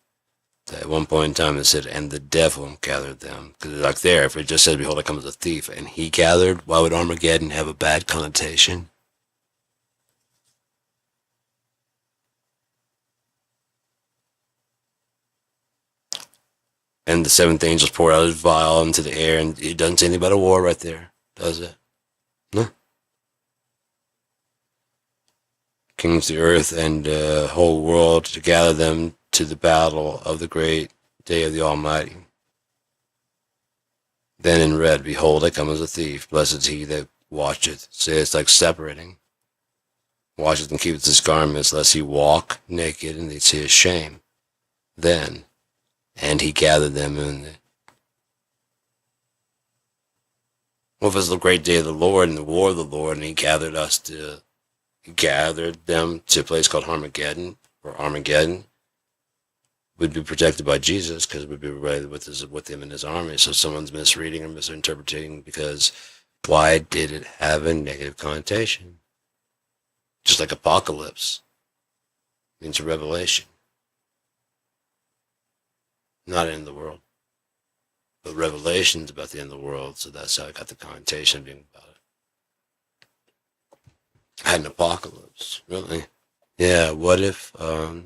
that at one point in time it said, and the devil gathered them. Because like there, if it just said, behold, I come as a thief, and he gathered, why would Armageddon have a bad connotation? And the seventh angel poured out his vial into the air, and it doesn't say anything about a war right there, does it? No. Kings of the earth and the whole world to gather them to the battle of the great day of the Almighty. Then in red, behold, I come as a thief. Blessed is he that watcheth. So it's like separating. Watcheth and keepeth his garments, lest he walk naked and they see his shame. Then, and he gathered them in the. Well, if it's the great day of the Lord and the war of the Lord, and he gathered them to a place called Armageddon, or Armageddon, would be protected by Jesus because it would be right with him and his army. So someone's misreading or misinterpreting because why did it have a negative connotation? Just like apocalypse means revelation. Not end of the world. But revelation's about the end of the world, so that's how I got the connotation of being about it. I had an apocalypse, really. Yeah, what if I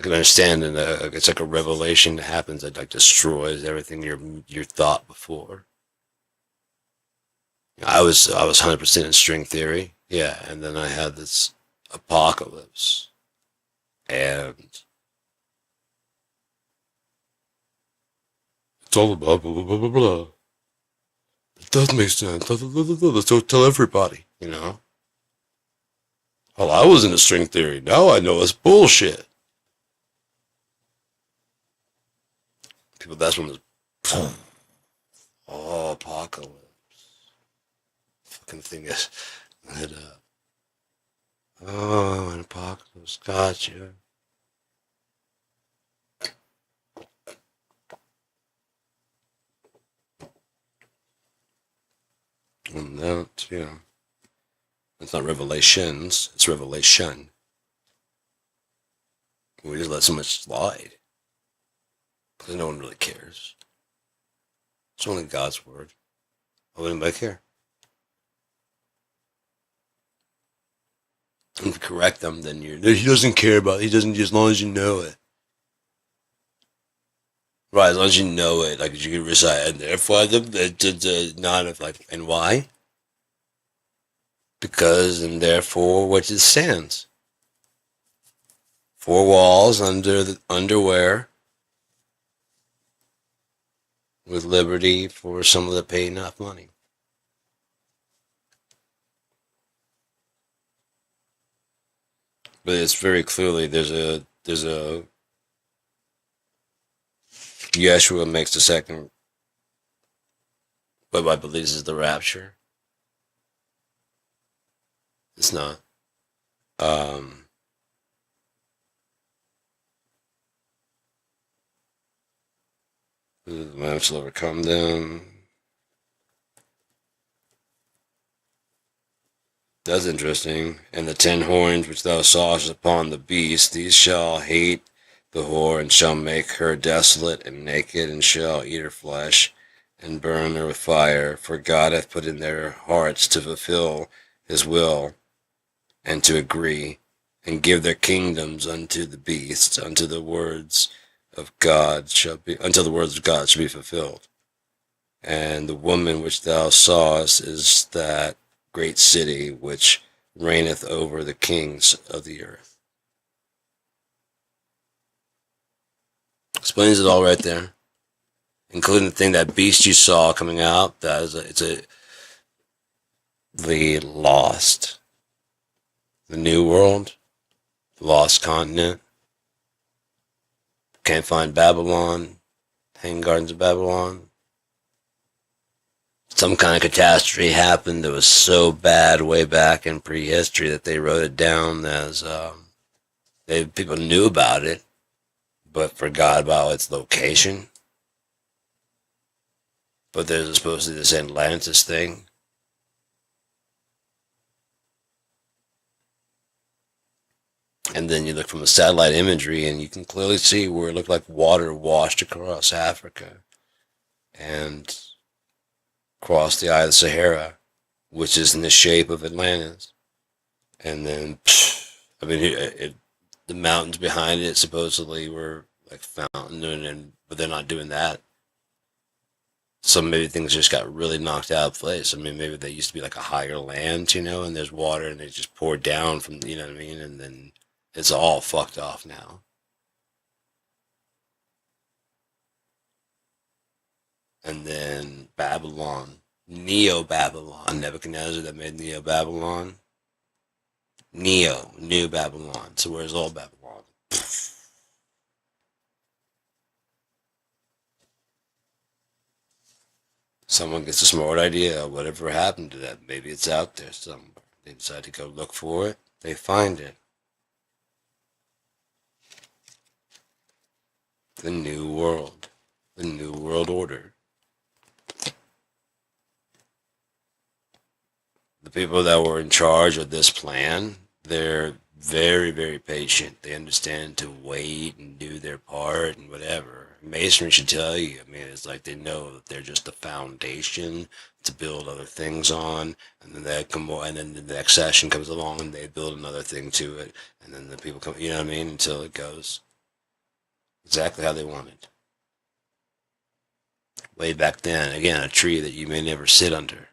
can understand, and it's like a revelation that happens that like destroys everything your thought before. I was 100% in string theory, yeah, and then I had this apocalypse, and it's all about blah blah blah blah blah. It does make sense. So tell everybody, you know. Well, I was in a string theory. Now I know it's bullshit. People, that's when it's oh, apocalypse. Fucking thing is that oh, an apocalypse. Gotcha. And that, yeah. It's not revelations, it's revelation. We just let so much slide. Because no one really cares. It's only God's word. Why would anybody care? And if you correct them, then he doesn't care about it. He doesn't, as long as you know it. Right, as long as you know it, like you can recite, and therefore not if like, and why? Because and therefore which it stands. Four walls under the underwear with liberty for some that pay enough money. But it's very clearly there's a Yeshua makes the second, what I believe is the rapture. It's not. The Lamb shall overcome them. That's interesting. And the 10 horns which thou sawest upon the beast, these shall hate the whore, and shall make her desolate and naked, and shall eat her flesh, and burn her with fire. For God hath put in their hearts to fulfill his will, and to agree, and give their kingdoms unto the beast, until the words of God shall be fulfilled. And the woman which thou sawest is that great city which reigneth over the kings of the earth. Explains it all right there, including the thing, that beast you saw coming out. That is the lost, the new world, the lost continent. Can't find Babylon, Hanging Gardens of Babylon. Some kind of catastrophe happened that was so bad way back in prehistory that they wrote it down as people knew about it, but forgot about its location. But there's supposed to be this Atlantis thing. And then you look from the satellite imagery and you can clearly see where it looked like water washed across Africa and across the Eye of the Sahara, which is in the shape of Atlantis. And then, I mean, the mountains behind it supposedly were like fountain, but they're not doing that. So maybe things just got really knocked out of place. I mean, maybe they used to be like a higher land, and there's water and it just poured down from, you know what I mean? And then it's all fucked off now. And then Babylon, Neo Babylon, Nebuchadnezzar that made Neo Babylon. New Babylon. So where's old Babylon? Someone gets a smart idea, whatever happened to that. Maybe it's out there somewhere. They decide to go look for it. They find it. The new world. The new world order. The people that were in charge of this plan, they're very, very patient. They understand to wait and do their part and whatever. Masonry should tell you. I mean, it's like they know that they're just the foundation to build other things on, and then they come, and then the next session comes along and they build another thing to it, and then the people come. You know what I mean? Until it goes exactly how they want it. Way back then, again, a tree that you may never sit under.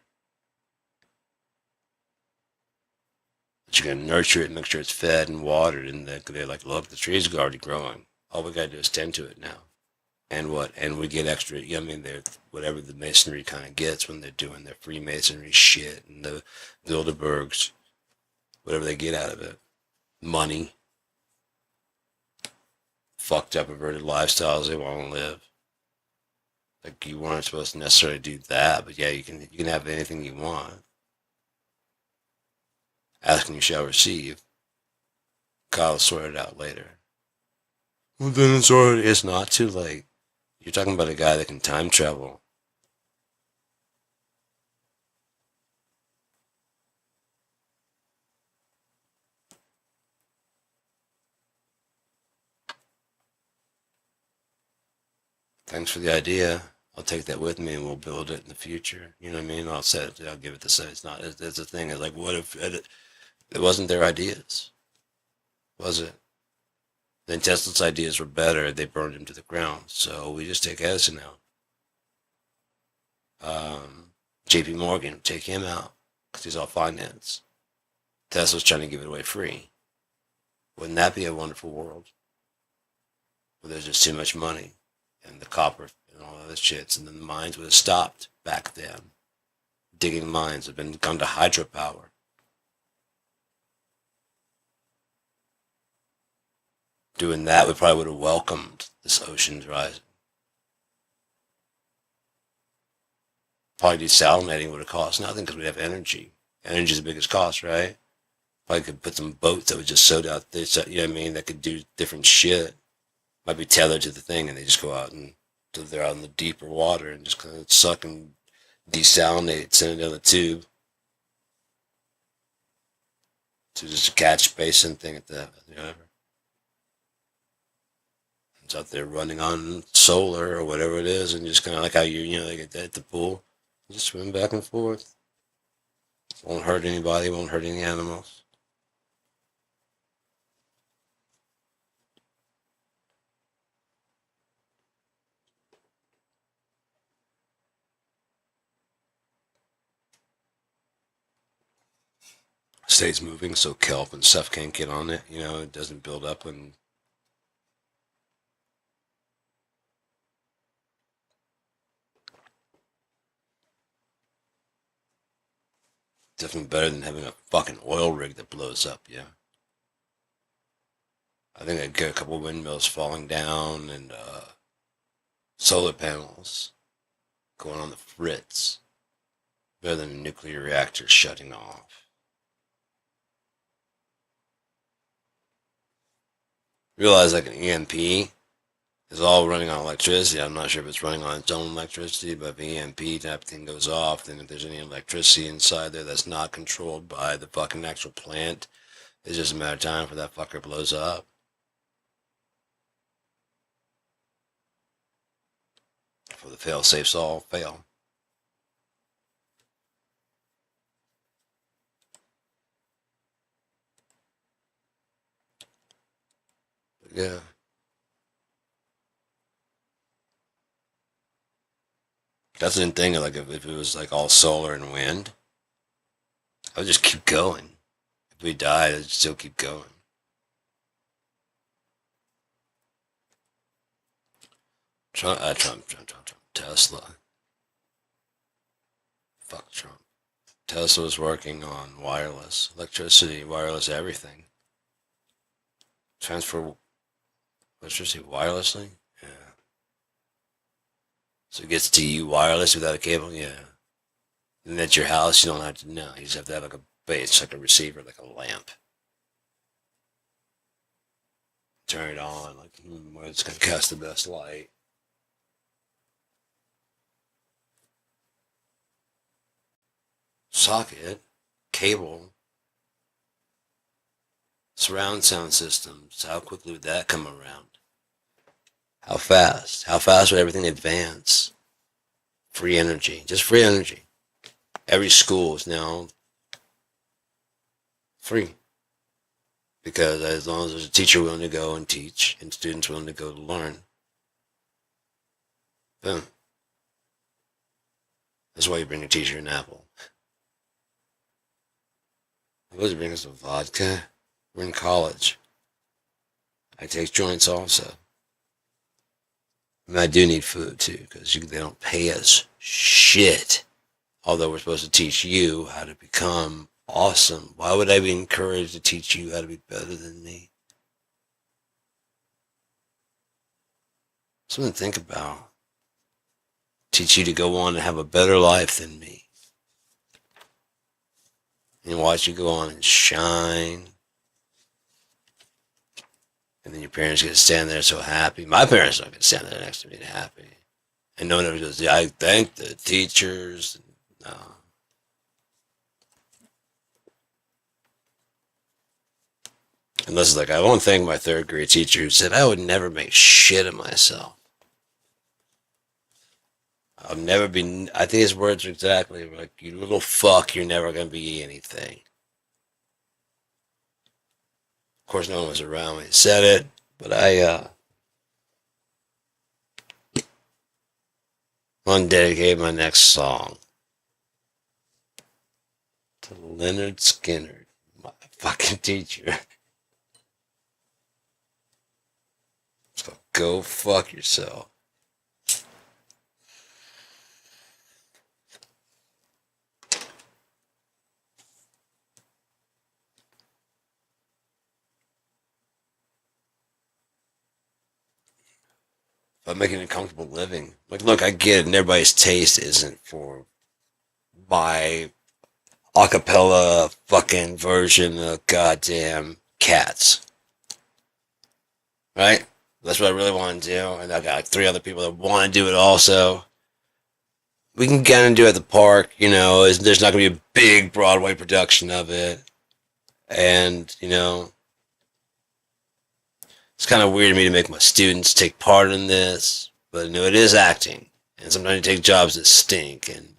But you're going to nurture it and make sure it's fed and watered. And they're like, look, the tree's already growing. All we got to do is tend to it now. And what? And we get extra, you know what I mean? They're, whatever the masonry kind of gets when they're doing their Freemasonry shit and the Bilderbergs, whatever they get out of it. Money. Fucked up, perverted lifestyles they want to live. Like, you weren't supposed to necessarily do that, but yeah, you can have anything you want. Ask and you shall receive. God will sort it out later. Well, then it's not too late. You're talking about a guy that can time travel. Thanks for the idea. I'll take that with me and we'll build it in the future. You know what I mean? I'll set it. I'll give it the say. It's not. It's a thing. It's like, what if it wasn't their ideas? Was it? Then Tesla's ideas were better. They burned him to the ground. So we just take Edison out. J.P. Morgan, take him out because he's all finance. Tesla's trying to give it away free. Wouldn't that be a wonderful world? Where there's just too much money and the copper and all of this shit, and then the mines would have stopped back then. Digging mines have been gone to hydropower. Doing that, we probably would have welcomed this ocean's rising. Probably desalinating would have cost nothing because we'd have energy. Energy is the biggest cost, right? Probably could put some boats that would just soak out there, you know what I mean, that could do different shit. Might be tethered to the thing and they just go out and they're out in the deeper water and just kind of suck and desalinate, send it down the tube to just a catch basin thing at the, whatever. It's out there running on solar or whatever it is, and just kind of like how they get that at the pool, just swim back and forth. Won't hurt anybody, won't hurt any animals. stays moving, so kelp and stuff can't get on it. You know, it doesn't build up and definitely better than having a fucking oil rig that blows up. Yeah, I think I'd get a couple windmills falling down and solar panels going on the fritz, better than a nuclear reactor shutting off. Realize like an EMP is all running on electricity. I'm not sure if it's running on its own electricity, but if the EMP type thing goes off, then if there's any electricity inside there that's not controlled by the fucking actual plant, it's just a matter of time for that fucker blows up. For the fail safes all fail. But yeah. That's the thing, like if it was like all solar and wind, I would just keep going. If we died, I'd still keep going. Trump. Tesla. Fuck Trump. Tesla was working on wireless, electricity, wireless everything. Transfer electricity wirelessly? Yeah. So it gets to you wireless without a cable? Yeah. And at your house, you don't have to know. You just have to have like a base, like a receiver, like a lamp. Turn it on, like, where it's going to cast the best light. Socket, cable, surround sound systems. How quickly would that come around? How fast? How fast would everything advance? Free energy, just free energy. Every school is now free. Because as long as there's a teacher willing to go and teach and students willing to go to learn, boom. That's why you bring a teacher an apple. I was bringing some vodka. We're in college. I take joints also. And I do need food too, because they don't pay us shit. Although we're supposed to teach you how to become awesome. Why would I be encouraged to teach you how to be better than me? Something to think about. Teach you to go on and have a better life than me. And watch you go on and shine. And then your parents get to stand there so happy. My parents don't get to stand there next to me and happy. And no one ever goes, yeah, I thank the teachers. No. Unless it's like, I won't thank my third grade teacher who said I would never make shit of myself. I'll never be, I think his words are exactly like, you little fuck, you're never going to be anything. Of course, no one was around when he said it, but I want to dedicate my next song to Leonard Skinner, my fucking teacher. It's called Go Fuck Yourself. But making a comfortable living. Like, look, I get it, and everybody's taste isn't for my acapella fucking version of goddamn Cats. Right? That's what I really want to do, and I got like 3 other people that want to do it also. We can kind of do it at the park, you know, there's not going to be a big Broadway production of it. And, you know, it's kind of weird to me to make my students take part in this, but you know, it is acting. And sometimes you take jobs that stink, and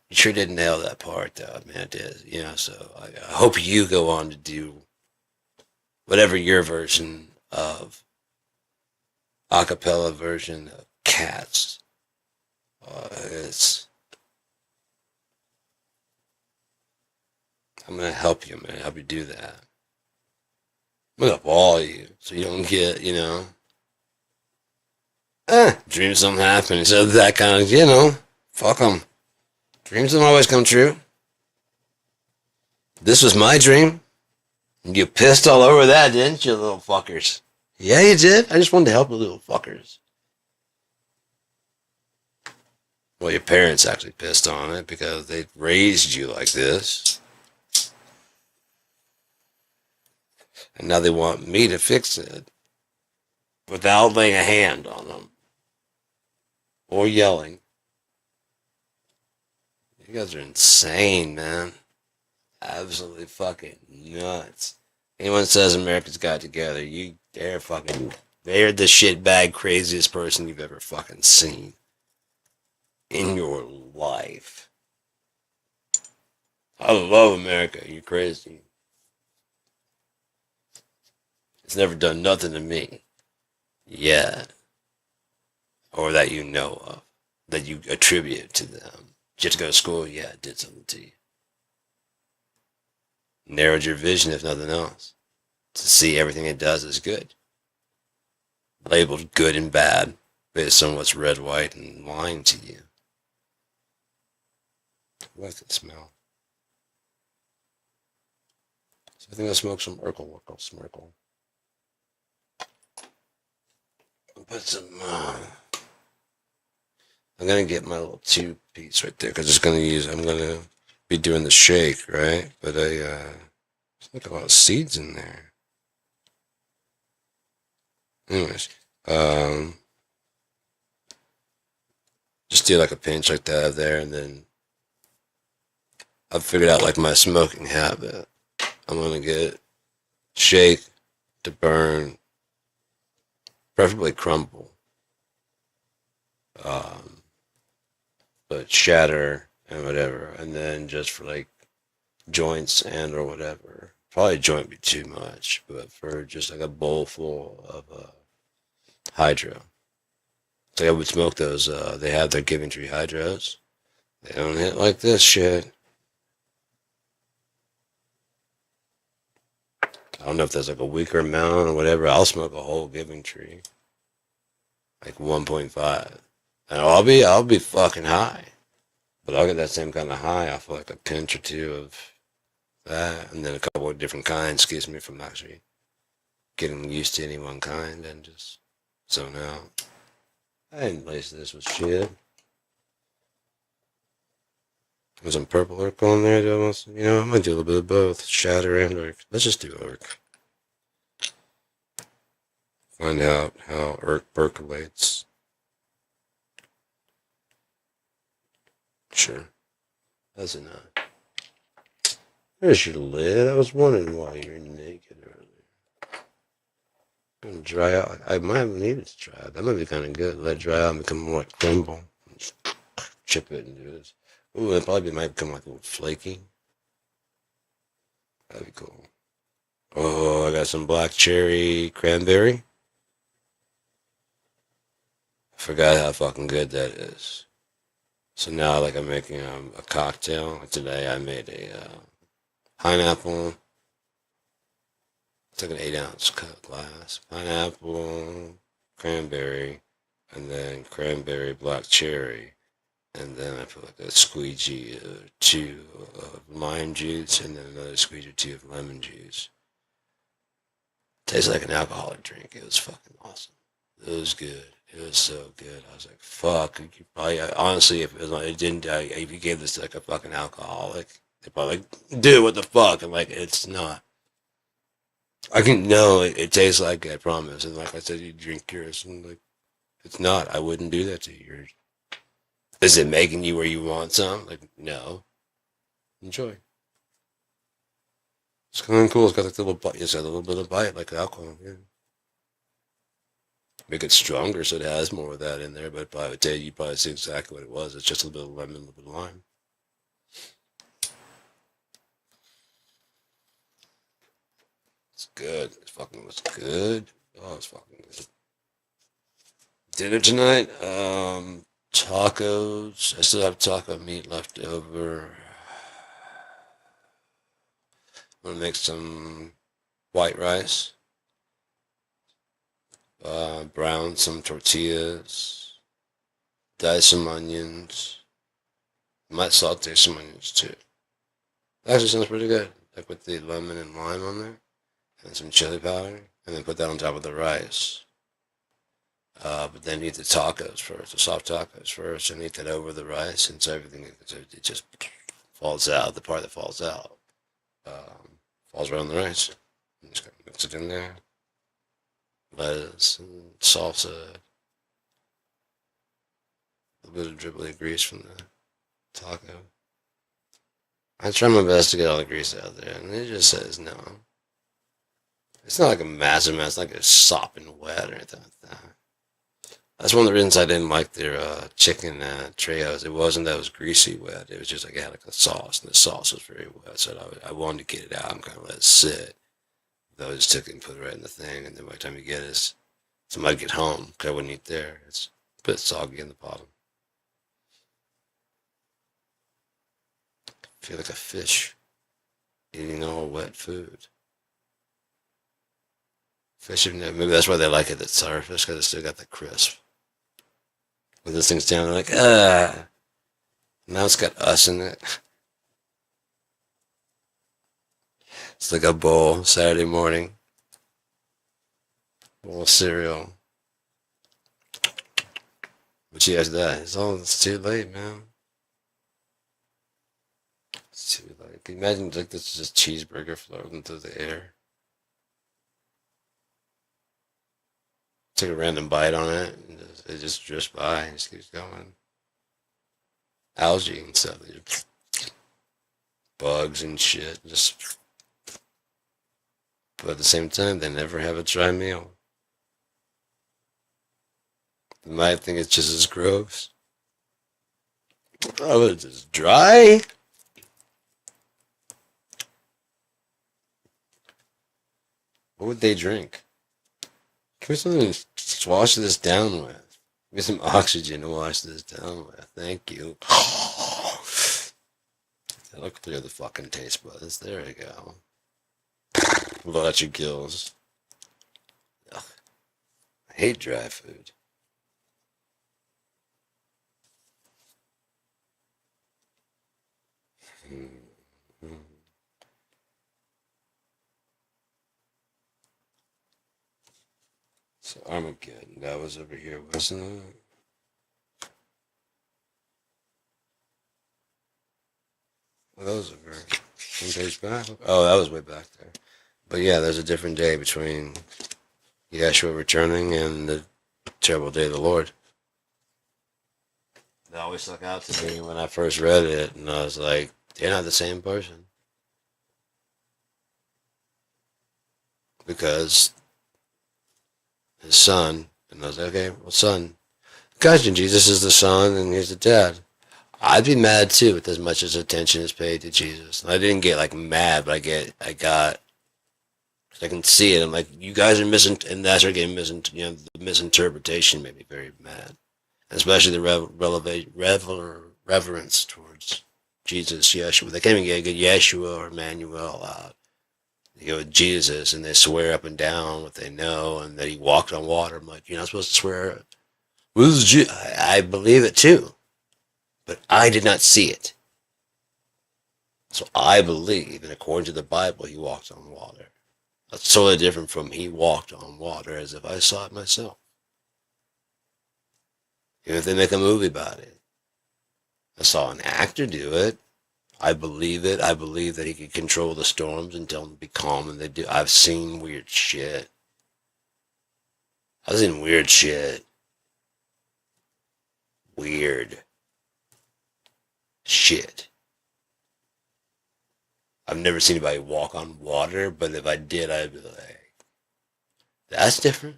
you sure did nail that part, though. Man, it did. You know, so I hope you go on to do whatever your version of acapella version of Cats is. I'm gonna help you. I'm gonna help you do that. I'm gonna ball you so you don't get, dreams don't happen. So that kind of, fuck them. Dreams don't always come true. This was my dream. You pissed all over that, didn't you, little fuckers? Yeah, you did. I just wanted to help the little fuckers. Well, your parents actually pissed on it because they raised you like this. And now they want me to fix it without laying a hand on them or yelling. You guys are insane, man. Absolutely fucking nuts. Anyone says America's got it together, they're the shitbag craziest person you've ever fucking seen in your life. I love America. You're crazy. It's never done nothing to me. Yeah. Or that you know of. That you attribute to them. Just go to school, yeah, it did something to you. Narrowed your vision, if nothing else. To see everything it does is good. Labeled good and bad based on what's red, white, and lying to you. What's it smell? So I think I'll smoke some Urkel, Smirkle. I'll put some, I'm gonna get my little 2-piece right there, because I'm gonna be doing the shake, right? But there's like a lot of seeds in there. Anyways, just do like a pinch like that there, and then I've figured out like my smoking habit. I'm gonna get shake to burn, preferably crumble, but shatter and whatever, and then just for like joints and or whatever. Probably joint be too much, but for just like a bowl full of hydro. So I would smoke those. They have their Giving Tree hydros. They don't hit like this shit. I don't know if there's like a weaker amount or whatever. I'll smoke a whole Giving Tree, like 1.5, and I'll be fucking high, but I'll get that same kind of high off of like a pinch or two of that, and then a couple of different kinds keeps me from actually getting used to any one kind and just zone out. I didn't lace this with shit. There's some purple Urk on there. I might do a little bit of both, shatter and Urk. Let's just do Urk. Find out how Urk percolates. Sure. That's enough. There's your lid. I was wondering why you were naked earlier. Gonna dry out. I might have needed to dry out. That might be kind of good. Let it dry out and become more like crumble. Just chip it and do this. Ooh, it probably might become like a little flaky. That'd be cool. Oh, I got some black cherry cranberry. I forgot how fucking good that is. So now, like, I'm making a cocktail. Like today, I made a pineapple. It's like an 8-ounce glass. Pineapple, cranberry, and then cranberry black cherry. And then I put like a squeegee or two of lime juice, and then another squeegee or two of lemon juice. Tastes like an alcoholic drink. It was fucking awesome. It was good. It was so good. I was like, fuck. You probably, honestly, if it was like, it didn't, if you gave this to like a fucking alcoholic, they'd probably like, dude, what the fuck? And like, it's not. I can know it tastes like it, I promise. And like I said, you drink yours, and like, it's not. I wouldn't do that to you. Is it making you where you want some? Like, no. Enjoy. It's kind of cool. It's got like a little bite. It's got a little bit of bite, like alcohol. Yeah. Make it stronger so it has more of that in there. But I would tell you, probably see exactly what it was. It's just a little bit of lemon, a little bit of lime. It's good. It fucking was good. Oh, it's fucking good. Dinner tonight. Tacos. I still have taco meat left over. I'm gonna make some white rice, brown some tortillas, dice some onions. Might saute some onions too. Actually sounds pretty good. Like with the lemon and lime on there, and some chili powder, and then put that on top of the rice. But then eat the tacos first, the soft tacos first, and eat that over the rice, and so everything it just falls out. The part that falls out falls right on the rice. And just mix it in there. Lettuce and salsa, a little bit of dribbly grease from the taco. I try my best to get all the grease out there, and it just says no. It's not like a massive mess, like it's sopping wet or anything like that. That's one of the reasons I didn't like their chicken Treos. It wasn't that it was greasy wet. It was just like it had like a sauce, and the sauce was very wet. So I wanted to get it out and kind of let it sit. Though I just took it and put it right in the thing, and then by the time you get it, somebody get home because I wouldn't eat there. It's a bit soggy in the bottom. I feel like a fish eating all wet food. Fish, maybe that's why they like it at surface, because it's still got the crisp. When this thing's down, they're like, now it's got us in it. It's like a bowl, Saturday morning. Bowl of cereal. But you guys that. It's too late, man. It's too late. Can you imagine like this is just cheeseburger floating through the air? Take a random bite on it, and it just drifts by and just keeps going. Algae and stuff, bugs and shit. Just, but at the same time, they never have a dry meal. You might think it's just as gross. Oh, it's just dry. What would they drink? Give me something to wash this down with. Give me some oxygen to wash this down with. Thank you. That'll clear the fucking taste buds. There we go. Blow out your gills. Ugh. I hate dry food. So Armageddon, that was over here, wasn't it? Oh, that was over one page back. Oh, that was way back there. But yeah, there's a different day between Yeshua returning and the terrible day of the Lord. That always stuck out to me when I first read it, and I was like, they're not the same person. Because his son, and I was like, okay, well, son, gotcha, Jesus is the son, and he's the dad. I'd be mad too with as much as attention is paid to Jesus. And I didn't get like mad, but I can see it. I'm like, you guys are missing, and that's where getting the misinterpretation made me very mad. Especially the reverence towards Jesus, Yeshua. They can't even get Yeshua or Emmanuel out. They go with Jesus, and they swear up and down what they know, and that he walked on water. I'm like, you're not supposed to swear. I believe it too, but I did not see it. So I believe, and according to the Bible, he walked on water. That's totally different from he walked on water as if I saw it myself. Even if they make a movie about it. I saw an actor do it. I believe it. I believe that he could control the storms and tell them to be calm, and they do. I've seen weird shit. I've seen weird shit. Weird shit. I've never seen anybody walk on water, but if I did, I'd be like, that's different.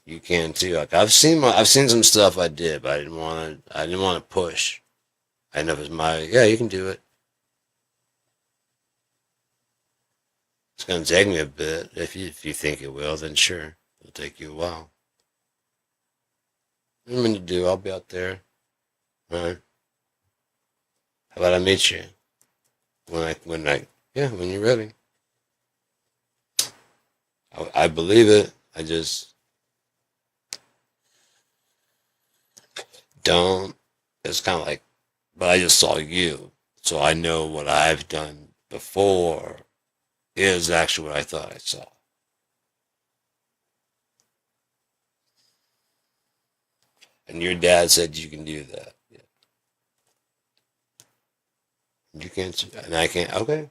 You can too. Like I've seen some stuff I did, but I didn't want to push. I know it was you can do it. It's gonna take me a bit. If you think it will, then sure. It'll take you a while. I'm gonna do, I'll be out there. Alright. How about I meet you when you're ready. I believe it. I just don't. It's kind of like, but I just saw you, so I know what I've done before is actually what I thought I saw. And your dad said you can do that. Yeah. You can't, and I can't. Okay.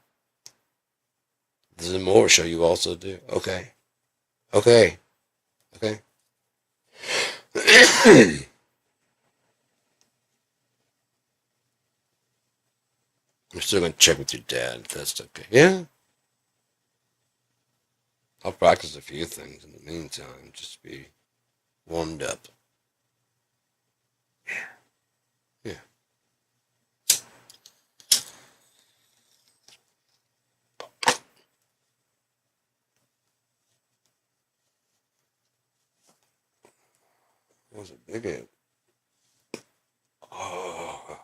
This is more show you also do. Okay. Okay. Okay. I'm still gonna check with your dad if that's okay. Yeah. I'll practice a few things in the meantime, just to be warmed up. Yeah. That was a big hit. Oh.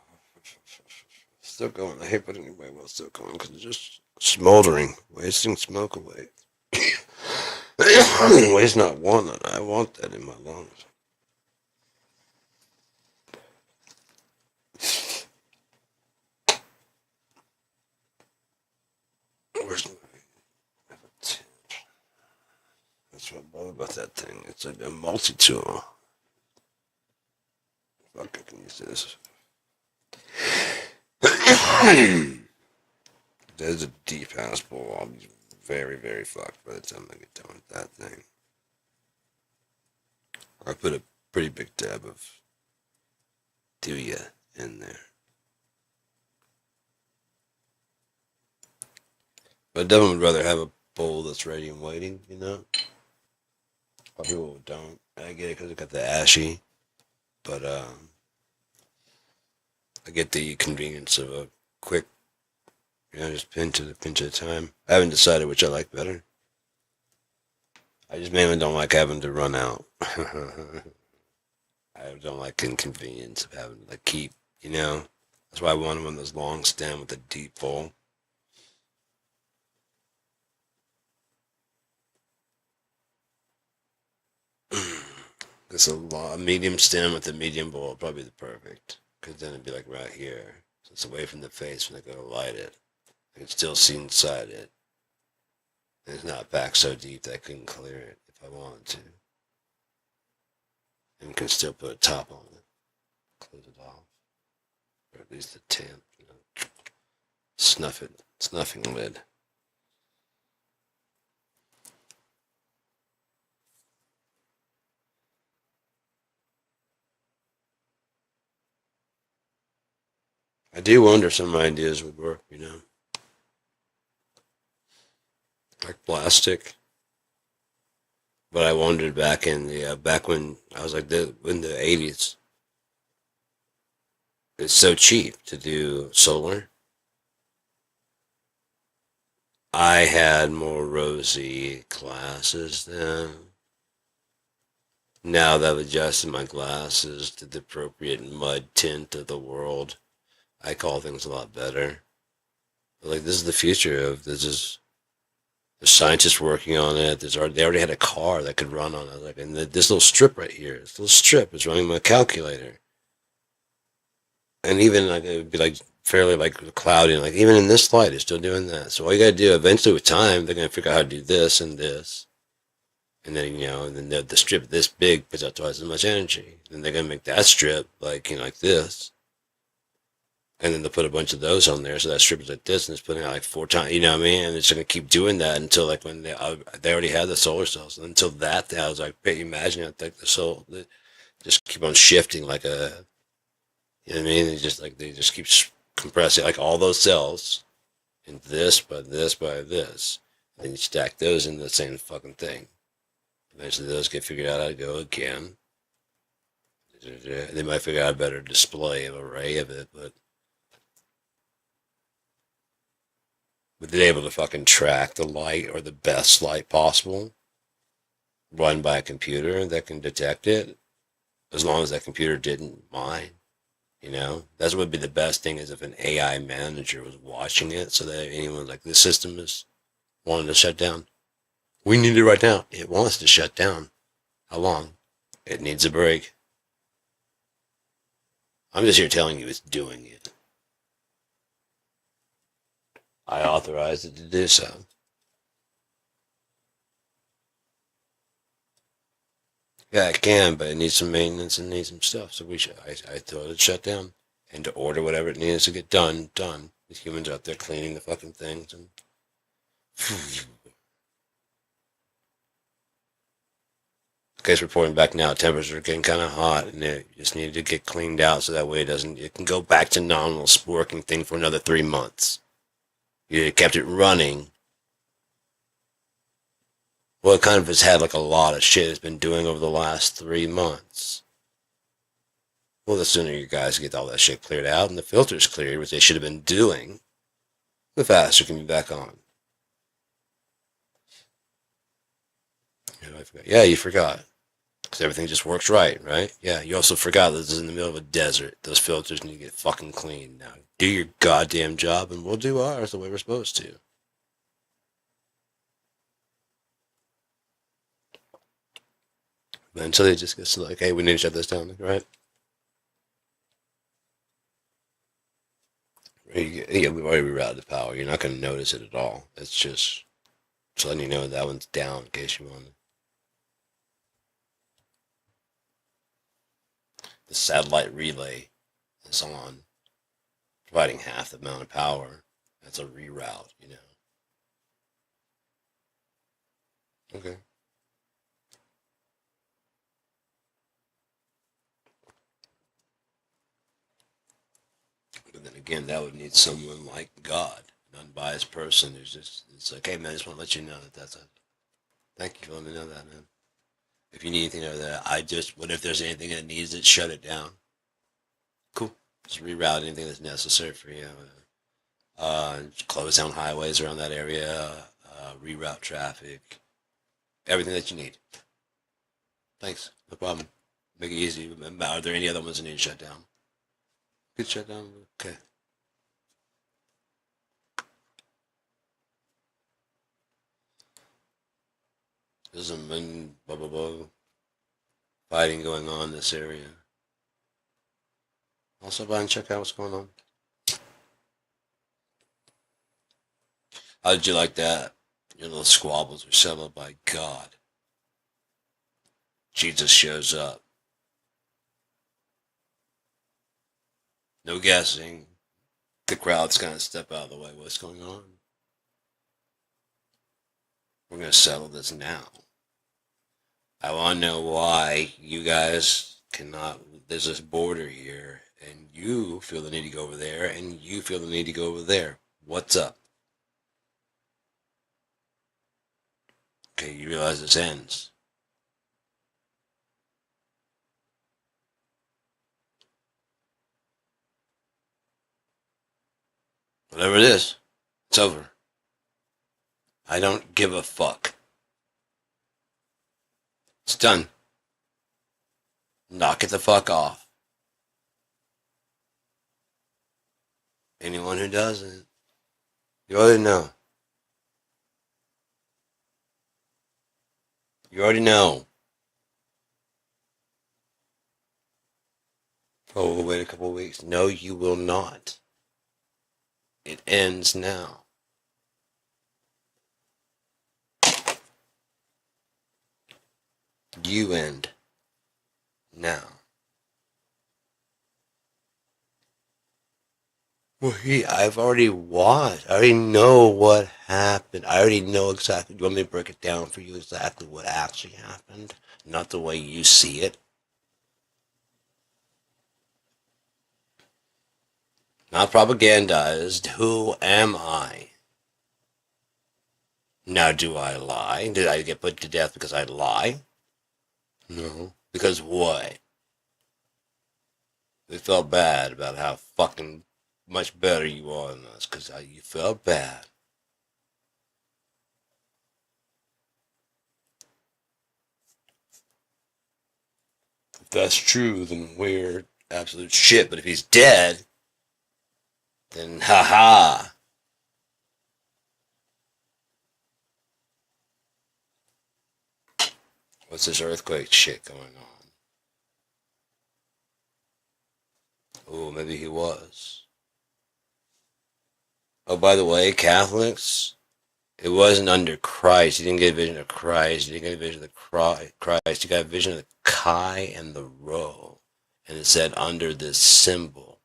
Still going. I hate putting anybody while it's still going because it's just smoldering, wasting smoke away. Waste not one. I want that in my lungs. Where's my tip? That's what I love about that thing. It's like a multi-tool. Fuck, I can use this. There's a deep ass bowl. I'll be very, very fucked by the time I get done with that thing. I put a pretty big dab of Duya in there. But I definitely would rather have a bowl that's ready and waiting, you know? A lot of people don't. I get it because it got the ashy. But I get the convenience of a quick, just pinch at a time. I haven't decided which I like better. I just mainly don't like having to run out. I don't like the inconvenience of having to keep, That's why I wanted one of those long stem with a deep bowl. It's a medium stem with a medium bowl, probably the perfect. Because then it'd be like right here. So it's away from the face when I go to light it. I can still see inside it. And it's not back so deep that I couldn't clear it if I wanted to. And can still put a top on it. Close it off. Or at least the tip, Snuffing lid. I do wonder if some ideas would work, Like plastic. But I wondered back back when I was in the 80s, it's so cheap to do solar. I had more rosy glasses then. Now that I've adjusted my glasses to the appropriate mud tint of the world, I call things a lot better. But this is the future of there's scientists working on it. They already had a car that could run on it. And this little strip right here, this little strip is running my calculator. And even it would be fairly cloudy, and even in this light, it's still doing that. So all you gotta do eventually with time, they're gonna figure out how to do this and this. And then, and then the strip this big puts out twice as much energy. Then they're gonna make that strip like this. And then they'll put a bunch of those on there, so that strip is like this, and it's putting out 4 times, you know what I mean? And it's going to keep doing that until when they already had the solar cells. And until that, I was imagine it, the soul, just keep on shifting you know what I mean? It's just they just keep compressing, all those cells, into this, by this, by this. And then you stack those into the same fucking thing. Eventually those get figured out how to go again. They might figure out a better display of array of it, but they're able to fucking track the light, or the best light possible, run by a computer that can detect it, as long as that computer didn't mine. You know, that's what would be the best thing is if an AI manager was watching it, so that anyone like this system is wanting to shut down. We need it right now. It wants to shut down. How long? It needs a break. I'm just here telling you it's doing it. I authorized it to do so. Yeah, it can, but it needs some maintenance and needs some stuff. So I thought it shut down and to order whatever it needs to get done. The humans out there cleaning the fucking things and. Case reporting back now, temperatures are getting kind of hot, and it just needed to get cleaned out so that way it can go back to normal working thing for another 3 months. You kept it running. Well, it kind of has had like a lot of shit it's been doing over the last 3 months. Well, the sooner you guys get all that shit cleared out and the filters cleared, which they should have been doing, the faster it can be back on. I forgot. Yeah, you forgot. Because everything just works right? Yeah, you also forgot that this is in the middle of a desert. Those filters need to get fucking clean. Now, do your goddamn job, and we'll do ours the way we're supposed to. But until they just get like, hey, we need to shut this down, right? Yeah, we've already rerouted the power. You're not going to notice it at all. It's just letting you know that one's down in case you want to. The satellite relay is on, providing half the amount of power. That's a reroute, you know. Okay. But then again, that would need someone like God, an unbiased person who's just, it's like, hey man, I just want to let you know that that's it. Thank you for letting me know that, man. If you need anything over there, what if there's anything that needs it, shut it down. Cool. Just reroute anything that's necessary for you. Close down highways around that area, reroute traffic, everything that you need. Thanks. No problem. Make it easy. Are there any other ones that need to shut down? Good shut down. Okay. There's some blah blah blah fighting going on in this area. Also, by and check out what's going on. How did you like that? Your little squabbles are settled by God. Jesus shows up. No guessing. The crowd's gonna step out of the way. What's going on? We're gonna settle this now. I want to know why you guys cannot. There's this border here, and you feel the need to go over there, and you feel the need to go over there. What's up? Okay, you realize this ends. Whatever it is, it's over. I don't give a fuck. It's done. Knock it the fuck off. Anyone who doesn't, you already know. You already know. Oh, we'll wait a couple of weeks. No, you will not. It ends now. You end now. Well, I've already watched. I already know what happened. I already know exactly. Do you want me to break it down for you exactly what actually happened? Not the way you see it. Not propagandized. Who am I? Now, do I lie? Did I get put to death because I lie? No. Because what? They felt bad about how fucking much better you are than us, because you felt bad. If that's true, then we're absolute shit. But if he's dead, then haha. What's this earthquake shit going on? Oh, maybe he was. Oh, by the way, Catholics, it wasn't under Christ. You didn't get a vision of Christ. You didn't get a vision of Christ. You got a vision of the Chi and the Rho. And it said, under this symbol,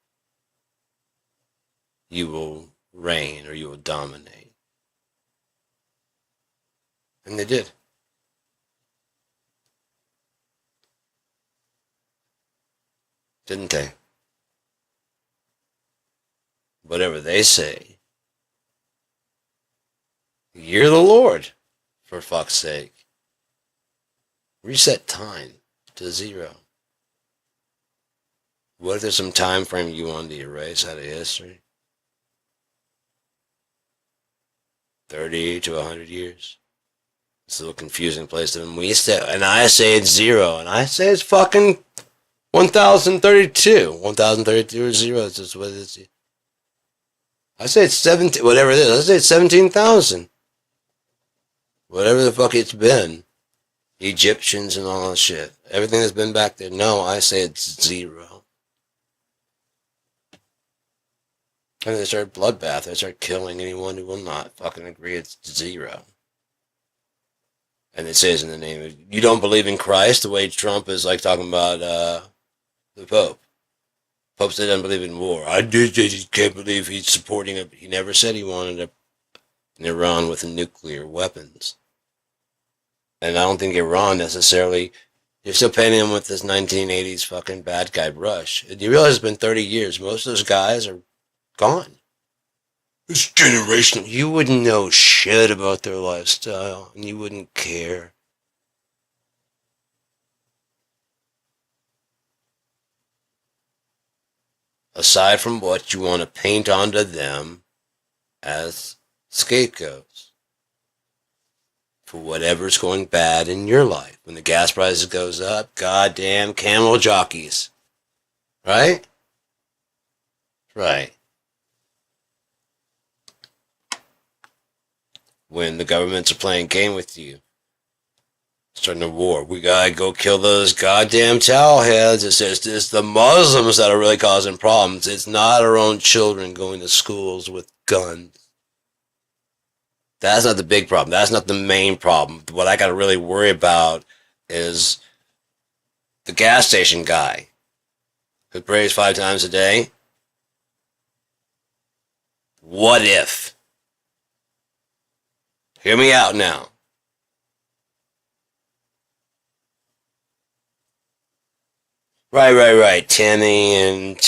you will reign or you will dominate. And they did. Didn't they? Whatever they say. You're the Lord, for fuck's sake. Reset time to 0. What if there's some time frame you want to erase out of history? 30 to 100 years? It's a little confusing place to be. And I say it's 0, and I say it's fucking 1032. 1032 or 0, it's just what it is. I say it's 17, whatever it is. I say it's 17,000. Whatever the fuck it's been. Egyptians and all that shit. Everything that's been back there. No, I say it's 0. And they start bloodbath. They start killing anyone who will not fucking agree it's 0. And it says in the name of, you don't believe in Christ the way Trump is like talking about the Pope. Pope said he doesn't believe in war. I just can't believe he's supporting it. He never said he wanted an Iran with nuclear weapons. And I don't think Iran necessarily, you're still painting him with this 1980s fucking bad guy brush. You realize it's been 30 years. Most of those guys are gone. This generation, you wouldn't know shit about their lifestyle, and you wouldn't care. Aside from what you want to paint onto them as scapegoats for whatever's going bad in your life. When the gas prices goes up, goddamn camel jockeys. Right? Right. When the governments are playing game with you, starting a war, we gotta go kill those goddamn towel heads. It's the Muslims that are really causing problems. It's not our own children going to schools with guns. That's not the big problem. That's not the main problem. What I gotta really worry about is the gas station guy who prays 5 times a day. What if? Hear me out now. Right. Tammy and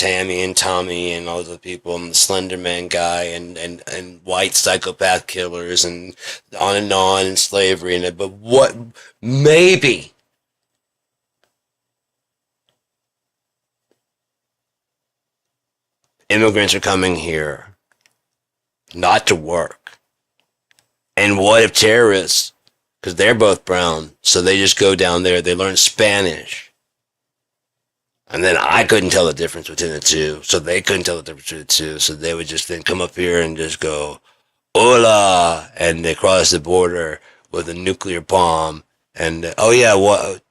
Tommy and all the people and the Slender Man guy and white psychopath killers and on and slavery and it. But what, maybe immigrants are coming here not to work. And what if terrorists, because they're both brown, so they just go down there, they learn Spanish. And then I couldn't tell the difference between the two, so they couldn't tell the difference between the two, so they would just then come up here and just go, hola, and they cross the border with a nuclear bomb, and, oh yeah, what,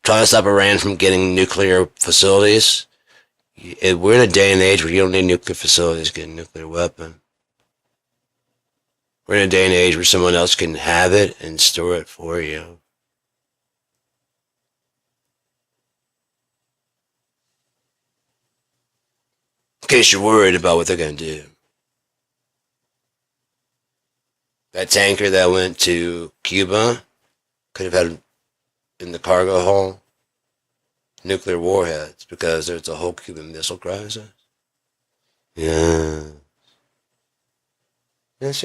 trying to stop Iran from getting nuclear facilities? We're in a day and age where you don't need nuclear facilities to get a nuclear weapon. We're in a day and age where someone else can have it and store it for you. In case you're worried about what they're going to do. That tanker that went to Cuba could have had in the cargo hold nuclear warheads because there's a whole Cuban Missile Crisis. Yeah. Yes.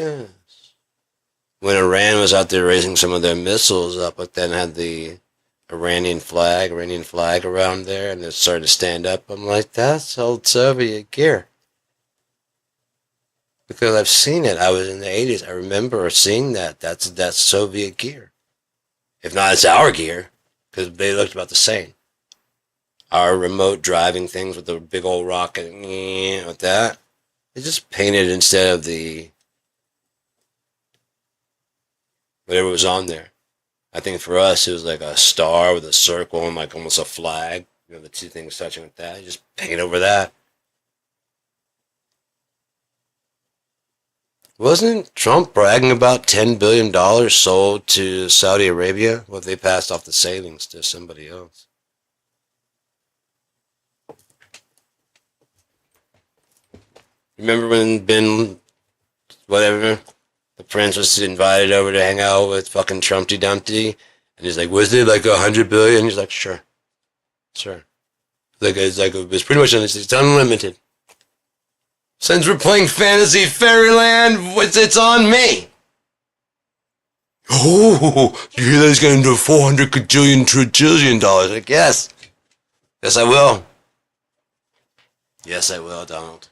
When Iran was out there raising some of their missiles up, but then had the Iranian flag around there, and it started to stand up, I'm like, that's old Soviet gear. Because I've seen it. I was in the 80s. I remember seeing that. That's Soviet gear. If not, it's our gear, because they looked about the same. our remote driving things with the big old rocket with that. They just painted instead of the whatever was on there. I think for us it was like a star with a circle and like almost a flag. You know, the two things touching with that. You just paint over that. Wasn't Trump bragging about $10 billion sold to Saudi Arabia? Well, they passed off the savings to somebody else. Remember when Ben, whatever, the prince was invited over to hang out with fucking Trumpty Dumpty? And he's like, was it like $100 billion? He's like, sure. Sure. It was pretty much, it's unlimited. Since we're playing Fantasy Fairyland, it's on me. Oh, you hear that he's going to do 400 trillion dollars? Like, yes. Yes, I will. Yes, I will, Donald.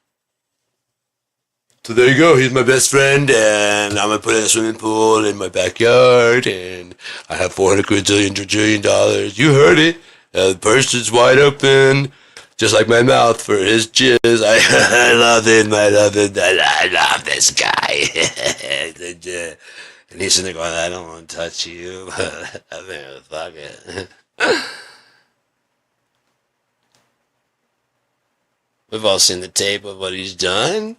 So there you go. He's my best friend, and I'm going to put in a swimming pool in my backyard, and I have 400 trillion dollars. You heard it. The purse is wide open. Just like my mouth for his jizz. I love him. I love him. I love this guy. And he's sitting there going, I don't want to touch you. I'm going to fuck it. We've all seen the tape of what he's done.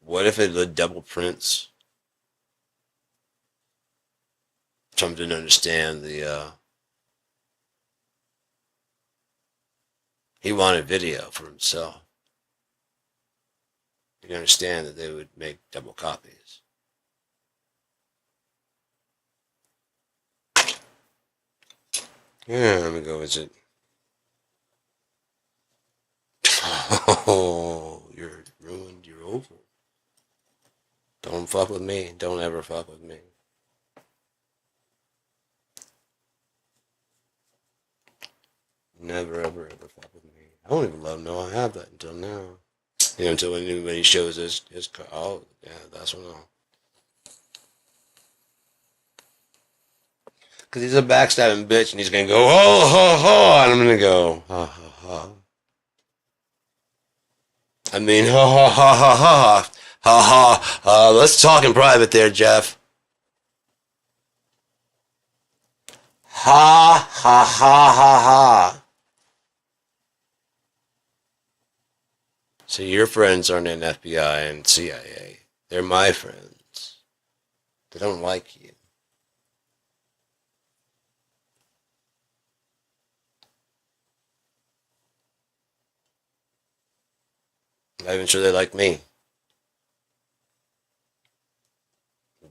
What if it was double prints? Trump didn't understand he wanted video for himself. He didn't understand that they would make double copies. Yeah, let me go visit. Oh, you're ruined. You're over. Don't fuck with me. Don't ever fuck with me. Never, ever, ever fuck with me. I don't even let him know I have that until now. You know, until when he shows his car. Oh, yeah, that's when I'll. Because he's a backstabbing bitch and he's going to go, ho, ho, ho. And I'm going to go, ha, ha, ha. I mean, ha, ha, ha, ha, ha. Ha ha. Let's talk in private there, Jeff. Ha ha ha ha ha. So your friends aren't in FBI and CIA. They're my friends. They don't like you. I'm not even sure they like me.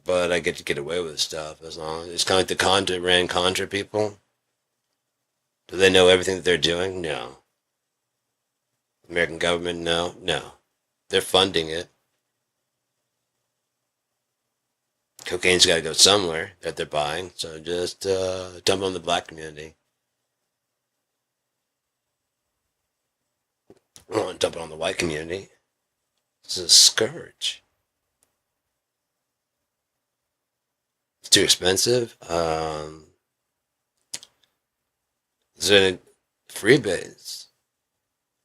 But I get to get away with stuff as long as it's kind of like the Iran Contra people. Do they know everything that they're doing? No. American government? No. No. They're funding it. Cocaine's got to go somewhere that they're buying, so just dump on the black community. I don't want to dump it on the white community. It's a scourge. It's too expensive. Is there any freebies?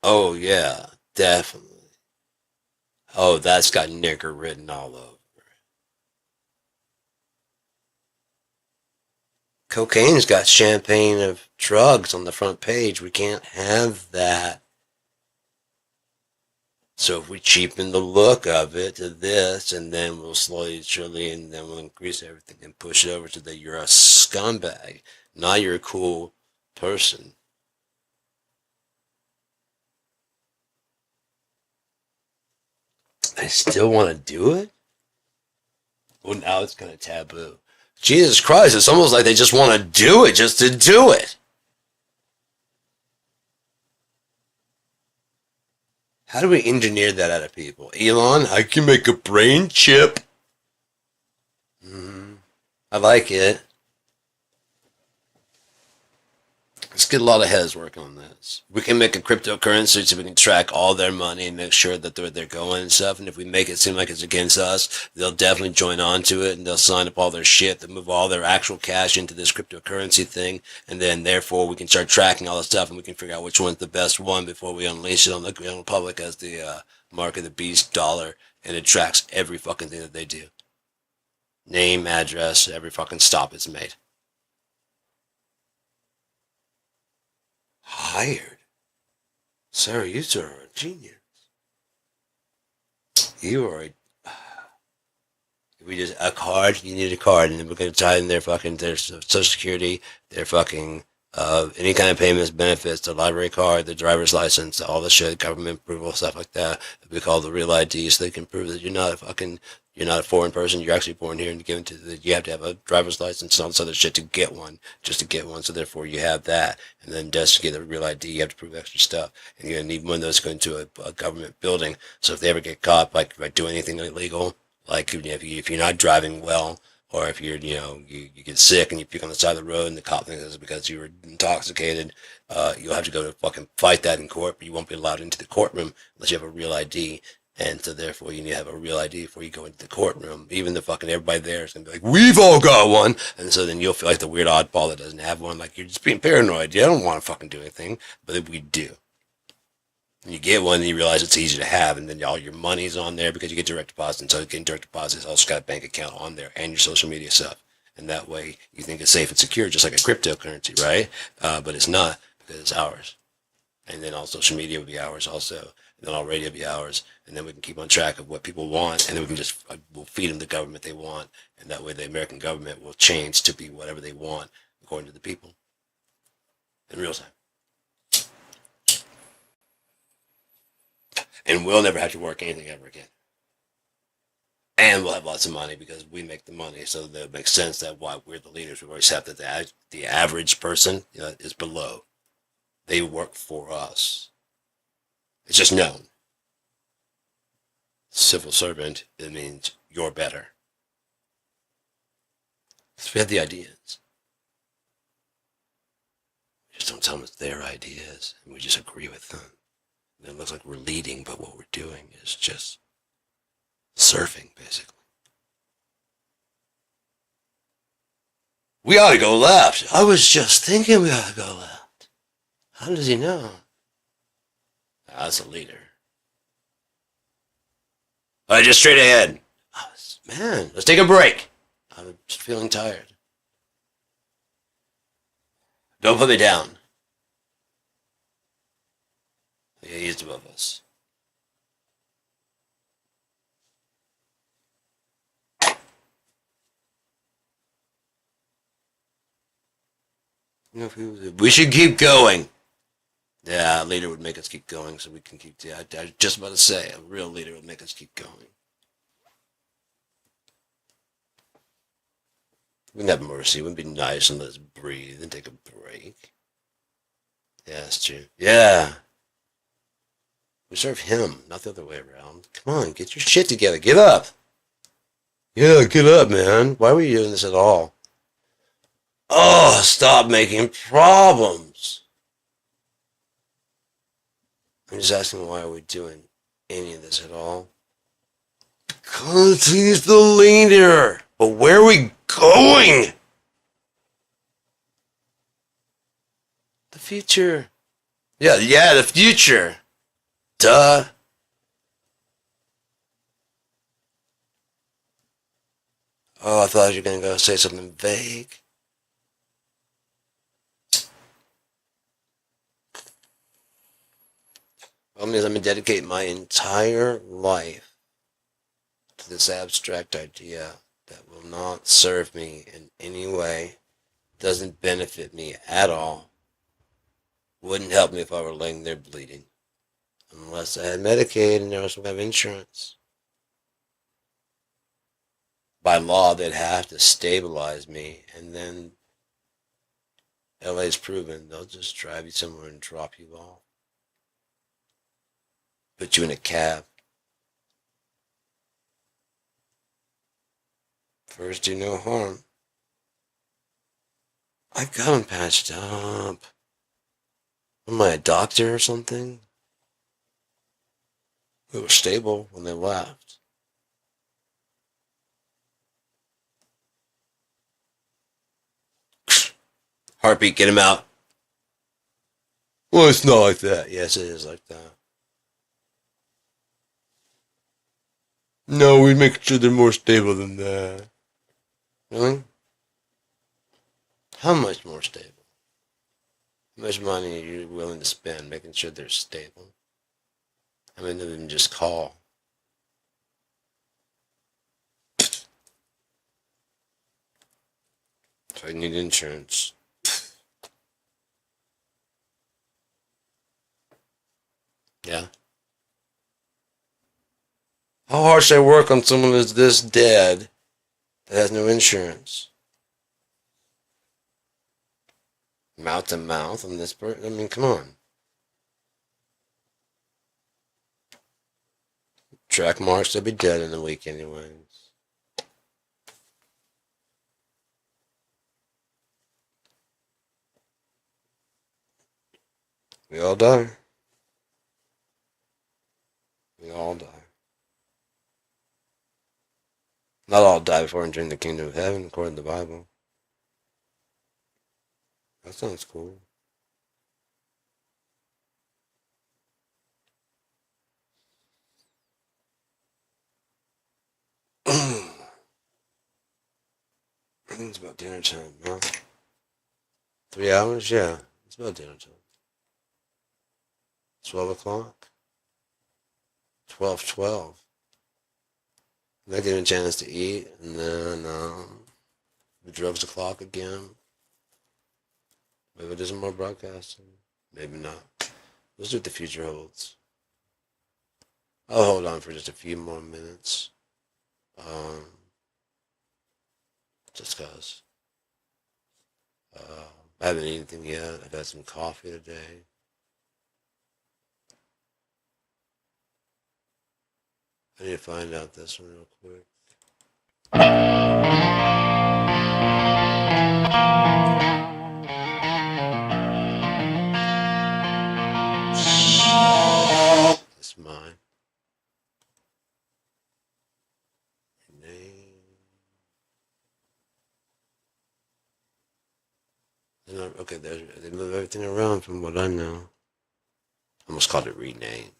Oh yeah, definitely. Oh, that's got nigger written all over it. Cocaine's got champagne of drugs on the front page. We can't have that. So if we cheapen the look of it to this, and then we'll slowly, surely, and then we'll increase everything and push it over to that you're a scumbag, not you're a cool person. I still want to do it? Well, now it's kind of taboo. Jesus Christ, it's almost like they just want to do it just to do it. How do we engineer that out of people? Elon, I can make a brain chip. Mm-hmm. I like it. Let's get a lot of heads working on this. We can make a cryptocurrency so we can track all their money and make sure that they're going and stuff. And if we make it seem like it's against us, they'll definitely join on to it and they'll sign up all their shit. They'll move all their actual cash into this cryptocurrency thing. And then therefore we can start tracking all the stuff and we can figure out which one's the best one before we unleash it on the public as the mark of the beast dollar. And it tracks every fucking thing that they do. Name, address, every fucking stop it's made. Hired? Sir, you sir are a genius. You are a... We just... A card? You need a card. And then we're going to tie in their fucking... Their social security, their fucking... any kind of payments, benefits, the library card, the driver's license, all the shit, government approval, stuff like that. We call the real ID, so they can prove that you're not a foreign person. You're actually born here, and you have to have a driver's license and all this other shit to get one, just to get one. So therefore, you have that, and then just to get a real ID, you have to prove extra stuff, and you're gonna need one of those going to a government building. So if they ever get caught by doing anything illegal, like if you're not driving well, or if you're, you get sick and you puke on the side of the road and the cop thinks it's because you were intoxicated, you'll have to go to fucking fight that in court, but you won't be allowed into the courtroom unless you have a real ID. And so therefore you need to have a real ID before you go into the courtroom. Even the fucking everybody there is going to be like, we've all got one. And so then you'll feel like the weird oddball that doesn't have one. Like you're just being paranoid. You don't want to fucking do anything. But we do. And you get one and you realize it's easy to have. And then all your money's on there because you get direct deposit. And so getting direct deposit is also got a bank account on there and your social media stuff. And that way you think it's safe and secure, just like a cryptocurrency, right? But it's not because it's ours. And then all social media will be ours also. And then all radio will be ours. And then we can keep on track of what people want. And then we can just, we'll feed them the government they want. And that way the American government will change to be whatever they want according to the people. In real time. And we'll never have to work anything ever again. And we'll have lots of money because we make the money. So that makes sense that why we're the leaders. We always have that the average person is below. They work for us. It's just known. Civil servant, it means you're better. So we have the ideas. We just don't tell them it's their ideas, and we just agree with them. And it looks like we're leading, but what we're doing is just surfing, basically. We ought to go left. I was just thinking we ought to go left. How does he know? That's a leader. All right, just straight ahead. Man, let's take a break. I'm just feeling tired. Don't put me down. Yeah, he's above us. We should keep going. Yeah, a leader would make us keep going so we can keep... I was just about to say, a real leader would make us keep going. We can have mercy. It would be nice and let us breathe and take a break. Yeah, that's true. Yeah. We serve him, not the other way around. Come on, get your shit together. Get up. Yeah, get up, man. Why were you doing this at all? Oh, stop making problems. I'm just asking why are we doing any of this at all? Because he's the leader. But where are we going? The future. Yeah, the future. Duh. Oh, I thought you were going to go say something vague. Well, means I'm going to dedicate my entire life to this abstract idea that will not serve me in any way, doesn't benefit me at all, wouldn't help me if I were laying there bleeding, unless I had Medicaid and there was some kind of insurance. By law, they'd have to stabilize me, and then LA's proven they'll just drive you somewhere and drop you off. Put you in a cab. First do no harm, I got them patched up. Am I a doctor or something? They were stable when they left. Heartbeat, get him out. Well, it's not like that. Yes, it is like that. No, we make sure they're more stable than that. Really? How much more stable? How much money are you willing to spend making sure they're stable? How many of them just call? So I need insurance. Yeah. How hard should I work on someone that's this dead that has no insurance? Mouth to mouth on this person? I mean, come on. Track marks, they'll be dead in a week anyways. We all die. We all die. Not all die before entering the kingdom of heaven, according to the Bible. That sounds cool. I think it's about dinner time, huh? 3 hours? Yeah, it's about dinner time. 12 o'clock? 12:12. Not getting a chance to eat, and then we drove the clock again. Maybe we'll do some more broadcasting. Maybe not. Let's do what the future holds. I'll hold on for just a few more minutes. Just cause. I haven't eaten anything yet. I've had some coffee today. I need to find out this one real quick. That's mine. Name. Okay, they move everything around from what I know. I almost called it rename.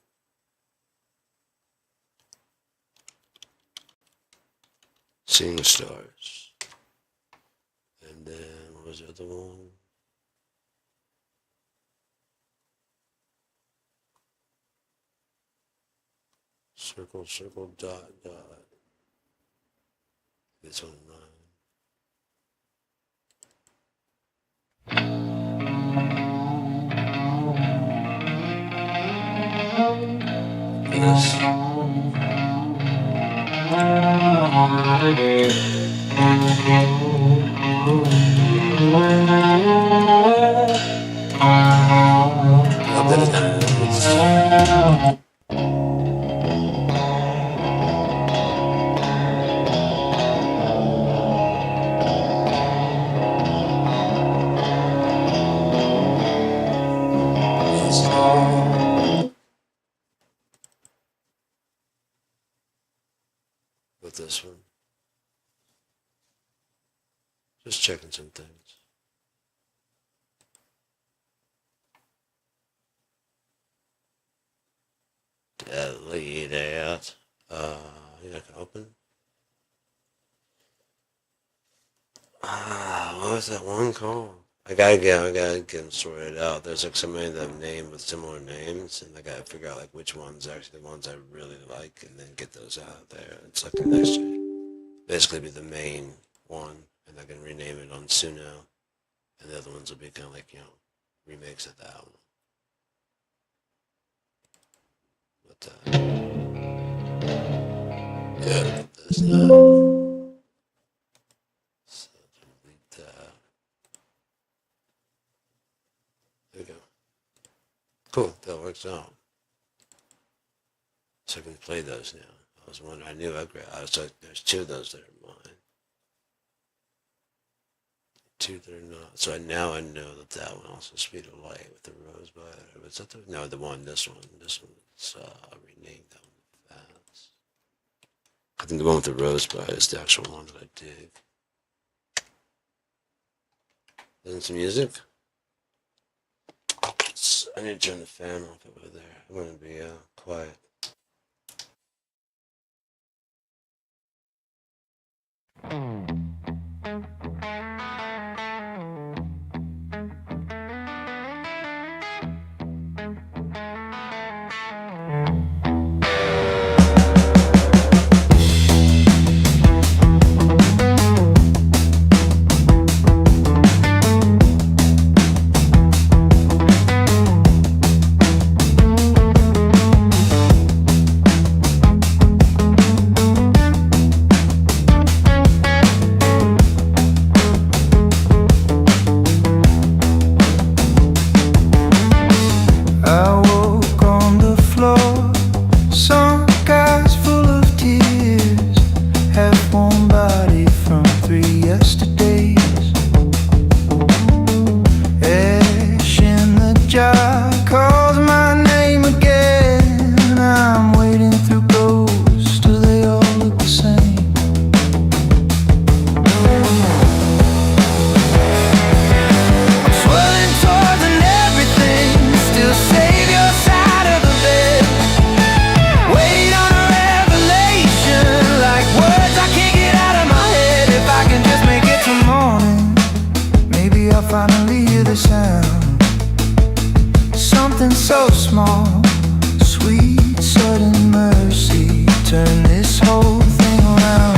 Seeing stars. And then, what was the other one? Circle, circle, dot, dot. This one, 9. This. Oh, that is nice. With this one. Just checking some things. Delete it. Yeah, I can open. What was that one called? I gotta get them sorted out. There's like so many of them named with similar names, and I gotta figure out like which ones are actually the ones I really like, and then get those out there. It's like the next, basically be the main one, and I can rename it on Suno, and the other ones will be kind of like, you know, remakes of that one. But yeah, there's that. So delete that. There we go. Cool, that works out. So I can play those now. I was wondering, I knew I was like, there's 2 of those that are mine. two that are not. So now I know that that one also Speed of Light with the Rosebud. Was that the no the one? This one. This one's I renamed that one fast. I think the one with the Rosebud is the actual one that I dig. Listen to music. I need to turn the fan off over there. I want to be quiet. I woke on the floor, some guys full of tears, half warm body from 3 yesterdays. Ash in the jar calls my name again. I'm wading through ghosts, do they all look the same? I'm swirling towards and everything, still save your side of the bed. Wait on a revelation, like words I can't get out of my head. If I can just make it till morning, maybe I'll finally hear the sound. Something so small, sweet, sudden mercy, turn this whole thing around.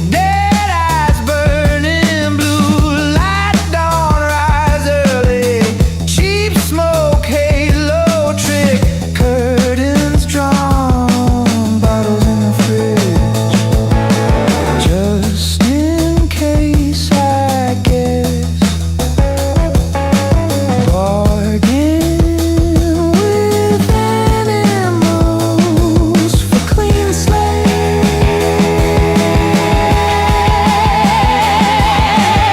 Dead eyes burning blue, light dawn rise early. Cheap smoke, halo trick, curtains drawn, bottles in the fridge. Just in case, I guess. Bargain with animals for clean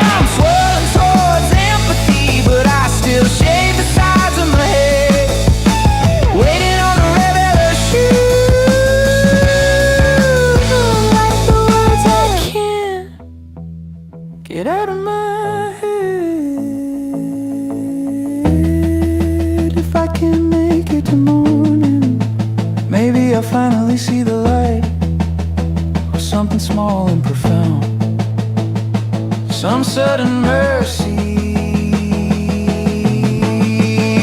I'm swirling towards empathy, but I still shave the sides of my head, waiting on a revelation. Like the words I can't get out of my head. If I can make it to morning, maybe I'll finally see the light, or something small and profound, some sudden mercy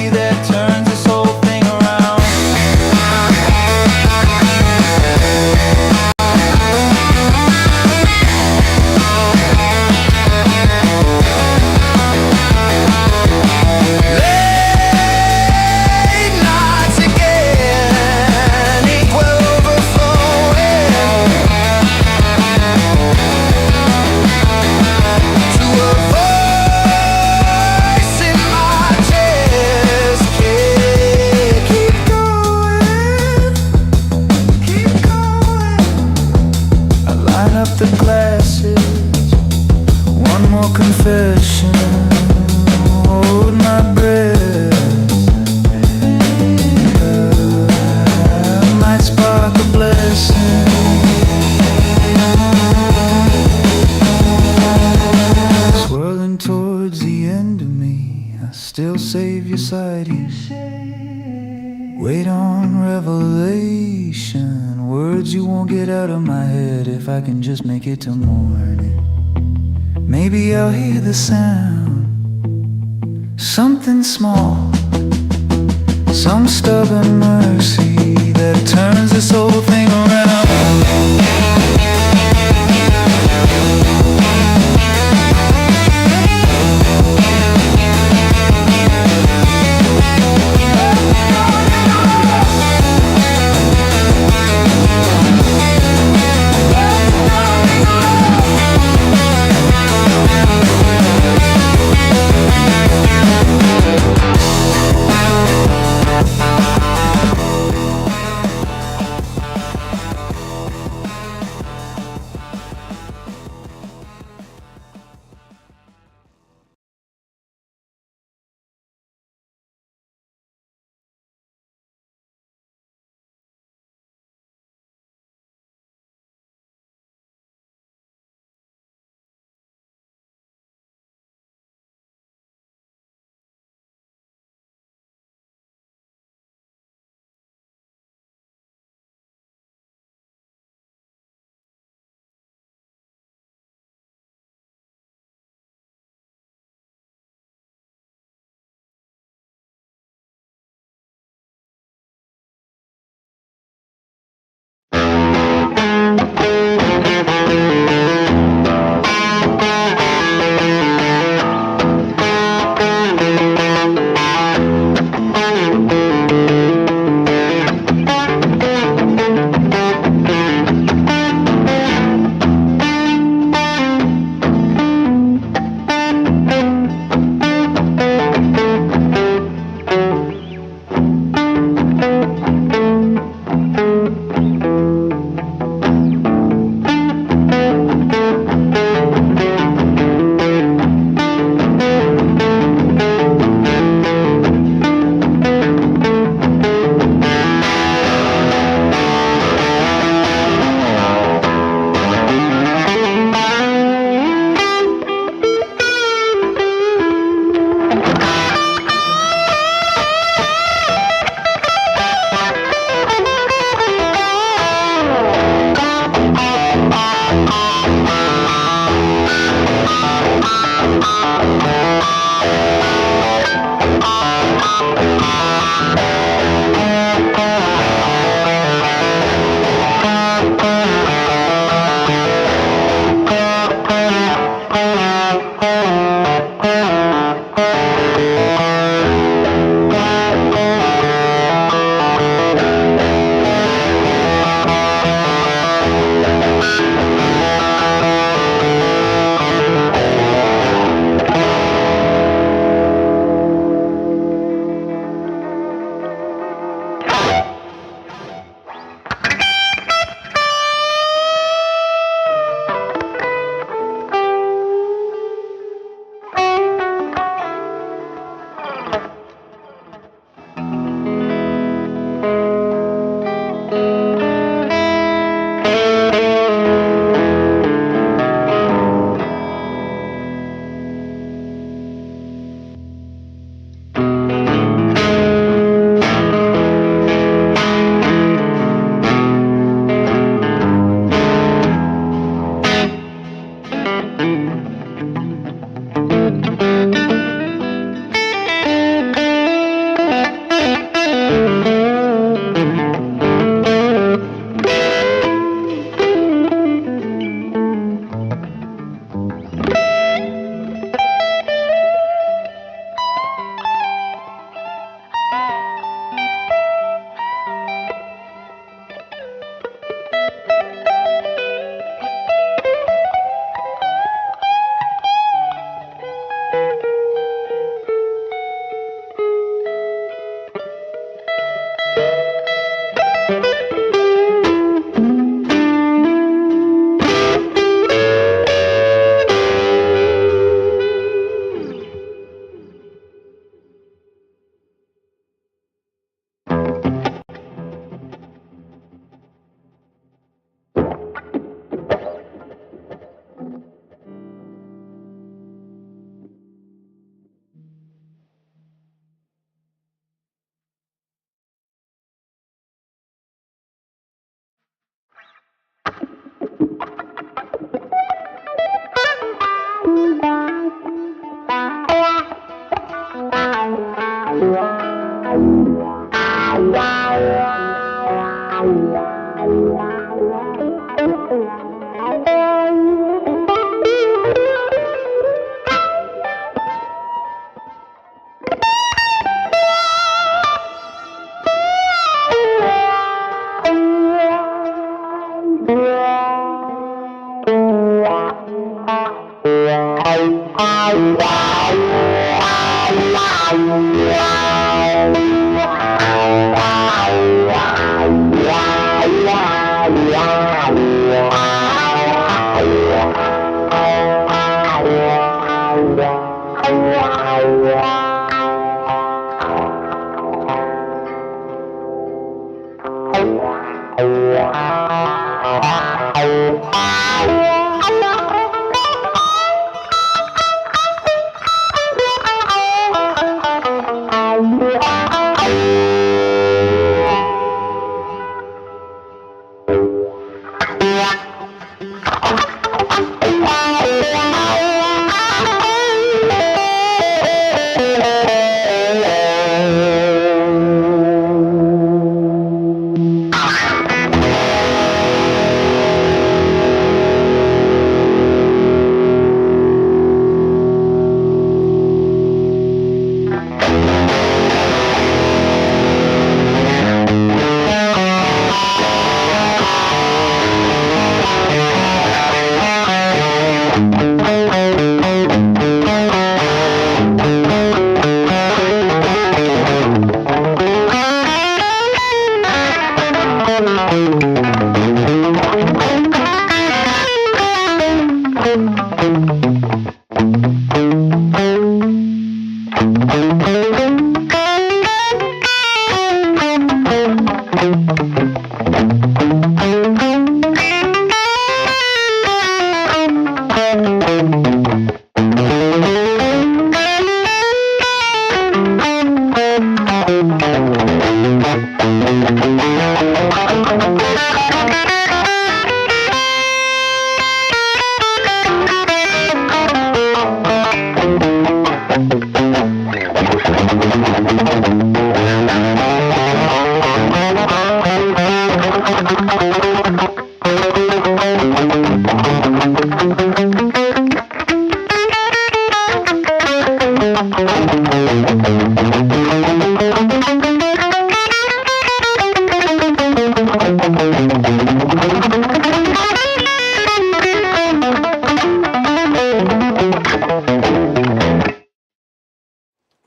that turns this whole thing around. Late nights again, ink well overflowing to a voice in my chest. Keep going, keep going. I line up the glasses, one more confession, hold my breath. I might spark a blessing. Swirling towards the end of me, I still save your sight. Wait on revelation, words you won't get out of my head. If I can just make it till morning, maybe I'll hear the sound. Something small, some stubborn mercy that turns this whole thing around.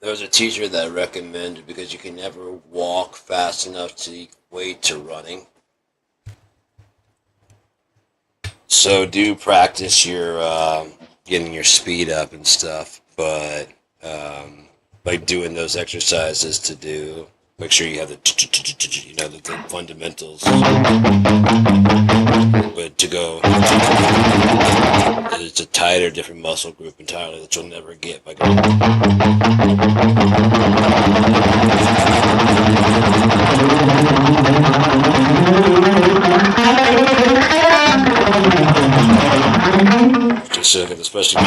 There was a teacher that I recommended because you can never walk fast enough to equate to running. So do practice your getting your speed up and stuff, but like doing those exercises to do, make sure you have the the fundamentals. But to go, it's a tighter, different muscle group entirely that you'll never get by going. Just second, especially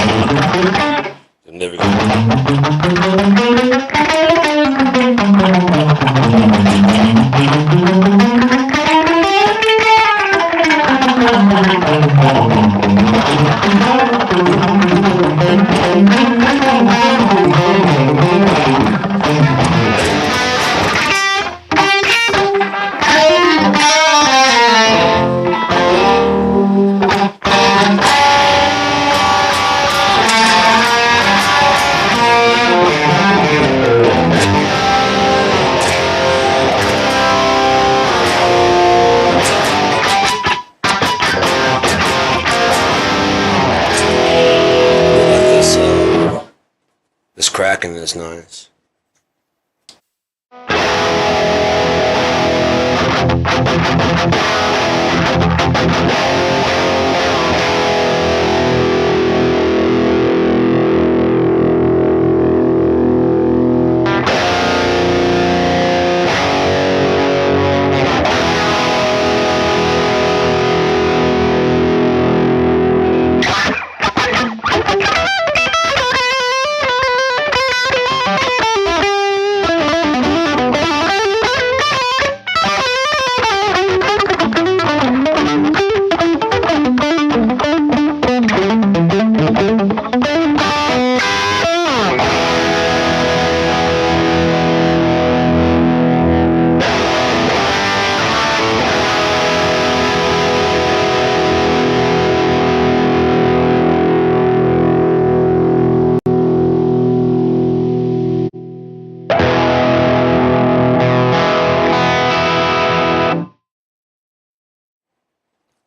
you'll never get. This cracking is nice.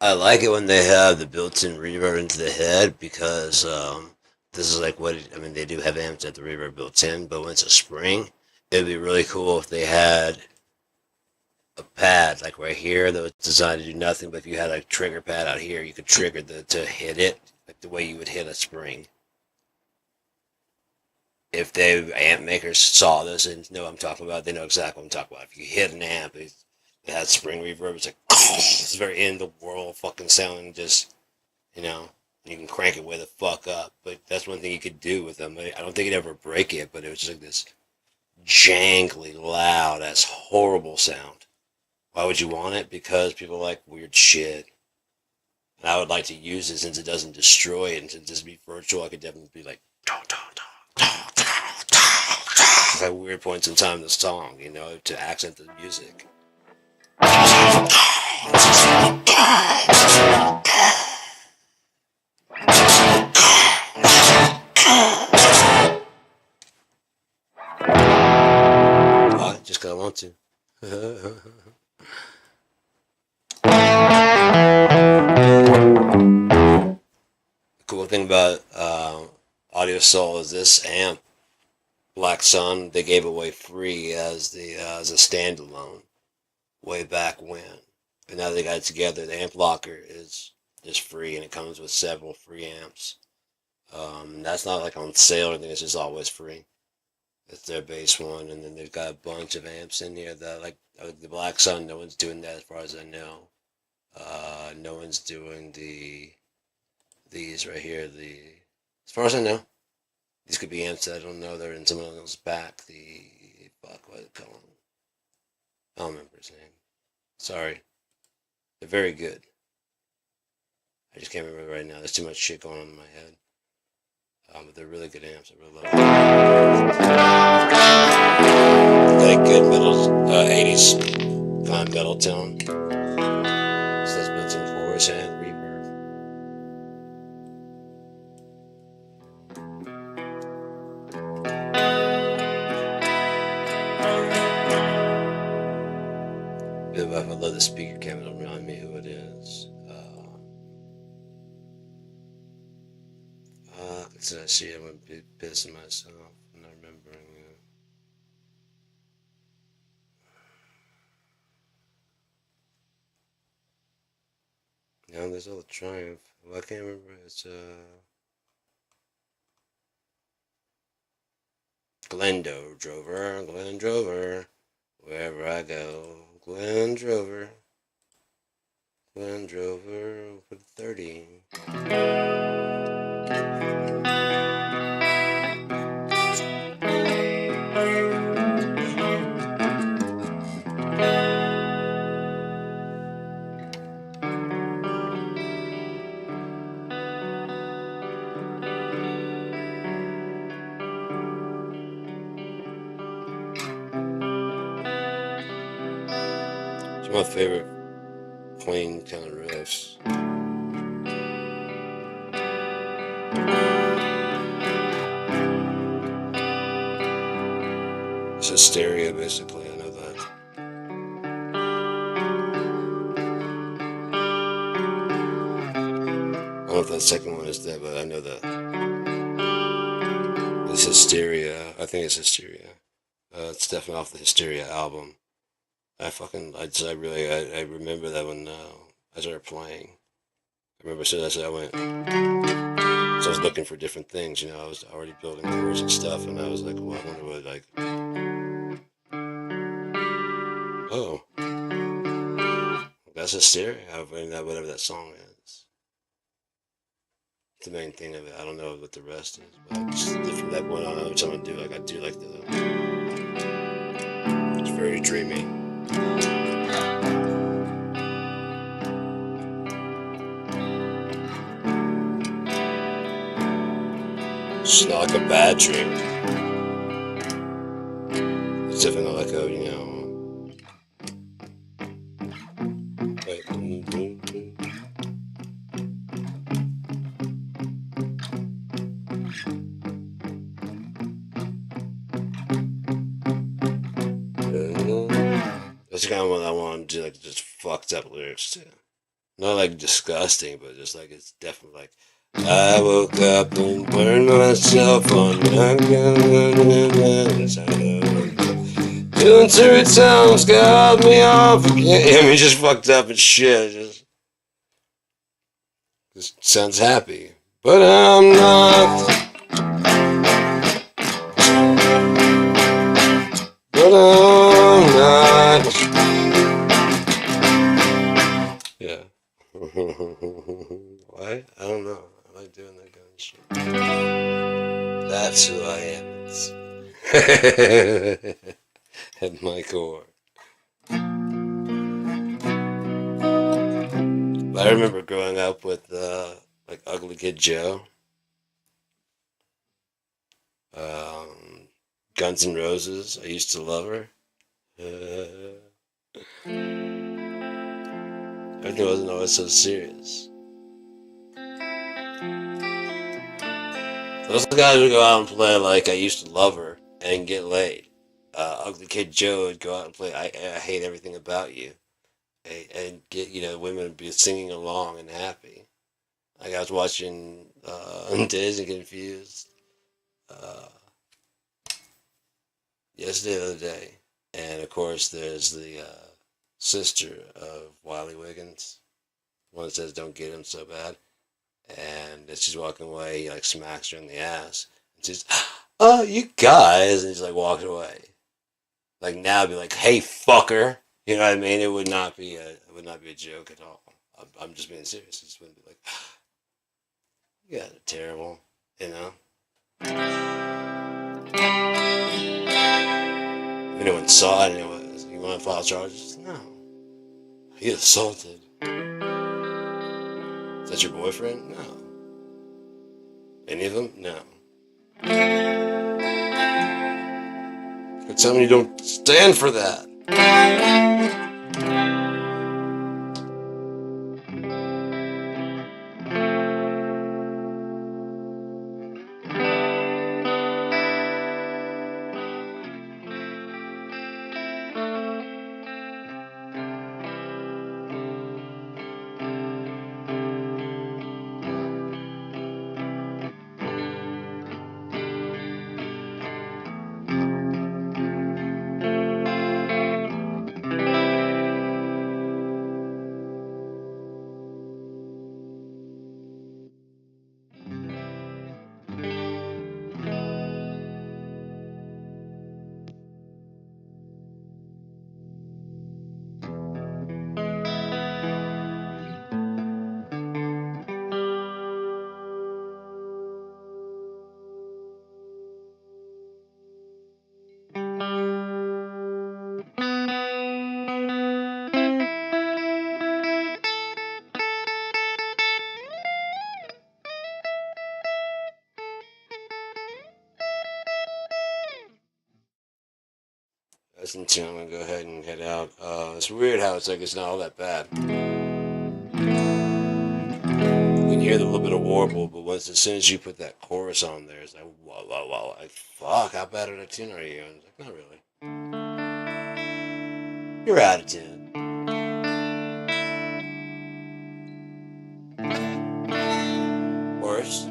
I like it when they have the built-in reverb into the head because this is like I mean, they do have amps that the reverb built in, but when it's a spring, it'd be really cool if they had a pad like right here that was designed to do nothing, but if you had a trigger pad out here, you could trigger to hit it like the way you would hit a spring. If they amp makers saw this and know what I'm talking about, they know exactly what I'm talking about. If you hit an amp, it has spring reverb. It's like it's very end of the world fucking sounding. Just you can crank it way the fuck up. But that's one thing you could do with them. I don't think it'd ever break it, but it was just like this jangly, loud, ass horrible sound. Why would you want it? Because people like weird shit. And I would like to use it since it doesn't destroy it, and to just be virtual, I could definitely be like at weird points in time in the song, to accent the music. Just 'cause I want to. The cool thing about Audio Soul is this amp, Black Sun, they gave away free as a standalone way back when. But now they got it together. The amp locker is free, and it comes with several free amps. That's not like on sale or anything. It's just always free. It's their base one, and then they've got a bunch of amps in there that like the Black Sun. No one's doing that as far as I know. No one's doing these right here. As far as I know, these could be amps that I don't know. They're in someone else's back. What is it called? I don't remember his name. Sorry. They're very good. I just can't remember right now. There's too much shit going on in my head. But they're really good amps. I really love them. They got a good metal, 80s kind of metal tone. So that's built-in chorus and reverb. I love the speaker cam. It'll remind me who it is. I see, I'm going to be pissing myself. I'm not remembering it. Now there's all the Triumph. Well, I can't remember. It's Glenn Drover, wherever I go. Glenn Drover for 30. It's my favorite plain kind of riffs. It's a stereo, basically. I know that. I don't know if that second one is there, but I know that. It's Hysteria. I think it's Hysteria. It's definitely off the Hysteria album. I remember that when I started playing. I remember as soon as I went, so I was looking for different things, I was already building chords and stuff, and I was like, well, I wonder what, like, oh, that's Hysteria, whatever that song is. The main thing of it, I don't know what the rest is, but just from that point on, every time I do, like, I do like it's very dreamy. It's not like a bad dream. It's definitely like a, wait. That's the kind of one I want to do, like just fucked up lyrics too. Not like disgusting, but just like it's definitely like I woke up and burned myself on doing 2 times got me off again. I mean, just fucked up and shit. Just sounds happy, but I'm not. But I'm not. Yeah. Why? I don't know. I like doing that kind of shit. That's who I am. At my core. But I remember growing up with like Ugly Kid Joe, um, Guns N' Roses. I used to love her. Everything wasn't always so serious. Those guys would go out and play like I used to love her and get laid. Ugly Kid Joe would go out and play I Hate Everything About You and get, women would be singing along and happy. Like I was watching Dazed and Confused yesterday, the other day. And of course, there's the sister of Wiley Wiggins, one that says, "Don't get him so bad." And as she's walking away, he like smacks her in the ass. And she's, "Oh, you guys," and he's like walking away. Like now, it'd be like, "Hey, fucker," you know what I mean? It would not be a joke at all. I'm just being serious. It just wouldn't be like, "You guys are terrible," you know. If anyone saw it, you want to file charges? No. He assaulted. Is that your boyfriend? No. Any of them? No. Tell me you don't stand for that. Listen to, I'm gonna go ahead and head out. It's weird how it's like it's not all that bad. You can hear the little bit of warble, but as soon as you put that chorus on there, it's like wow, wow, wow. Like fuck, how bad of a tune are you? And it's like, not really. You're out of tune. Worse.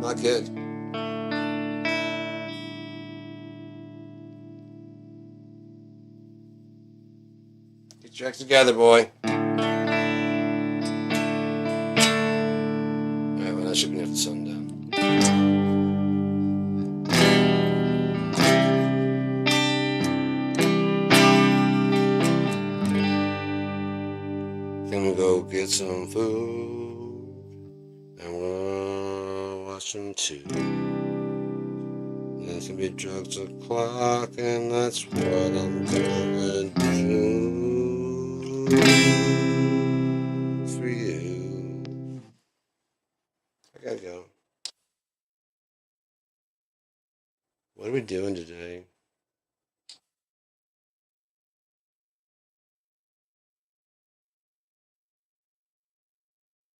Not good. Get your act together, boy. Alright, well, that should be after sundown. Then we go get some food and we'll watch some too. There's gonna be drugs o'clock, and that's what I'm gonna do for you. I gotta go. What are we doing today?